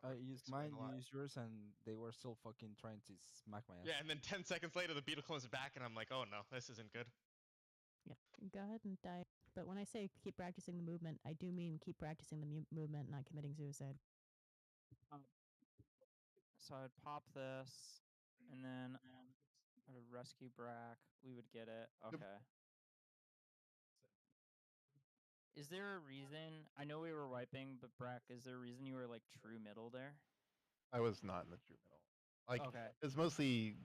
K: I used mine, you used yours, and they were still fucking trying to smack my ass.
G: Yeah, and then 10 seconds later, the beetle comes back, and I'm like, oh no, this isn't good.
E: Yeah, go ahead and die. But when I say keep practicing the movement, I do mean keep practicing the movement, not committing suicide.
D: So I'd pop this, and then I would rescue Brack. We would get it. Okay. Is there a reason? I know we were wiping, but Brack, is there a reason you were like true middle there?
F: I was not in the true middle. Like,
D: Okay.
F: it was mostly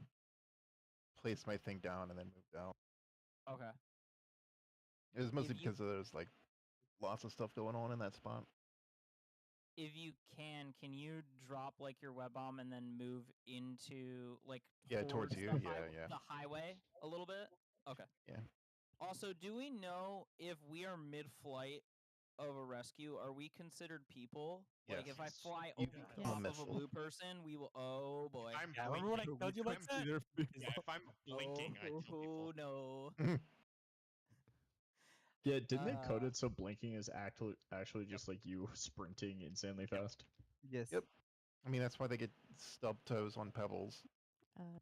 F: placed my thing down and then moved out.
D: Okay.
F: It was mostly
D: If you-
F: because there's like lots of stuff going on in that spot.
D: If you can you drop like your web bomb and then move into like
F: Towards you.
D: the
F: Yeah.
D: the highway a little bit? Okay.
F: Yeah.
D: Also, do we know if we are mid-flight of a rescue, are we considered people? Like if I
F: Yes.
D: fly
F: You
D: off
F: become a
D: of a
F: missile.
D: blue person, we will. Oh boy.
G: I'm
J: Yeah, remember when I told you about that?
G: Yeah, if I'm blinking, I kill people.
D: Oh
F: Mm-hmm.
D: no.
A: Yeah, didn't they code it so blinking is actually just like you sprinting insanely fast?
K: Yes.
F: Yep. I mean, that's why they get stub toes on pebbles.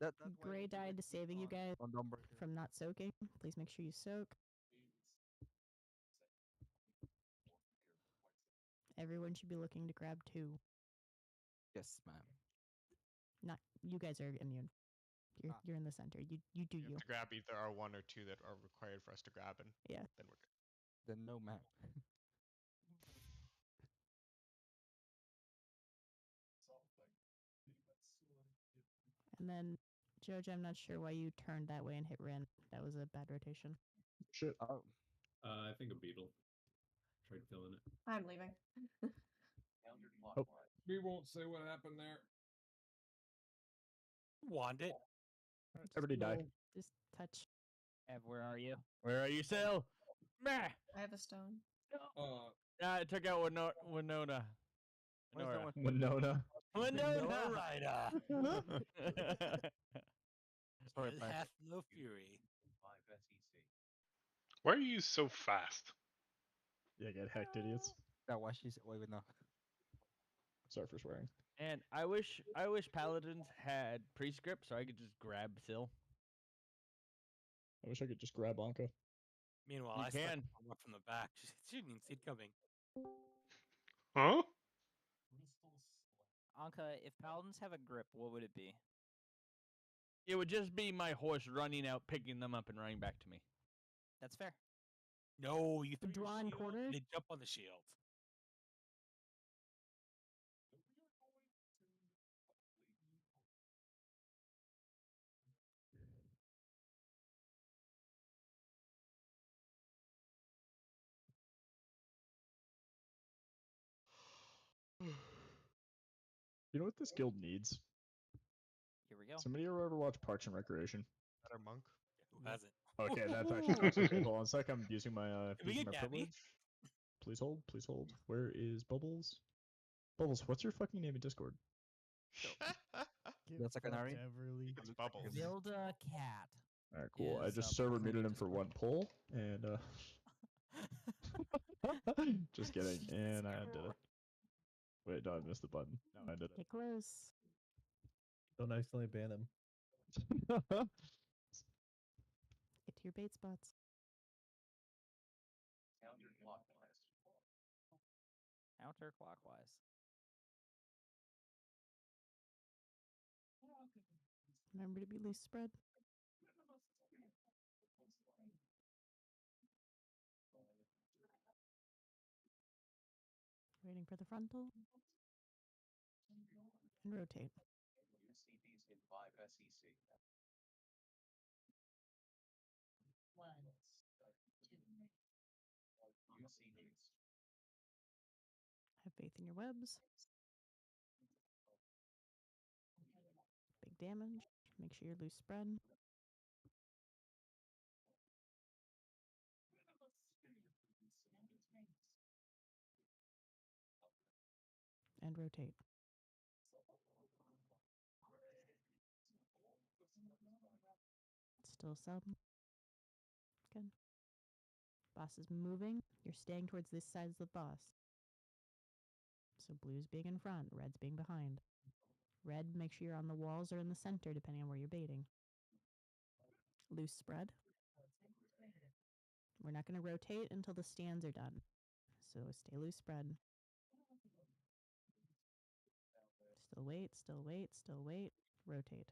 K: That's why
E: Gray died to saving you guys
K: on Dumber.
E: from not soaking. Please make sure you soak. Everyone should be looking to grab 2.
K: Yes, ma'am.
E: Not you guys are immune. You're in the center. You do you.
G: To grab either our 1 or 2 that are required for us to grab, and
E: Yeah.
G: then we're good.
K: Then no, ma'am.
E: And then Jojo, I'm not sure why you turned that way and hit Rin. That was a bad rotation.
A: Shit.
K: Oh.
M: I think a beetle. Tried killing it.
C: I'm leaving.
A: Oh.
M: We won't say what happened there.
J: Want it?
A: Everybody die.
E: Just touch.
D: Ev, where are you?
B: Where are you, Sil? Meh.
C: I have a stone.
B: I took out Winona.
K: Where's the one?
A: Winona.
B: Winona.
J: Rider.
K: Sorry,
J: It
K: Pack.
J: hath no fury.
L: Why are you so fast?
A: Yeah, get hacked, idiots.
K: That why she's wait no.
A: Sorry for swearing.
B: And I wish paladins had prescript so I could just grab Sil.
A: I wish I could just grab Anka.
J: Meanwhile,
B: You
J: I stuck
B: can.
J: one from the back. She didn't even see it coming.
L: Huh?
D: Anka, if paladins have a grip, what would it be?
B: It would just be my horse running out, picking them up, and running back to me.
D: That's fair.
J: No, you throw your
E: Drawn
J: shield,
E: quarter?
J: and they jump on the shield.
A: You know what this guild needs?
D: Here we go.
A: Somebody ever watch Parks and Recreation?
G: Better monk.
J: Who hasn't?
A: Okay, that's actually nice. Okay, hold on a sec. I'm using my
J: Can we
A: using
J: get
A: my
J: Gabby?
A: privilege. Please hold. Please hold. Where is Bubbles? Bubbles, what's your fucking name in Discord?
I: Get
K: That's a canary?
I: fucked, Everly.
G: It's Bubbles.
D: Zilda Cat.
A: All right, cool. I
D: Is,
A: just
D: uh,
A: server
D: playing
A: muted him for
D: Discord.
A: one poll, and just kidding. And I undid it. Wait, no, I missed the button. No, I did
E: Get close.
N: Don't accidentally ban him.
A: it.
E: Get to your bait spots.
D: Counterclockwise.
E: Remember to be loose spread. Waiting for the frontal. And rotate. Have faith in your webs. Big damage. Make sure you're loose spread. And rotate. Still sub. Good. Boss is moving. You're staying towards this side of the boss. So blue's being in front, red's being behind. Red, make sure you're on the walls or in the center, depending on where you're baiting. Loose spread. We're not going to rotate until the stands are done. So stay loose spread. Still wait, still wait, still wait. Rotate.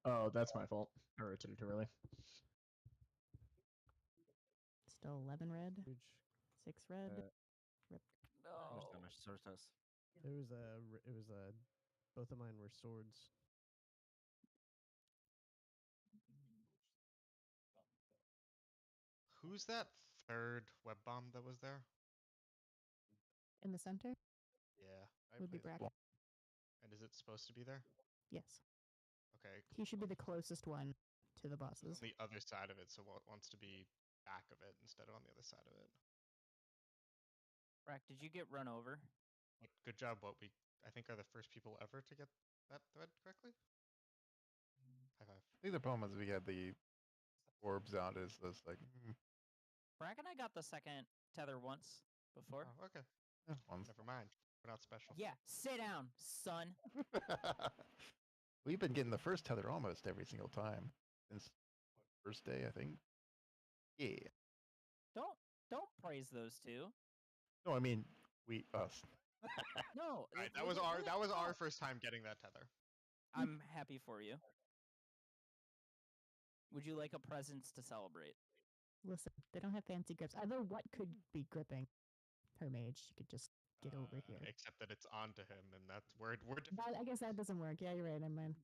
A: Oh, that's my fault. I rotated too early.
E: Still 11 red. 6 red. Rip.
K: How much
D: No.
K: damage Source does?
I: Both of mine were swords.
G: Who's that third web bomb that was there?
E: In the center
G: Yeah.
E: would be
G: played-
E: Brack.
G: And is it supposed to be there?
E: Yes.
G: Okay.
E: He should be the closest one to the
G: It's
E: bosses.
G: on the other side of it, so it wants to be back of it instead of on the other side of it.
D: Brack, did you get run over?
G: But good job, what we I think are the first people ever to get that thread correctly. High five.
F: I think the problem is we had the orbs out. Is this like
D: Brack and I got the second tether once before.
G: Oh, okay.
F: once.
G: Never mind. We're not special.
D: Yeah, sit down, son.
F: We've been getting the first tether almost every single time since first day, I think. Yeah.
D: Don't praise those two.
F: No, I mean us.
D: No.
G: All right,
D: it's
G: that was
D: really-
G: our first time getting that tether.
D: I'm happy for you. Would you like a presents to celebrate?
E: Listen, they don't have fancy grips. Either what could be gripping her mage? She could just get over here.
G: Except that it's onto him, and that's we're
E: I guess that doesn't work. Yeah, you're right. Never mind.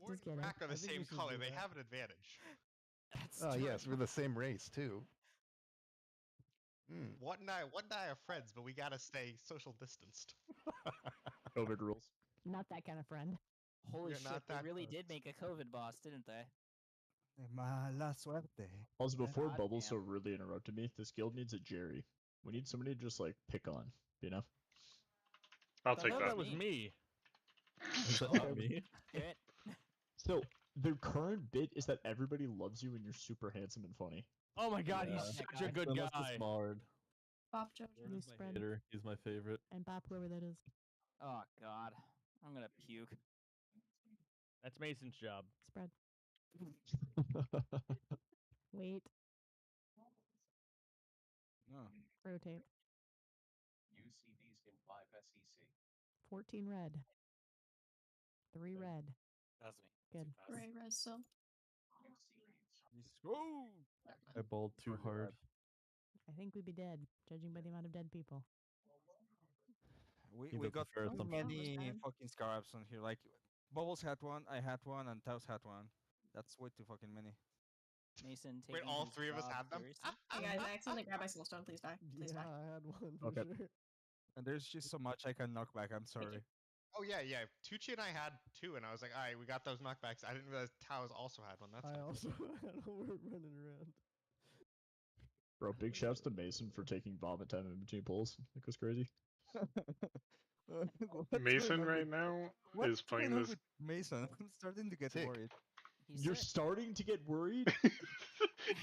G: We're
E: Just kidding.
G: Brack are the
I: I think we
G: same
I: should
G: color.
I: do
G: They
I: that.
G: have an advantage.
D: That's
F: Oh
D: true.
F: yes, we're the same race too. Mm.
G: One and I are friends, but we gotta stay social distanced.
A: COVID rules.
E: Not that kind of friend.
D: Holy
G: We're
D: shit,
G: not
D: they
G: that
D: really
G: close.
D: did make a COVID boss, didn't they?
K: Mala suerte.
A: Also, before
D: God
A: Bubbles so
D: damn.
A: rudely interrupted me, this guild needs a Jerry. We need somebody to just like pick on, you know?
L: I'll
D: Thought
L: take
D: that
L: that.
D: was
B: That was me.
N: Is that not me?
D: Shit.
A: So the current bit is that everybody loves you and you're super handsome and funny.
B: Oh my god,
N: Yeah.
B: he's
D: Yeah,
B: such a
D: guy.
B: good
N: Unless
B: guy.
N: it's Mard.
C: Bop Jojo.
N: Mard
E: Loose
N: is my
E: spread.
N: hater. He's my favorite.
E: And bop whoever that is.
D: Oh god. I'm gonna puke.
B: That's Mason's job.
E: Spread. Wait.
K: No.
E: Rotate.
P: UCB's in 5 SEC.
E: 14 red. 3 red.
J: That's me.
E: Good.
C: Gray res still.
K: Let's go.
N: I bowled too
K: Really
N: hard.
K: bad.
E: I think we'd be dead, judging by the amount of dead people.
K: We
N: Need
K: we
N: to
K: got
N: prepare
K: too
N: them.
K: many
C: bad.
K: fucking scarabs on here. Like, Bubbles had one, I had one, and Taos had one. That's way too fucking many.
D: Mason taking
G: Wait, all
D: his
G: three of us
D: job
G: had them?
D: seriously?
C: Hey guys, I accidentally grabbed my soulstone. Please die. Please
I: Yeah,
C: die.
I: I had one for
A: Okay.
I: sure.
K: And there's just so much I can knock back. I'm sorry.
G: Oh yeah, yeah. Tucci and I had two, and I was like, all right, we got those knockbacks. I didn't realize Taos also had one. That's
I: I
G: not good.
I: also had one running around.
A: Bro, big shouts to Mason for taking vomit time in between pulls. It was crazy.
K: What's
L: Mason
K: going on
L: right
K: with,
L: now
K: what's
L: is playing
K: going on
L: this.
K: with Mason? I'm starting to get
F: Sick.
K: worried.
D: He's
A: You're
D: sick.
A: starting to get worried?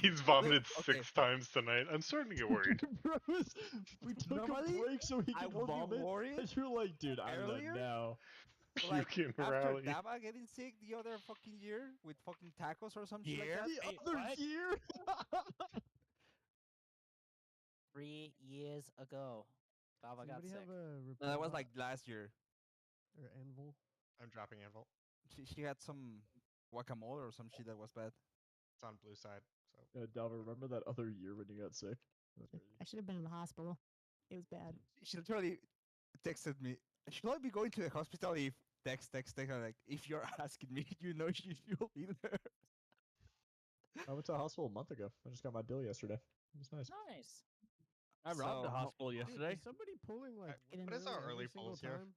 L: He's vomited
K: Okay.
L: 6 times tonight. I'm starting to get worried.
A: Bro, we took
K: Normally,
A: a break so he
K: I
A: could
K: will be
A: vomit.
K: worried
A: And you're like, dude, I'm
K: earlier.
A: done now.
K: Like,
L: Puking
K: after
L: rally.
K: Daba getting sick the other fucking year with fucking tacos or some shit like that.
A: The other year?
D: 3 years ago. Baba got
I: Anybody
D: sick.
I: have a
K: No, that was
I: Reprova
K: like last year.
I: or Anvil?
G: I'm dropping Anvil.
K: She had some guacamole or some shit that was bad.
G: It's on blue side. So
A: Dalva, remember that other year when you got sick? That's crazy.
E: I should have been in the hospital. It was bad.
K: She literally texted me, should I be going to the hospital if text, I'm like, if you're asking me, you know you'll be there.
A: I went to the hospital a month ago. I just got my bill yesterday. It was nice.
D: Nice.
B: I robbed
K: So,
B: a hospital
I: Dude,
B: yesterday.
I: is somebody pulling like
E: Get in
G: what is our
I: every
G: early
I: single
G: polls here?
I: time?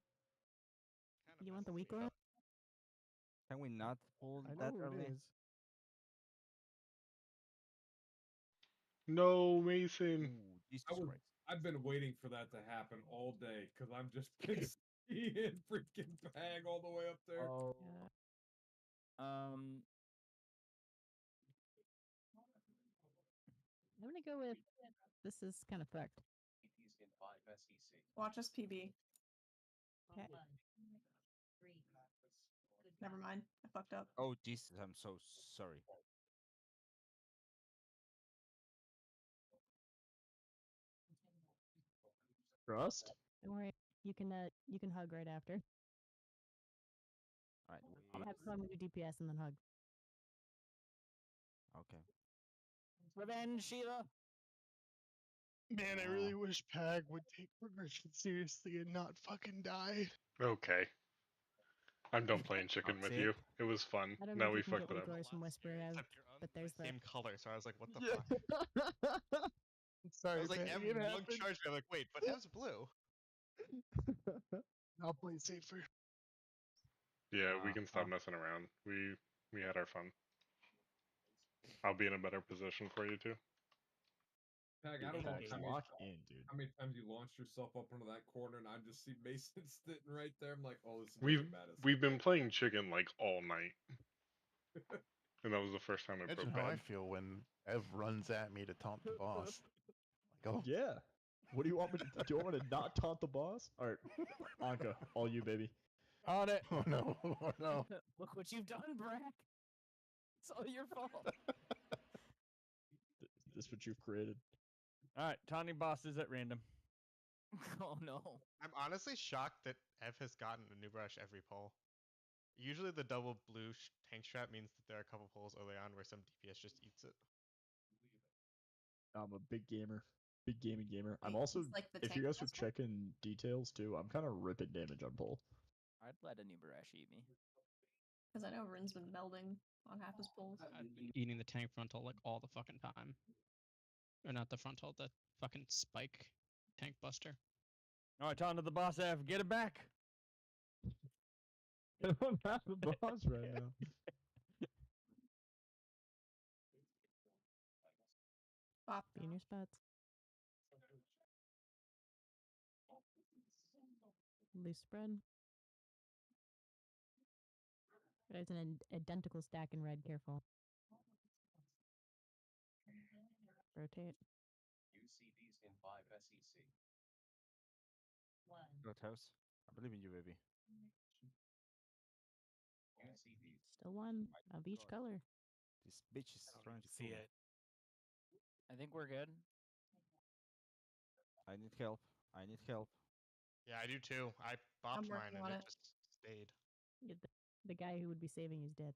E: You want the week one?
K: Can we not pull
I: I know
K: that
I: who
K: early?
I: it is.
L: No, Mason.
K: Ooh, Jesus
M: I was,
K: Christ.
M: I've been waiting for that to happen all day because I'm just been seeing freaking Pag all the way up there.
A: Oh.
E: I'm gonna go with this is kind of fucked.
P: He's in 5 SEC.
C: Watch us PB.
E: Okay.
C: Never mind. I fucked up.
K: Oh, Jesus, I'm so sorry.
A: Trust?
E: Don't worry. You can hug right after.
K: Alright,
E: Have fun with your DPS and then hug.
K: okay.
D: Revenge, Sheila.
G: Man, I really wish Pag would take progression seriously and not fucking die.
L: Okay. I'm done playing chicken with
K: Toxic.
L: you. It was fun.
E: I don't know
L: Now
E: if
L: we
E: you can get
L: fucked it up.
E: Uyghurs from Whisper, but there's that.
G: Same color, so I was like, what the
A: Yeah.
G: fuck?
A: Sorry,
G: I was like,
A: Pag,
G: M
A: it
G: one
A: happened.
G: charged me. I'm like, wait, but Ev's blue. I'll play safer.
L: Yeah, we can stop messing around. We had our fun. I'll be in a better position for you too.
M: Pag, I don't know
A: Pag,
M: how many,
A: lock in, dude.
M: how many times you launched yourself up into that corner and I just see Mason sitting right there. I'm like, oh, this is
L: We've been playing chicken like all night. And that was the first time it
F: Imagine
L: broke
F: how I
L: bad.
F: feel when Ev runs at me to taunt the boss. Like, oh,
A: Yeah. What do you want me to do? You want me to not taunt the boss? All right, Anka, all you, baby.
B: On it.
F: oh no, oh no.
D: Look what you've done, Brack. It's all your fault.
A: This is what you've created.
B: All right, taunting bosses at random.
D: Oh no.
G: I'm honestly shocked that Ev has gotten a new brush every pull. Usually the double blue tank strap means that there are a couple pulls early on where some DPS just eats it.
A: I'm a big gamer. Big gaming gamer. I'm
C: Wait,
A: also,
C: it's like the
A: if you
C: tank
A: guys are
C: master?
A: checking details too, I'm kind of ripping damage on pull.
D: I'd let a new brush eat me.
C: Because I know Rin's been melding on half his pulls.
Q: I've been eating the tank frontal like all the fucking time. Or not the frontal, the fucking spike tank buster.
B: All right, taunting the boss, F. Get it back.
A: I don't have the boss right now.
C: Bop.
E: Be in your spots. Loose spread. There's an identical stack in red. Careful. Rotate.
P: UCB's in 5 SEC.
K: Go Taos. I believe in you, baby.
P: UCB.
E: Still one of each color.
K: This bitch is trying to
J: See
K: kill me.
J: it.
D: I think we're good.
K: I need help. I need help.
G: Yeah, I do too. I bopped mine
C: working
G: and
C: on
G: it
C: it.
G: just stayed.
E: Yeah, the guy who would be saving is dead.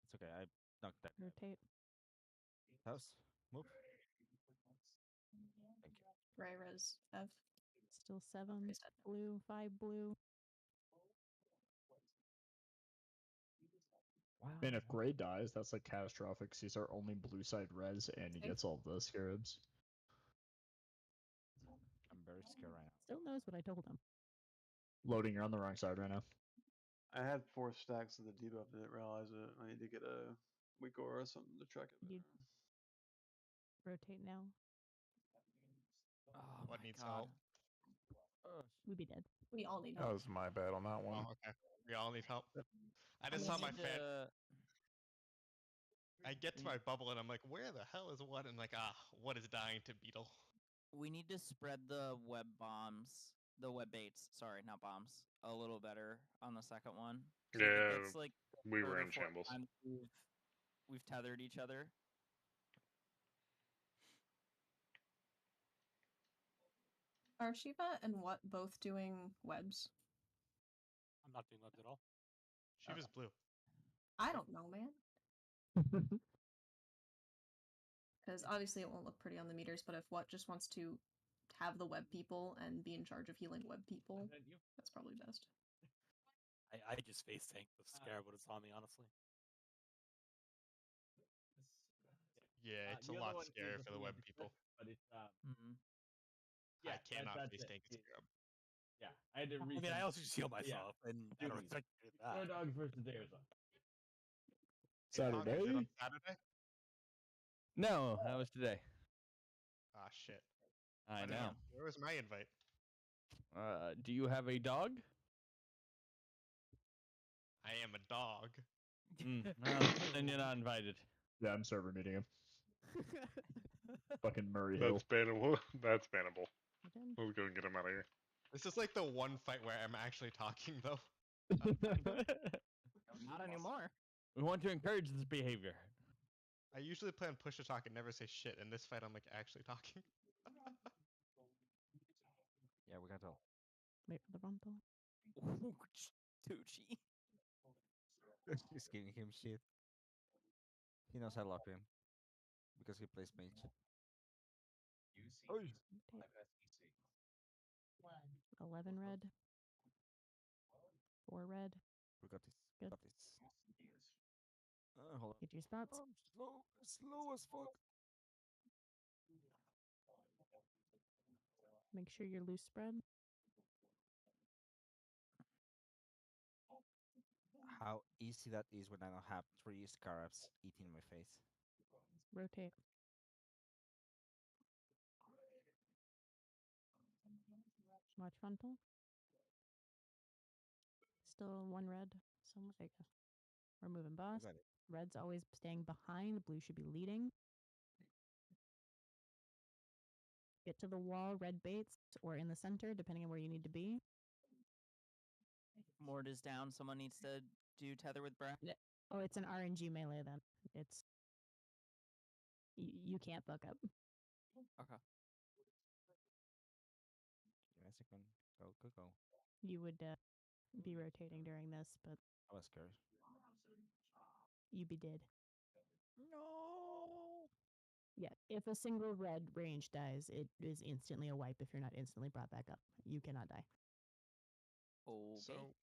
K: It's okay. I knocked that.
E: Rotate.
K: House, move. Thank you.
C: Gray res F.
E: Still 7 blue, 5 blue.
K: Wow.
A: Man, if Gray dies, that's like catastrophic. 'Cause he's our only blue side res, and he gets all the scarabs.
K: I'm very scared right now.
E: Still knows what I told him.
A: Loading, you're on the wrong side right now.
R: I had 4 stacks of the debuff, didn't realize it. I need to get a weak aura or something to track it.
E: You rotate now.
D: Oh
G: What
D: my
G: needs
D: god.
G: help?
E: We'd be dead.
C: We all need
F: That
C: help.
F: was my bad on that one.
G: Oh, okay. We all need help. I
D: I
G: just saw my
D: need
G: fan.
D: to-
G: I get to my bubble and I'm like, where the hell is what? And like, what is dying to beetle?
D: We need to spread the web bombs, the web baits. Sorry, not bombs. A little better on the second one. 'Cause I
L: Yeah,
D: think it's like the
L: we
D: third
L: were
D: or
L: in
D: fourth
L: shambles.
D: time we've tethered each other.
C: Are Shiva and what both doing webs?
J: I'm not doing webs at all.
G: She was blue.
C: I don't know, man. Because obviously it won't look pretty on the meters, but if what just wants to have the web people and be in charge of healing web people, that's probably best.
J: I just face tank with Scarab when it's on me, honestly.
G: Yeah, it's
B: the
G: a
B: other
G: lot
B: one
G: scarier
B: is
G: for the web people.
B: But it's
G: I cannot
B: that's
G: face
B: it.
G: tank a scarab.
B: Yeah, I had to.
J: I mean, I also just heal myself, and I don't
B: Duties.
J: expect to do that.
B: War dogs versus Arizona.
A: Saturday.
G: Is it on Saturday?
B: No, that was today.
G: Ah, shit.
B: I know.
G: Where was my invite?
B: Do you have a dog?
G: I am a dog.
B: Well, then you're not invited.
A: Yeah, I'm server meeting him. Fucking Murray Hill.
L: That's bannable. That's bannable. We'll go and get him out of here.
G: This is like the one fight where I'm actually talking, though.
D: Not anymore.
B: We want to encourage this behavior.
G: I usually play on push to talk and never say shit. In this fight, I'm like actually talking.
K: Yeah, we got to.
E: Wait for the rumble.
D: Tucci.
K: Just giving him shit. He knows I love him because he plays mage.
E: Rotate. 11 red. 4 red.
K: We got this.
E: Good.
K: Got this. Hold on.
E: Get to your spots.
K: I'm slow as fuck.
E: Make sure you're loose spread.
K: How easy that is when I don't have 3 scarabs eating my face.
E: Rotate. Watch frontal. Still 1 red. So there you go. We're moving boss.
K: got it.
E: Red's always staying behind. Blue should be leading. Get to the wall, red baits, or in the center, depending on where you need to be.
D: Mord is down. Someone needs to do tether with Brad.
E: Oh, it's an RNG melee then. It's you can't buck up.
D: Okay.
K: Give me a second. Go.
E: You would be rotating during this, but
K: I was scared.
E: you'd be dead.
K: No.
E: Yeah, if a single red range dies, it is instantly a wipe if you're not instantly brought back up. You cannot die.
D: Okay.
G: So,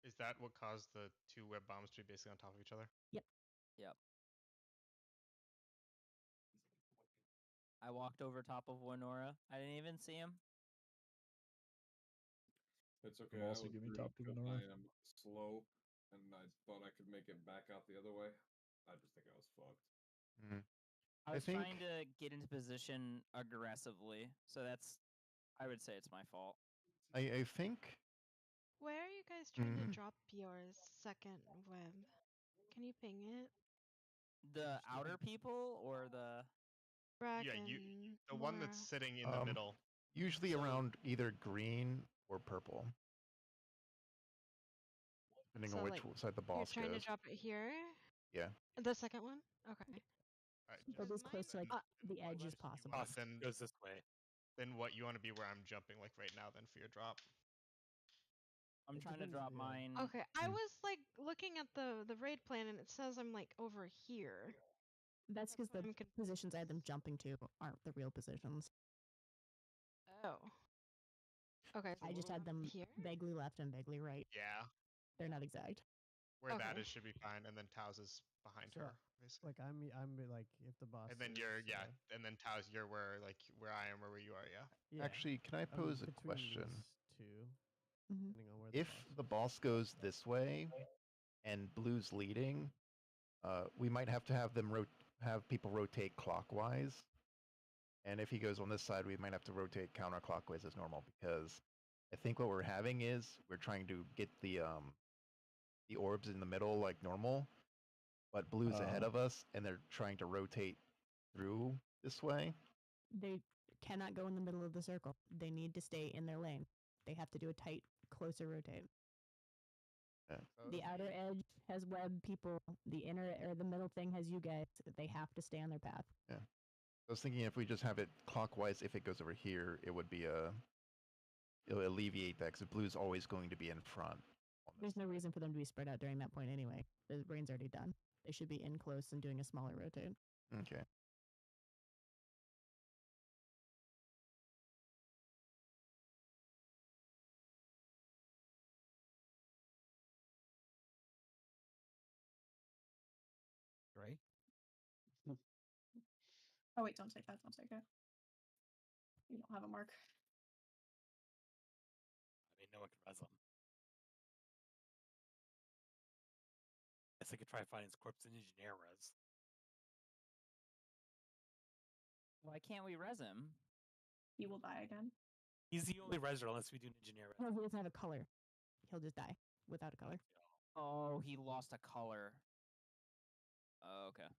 G: is that what caused the 2 web bombs to be basically on top of each other?
E: Yep.
D: I walked over top of Winora. I didn't even see him.
M: It's okay.
A: I'm also giving top to Winora.
M: I am slow, and I thought I could make it back out the other way. I just think I was fucked.
D: I was trying to get into position aggressively, so I would say it's my fault.
F: I think.
S: Where are you guys trying to drop your second web? Can you ping it?
D: The outer people or the
S: Brack
G: Yeah,
S: and
G: the one
S: Mora.
G: that's sitting in the middle.
F: Usually around either green or purple. Depending
S: So,
F: on which
S: like,
F: side the boss
S: You're trying
F: goes.
S: to drop it here?
F: Yeah.
S: The second one? Okay.
E: Build as close to like the edge as possible.
G: Then
J: goes this way.
G: Then what you want to be where I'm jumping like right now then for your drop.
D: I'm trying to drop mine.
S: Okay, I was like looking at the raid plan and it says I'm like over here.
E: That's because the positions I had them jumping to aren't the real positions.
S: Oh. Okay.
E: I just had them
S: here.
E: vaguely left and vaguely right.
G: Yeah.
E: They're not exact.
G: Where that
S: Okay.
G: is should be fine, and then Tao's is behind
I: So,
G: her, basically.
I: like I'm like if the boss.
G: And then
I: is,
G: you're and then Tao's you're where where I am or where you are, yeah.
I: Yeah.
F: Actually, can I pose a question?
I: Two,
E: Mhm.
I: depending on where
F: If the boss goes this way, and Blue's leading, we might have to have them have people rotate clockwise. And if he goes on this side, we might have to rotate counterclockwise as normal because I think what we're having is we're trying to get the orbs in the middle like normal, but Blue's ahead of us, and they're trying to rotate through this way.
E: They cannot go in the middle of the circle. They need to stay in their lane. They have to do a tight, closer rotate.
F: Yeah.
E: The outer edge has web people. The inner or the middle thing has you guys. They have to stay on their path.
F: Yeah. I was thinking if we just have it clockwise, if it goes over here, it would be it'll alleviate that because Blue's always going to be in front.
E: There's no reason for them to be spread out during that point anyway. The rain's already done. They should be in close and doing a smaller rotate.
F: Okay.
K: Gray?
C: Oh wait, don't take that. Don't take it. You don't have a mark.
J: I mean, no one can res them. Guess I could try finding his corpse and engineer res.
D: Why can't we res him?
C: He will die again.
J: He's the only reser unless we do an engineer res.
E: No, he doesn't have a color. He'll just die without a color.
D: Oh, he lost a color. Oh, okay.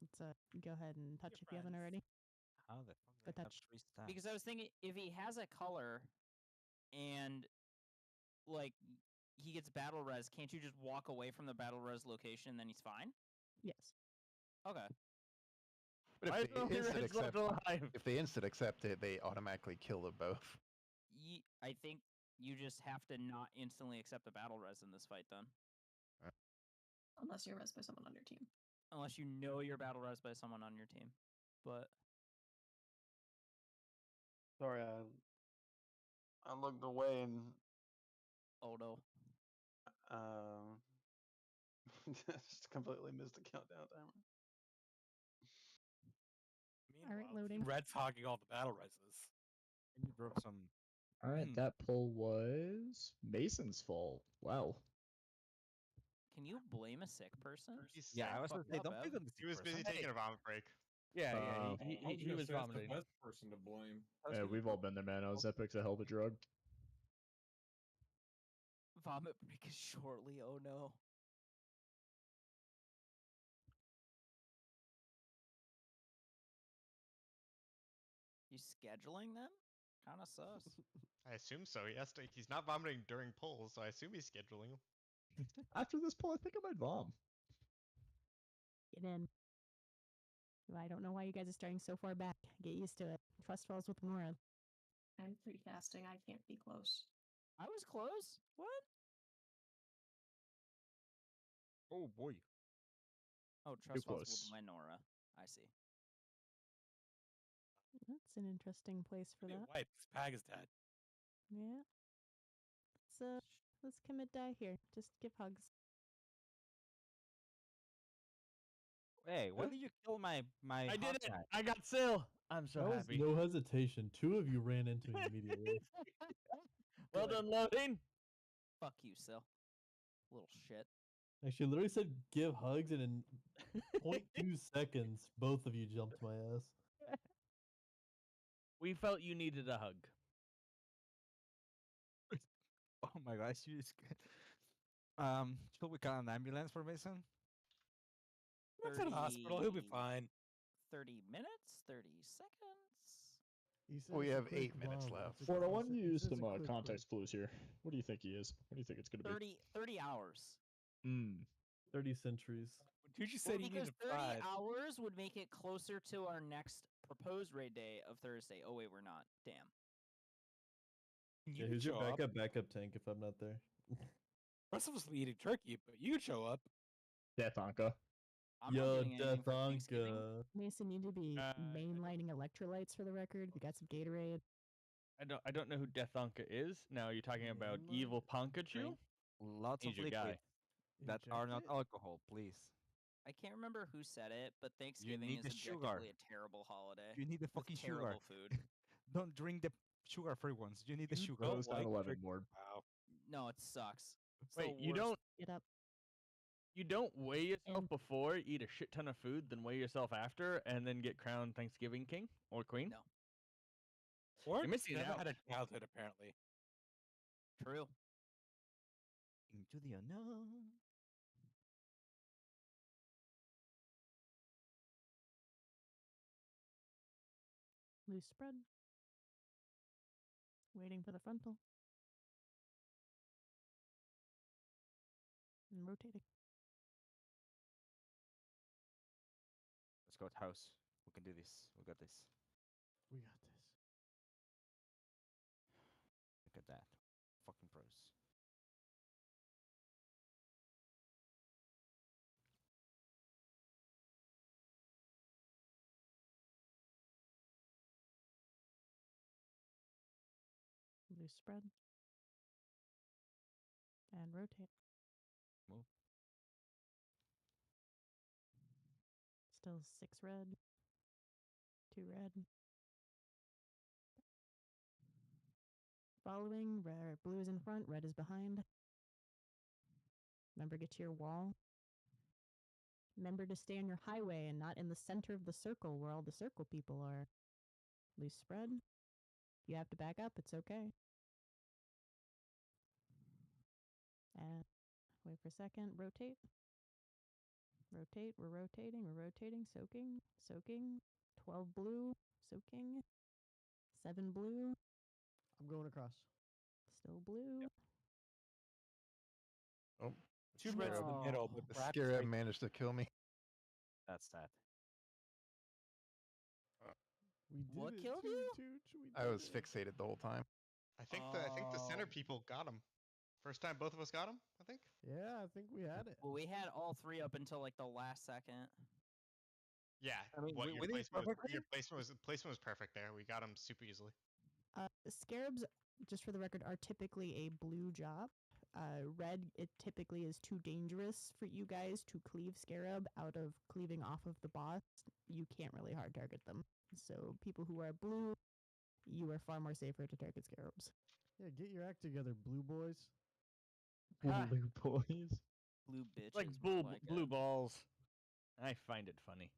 E: Let's go ahead and touch if you haven't already.
K: How the
E: Go
K: fuck do I have
E: touch.
K: 3 stacks?
D: Because I was thinking if he has a color and like he gets battle res, can't you just walk away from the battle res location and then he's fine?
E: Yes.
D: Okay.
F: But
B: Why
F: if
B: is the only
F: instant
B: Reds left
F: accept,
B: alive?
F: if they instant accept it, they automatically kill them both.
D: I think you just have to not instantly accept the battle res in this fight then.
C: Unless you're res by someone on your team.
D: Unless you know you're battle res by someone on your team. But
R: Sorry, I looked away and
D: oh no.
R: just completely missed the countdown timer.
E: All right, loading.
J: Red's hogging all the battle reses.
K: Can you drop some?
A: All right, that pull was Mason's fault. Wow.
D: Can you blame a sick person?
K: Yeah, I was gonna say, don't
D: Ev.
K: blame the
G: He was busy taking a vomit break.
B: Yeah,
A: Uh,
B: he was
M: that's
B: vomiting.
M: the best person to blame.
A: Yeah, we've all been there, man. Ozepic's a hell of a drug.
D: Vomit break is shortly. Oh no. You scheduling them? Kind of sus.
G: I assume so. He's not vomiting during pulls, so I assume he's scheduling them.
A: After this pull, I think I might vom.
E: Get in. I don't know why you guys are starting so far back. Get used to it. Trust falls with Mora.
C: I'm pre-casting. I can't be close.
D: I was close. What?
K: Oh boy.
D: Oh, trust falls
A: close.
D: with Minora. I see.
E: That's an interesting place for that.
J: Wipe. This Pag is dead.
E: Yeah. Let's commit die here. Just give hugs.
K: Hey, why did you kill my
B: I did it.
K: hot guy?
B: I got Sil. I'm so
N: That was
B: happy.
N: no hesitation. 2 of you ran into me immediately.
B: Well done, loading.
D: Fuck you, Sil. Little shit.
N: Actually, literally said give hugs, and in 0.2 seconds, both of you jumped my ass.
B: We felt you needed a hug.
K: Oh my gosh, you just. Should we call an ambulance for Mason?
J: That's in hospital. He'll be fine.
D: 30 minutes? 30 seconds?
F: We have 8 minutes left.
A: Ford, I want you to use some context clues here. What do you think he is? What do you think it's going to be?
D: 30 hours.
A: Hmm.
N: 30 centuries.
J: Tucci
D: Well,
J: said he
D: because
J: needed
D: 30
J: 5.
D: hours would make it closer to our next proposed raid day of Thursday. Oh, wait, we're not. Damn.
N: Yeah,
J: You could
N: who's your
J: show up.
N: backup tank if I'm not there?
J: Rest of us will be eating turkey, but you could show up.
A: Death Anka.
D: I'm not
N: Yo,
D: getting anything for Thanksgiving.
N: Deathonka.
E: Mason, you need to be mainlining electrolytes for the record. We got some Gatorade.
B: I don't know who Death Anka is. Now you're talking about evil Ponkachu?
K: Drink lots
B: He's
K: of
B: your
K: liquids
B: guy.
K: that are not alcohol, please.
D: I can't remember who said it, but Thanksgiving
K: need
D: is
K: the sugar.
D: objectively a terrible holiday.
K: You need the
D: with
K: fucking
D: terrible
K: sugar.
D: food.
K: Don't drink the sugar-free ones. You need the sugar.
A: Rose 9/11 more.
J: Wow.
D: No, it sucks. It's
B: Wait,
D: the
B: you
D: worst.
B: don't
E: Get up.
B: you don't weigh yourself before, eat a shit ton of food, then weigh yourself after, and then get crowned Thanksgiving king or queen?
D: No.
J: Or
B: You're missing
J: never
B: out.
J: had a childhood, apparently.
D: True.
K: Into the unknown.
E: Loose spread. Waiting for the frontal. And rotating.
K: Let's go to house. We can do this. We got this.
I: We got this.
K: Look at that. Fucking pros.
E: Loose spread. And rotate.
K: Move.
E: Still 6 red. 2 red. Following, blue is in front, red is behind. Remember, get to your wall. Remember to stay on your highway and not in the center of the circle where all the circle people are. Loose spread. You have to back up, it's okay. And wait for a second, rotate. Rotate, we're rotating, soaking, soaking. 12 blue, soaking. 7 blue.
I: I'm going across.
E: Still blue.
F: Oh,
J: Two reds in the middle, but
F: the
J: perhaps
F: Scarab
J: they-
F: managed to kill me.
K: That's sad.
I: We did
D: What
I: it
D: killed
I: too,
D: you?
I: Tooch. We
F: I
I: did
F: was
I: it.
F: fixated the whole time.
G: I think the center people got him. First time both of us got him, I think.
I: Yeah, I think we had it.
D: Well, we had all 3 up until like the last second.
G: Yeah.
K: I mean,
G: what
K: we
G: your
K: did
G: placement was,
K: perfectly.
G: your placement was perfect there. We got him super easily.
E: Scarabs, just for the record, are typically a blue job. Red, it typically is too dangerous for you guys to cleave Scarab out of cleaving off of the boss. You can't really hard target them. So people who are blue, you are far more safer to target Scarabs.
I: Yeah, get your act together, blue boys.
A: Blue boys.
D: Blue bitches.
B: Like
D: more like
B: blue
D: it.
B: balls. I find it funny.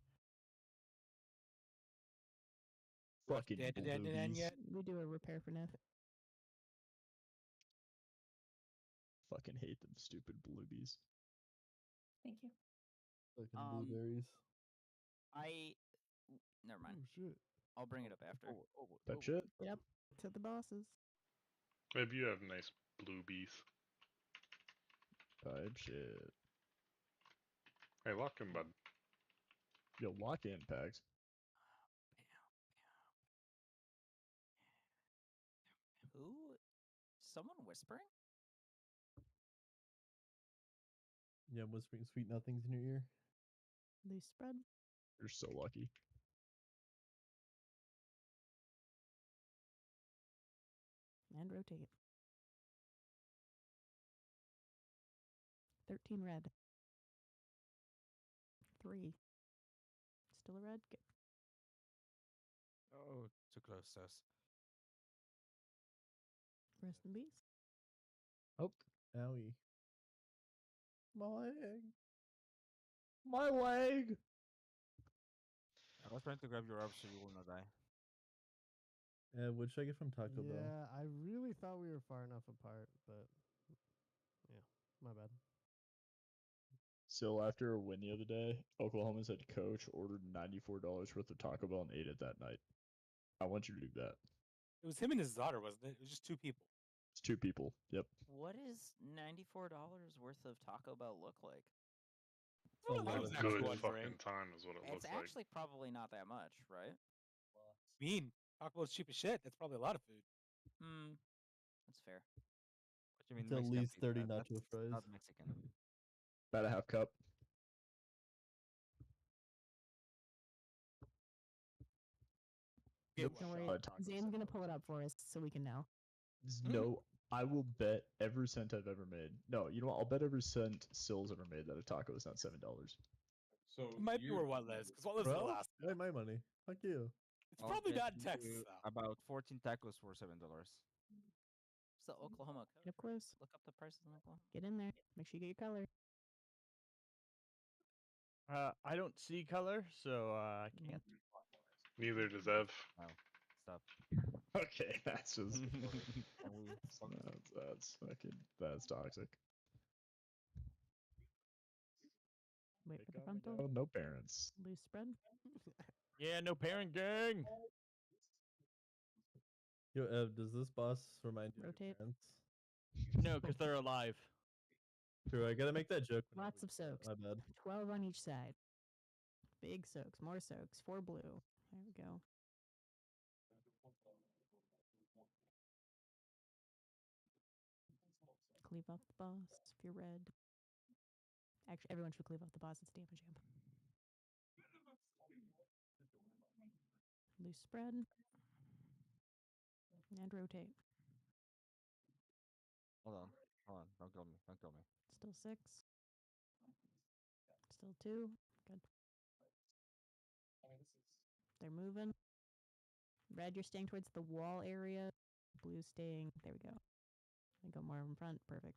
A: Fucking
J: Dead and
A: bluebies.
J: yet.
E: We do a repair for Nif.
A: Fucking hate them stupid bluebies.
C: Thank you.
N: Fucking blueberries.
D: Never mind.
I: Oh shit.
D: I'll bring it up after.
A: That shit.
E: Yep, to the bosses.
L: Maybe you have nice bluebies.
A: Type shit.
L: Hey, lock him, bud.
A: Yo, lock in, Pags.
D: Who? Someone whispering?
N: Yeah, I'm whispering sweet nothings in your ear.
E: Loose spread.
A: You're so lucky.
E: And rotate. 13 red. 3. Still a red? Good.
K: Oh, too close to us.
E: Rest in peace.
A: Oh,
N: Owie. My leg.
A: my leg.
K: I was trying to grab your arm so you will not die.
N: What should I get from Taco Bell?
I: Yeah, I really thought we were far enough apart, but yeah, my bad.
A: So after a win the other day, Oklahoma's head coach ordered $94 worth of Taco Bell and ate it that night. I want you to do that.
J: It was him and his daughter, wasn't it? It was just 2 people.
A: It's 2 people. Yep.
D: What is $94 worth of Taco Bell look like?
N: a lot of
L: good
N: food.
L: fucking time is what it
D: It's
L: looks like.
D: actually probably not that much, right?
J: Mean. Taco Bell's cheap as shit. That's probably a lot of food.
D: Hmm. That's fair.
K: What do you mean
N: It's at
K: Mexican
N: least 30
K: pizza?
N: nacho
K: That's
N: fries.
K: not Mexican.
A: About a half cup.
E: Don't worry, Zane's gonna pull it up for us so we can know.
A: No, I will bet every cent I've ever made. No, you know what? I'll bet every cent Sills ever made that a taco is not $7.
M: So
J: It might be where what lives, because what lives in
N: Bro,
J: Alaska.
N: wait, my money. Fuck you.
J: It's probably not in Texas,
K: you
J: though.
K: About 14 tacos for $7.
D: It's the Oklahoma code.
E: Get up close.
D: Look up the prices in Oklahoma.
E: Get in there. Make sure you get your color.
B: I don't see color, so I can't.
L: Neither does Ev.
K: Oh, stop.
A: Okay, that's just
K: Can we
A: that's fucking that's toxic.
E: Wait
A: They
E: for the
A: got me
E: frontal.
A: down, no parents.
E: Loose spread.
B: Yeah, no parent gang.
N: Yo, Ev, does this boss remind you of your
E: Rotate.
N: parents?
B: No, because they're alive.
N: True, I gotta make that joke. whenever
E: Lots
N: we
E: of
N: do that,
E: soaks.
N: My bad.
E: 12 on each side. Big soaks. More soaks. 4 blue. There we go. Cleave off the boss if you're red. Actually, everyone should cleave off the boss. It's damage amp. Loose spread. And rotate.
K: Hold on. Don't kill me. Don't kill me.
E: Still 6. Still 2. Good. They're moving. Red, you're staying towards the wall area. Blue staying. There we go. And go more in front. Perfect.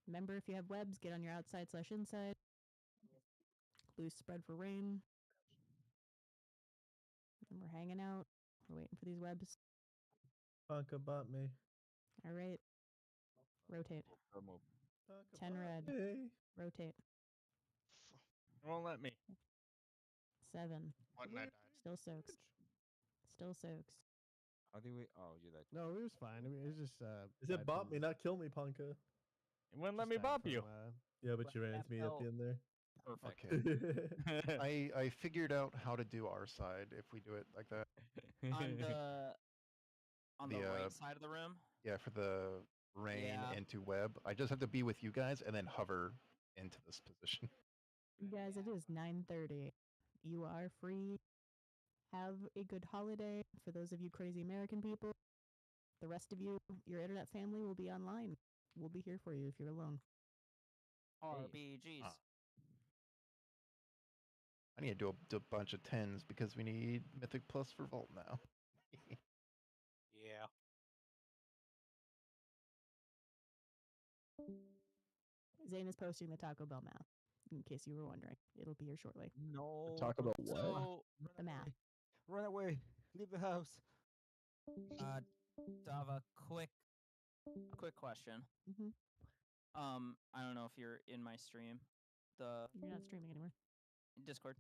E: Remember, if you have webs, get on your outside/inside. Loose spread for rain. And we're hanging out. We're waiting for these webs.
N: Funka bought me.
E: All right. Rotate.
K: Remove.
E: 10 red.
N: Hey.
E: Rotate.
B: It won't let me.
E: 7.
G: What? And I died.
E: Still soaks. Still soaks.
K: How do we? Oh, you died.
I: No, it was fine. It was just.
N: Is it bop me, not kill me, Ponka?
B: It wouldn't let me bop you.
N: Yeah, but you ran into me at the end there.
D: Perfect.
F: Okay. I figured out how to do our side if we do it like that.
D: On the right side of the room.
F: Yeah, for the rain
D: Yeah.
F: into web. I just have to be with you guys and then hover into this position.
E: You guys, it is 9:30. You are free. Have a good holiday. For those of you crazy American people, the rest of you, your internet family will be online. We'll be here for you if you're alone.
D: RBGs.
F: I need to do a bunch of 10s because we need Mythic Plus for Vault now.
J: Yeah.
E: Zane is posting the Taco Bell math, in case you were wondering. It'll be here shortly.
K: No.
A: Talk about what?
D: So,
E: The math.
K: Run away. Leave the house.
D: Dava, quick question.
E: Mm-hmm.
D: I don't know if you're in my stream. The
E: You're not streaming anymore.
D: Discord.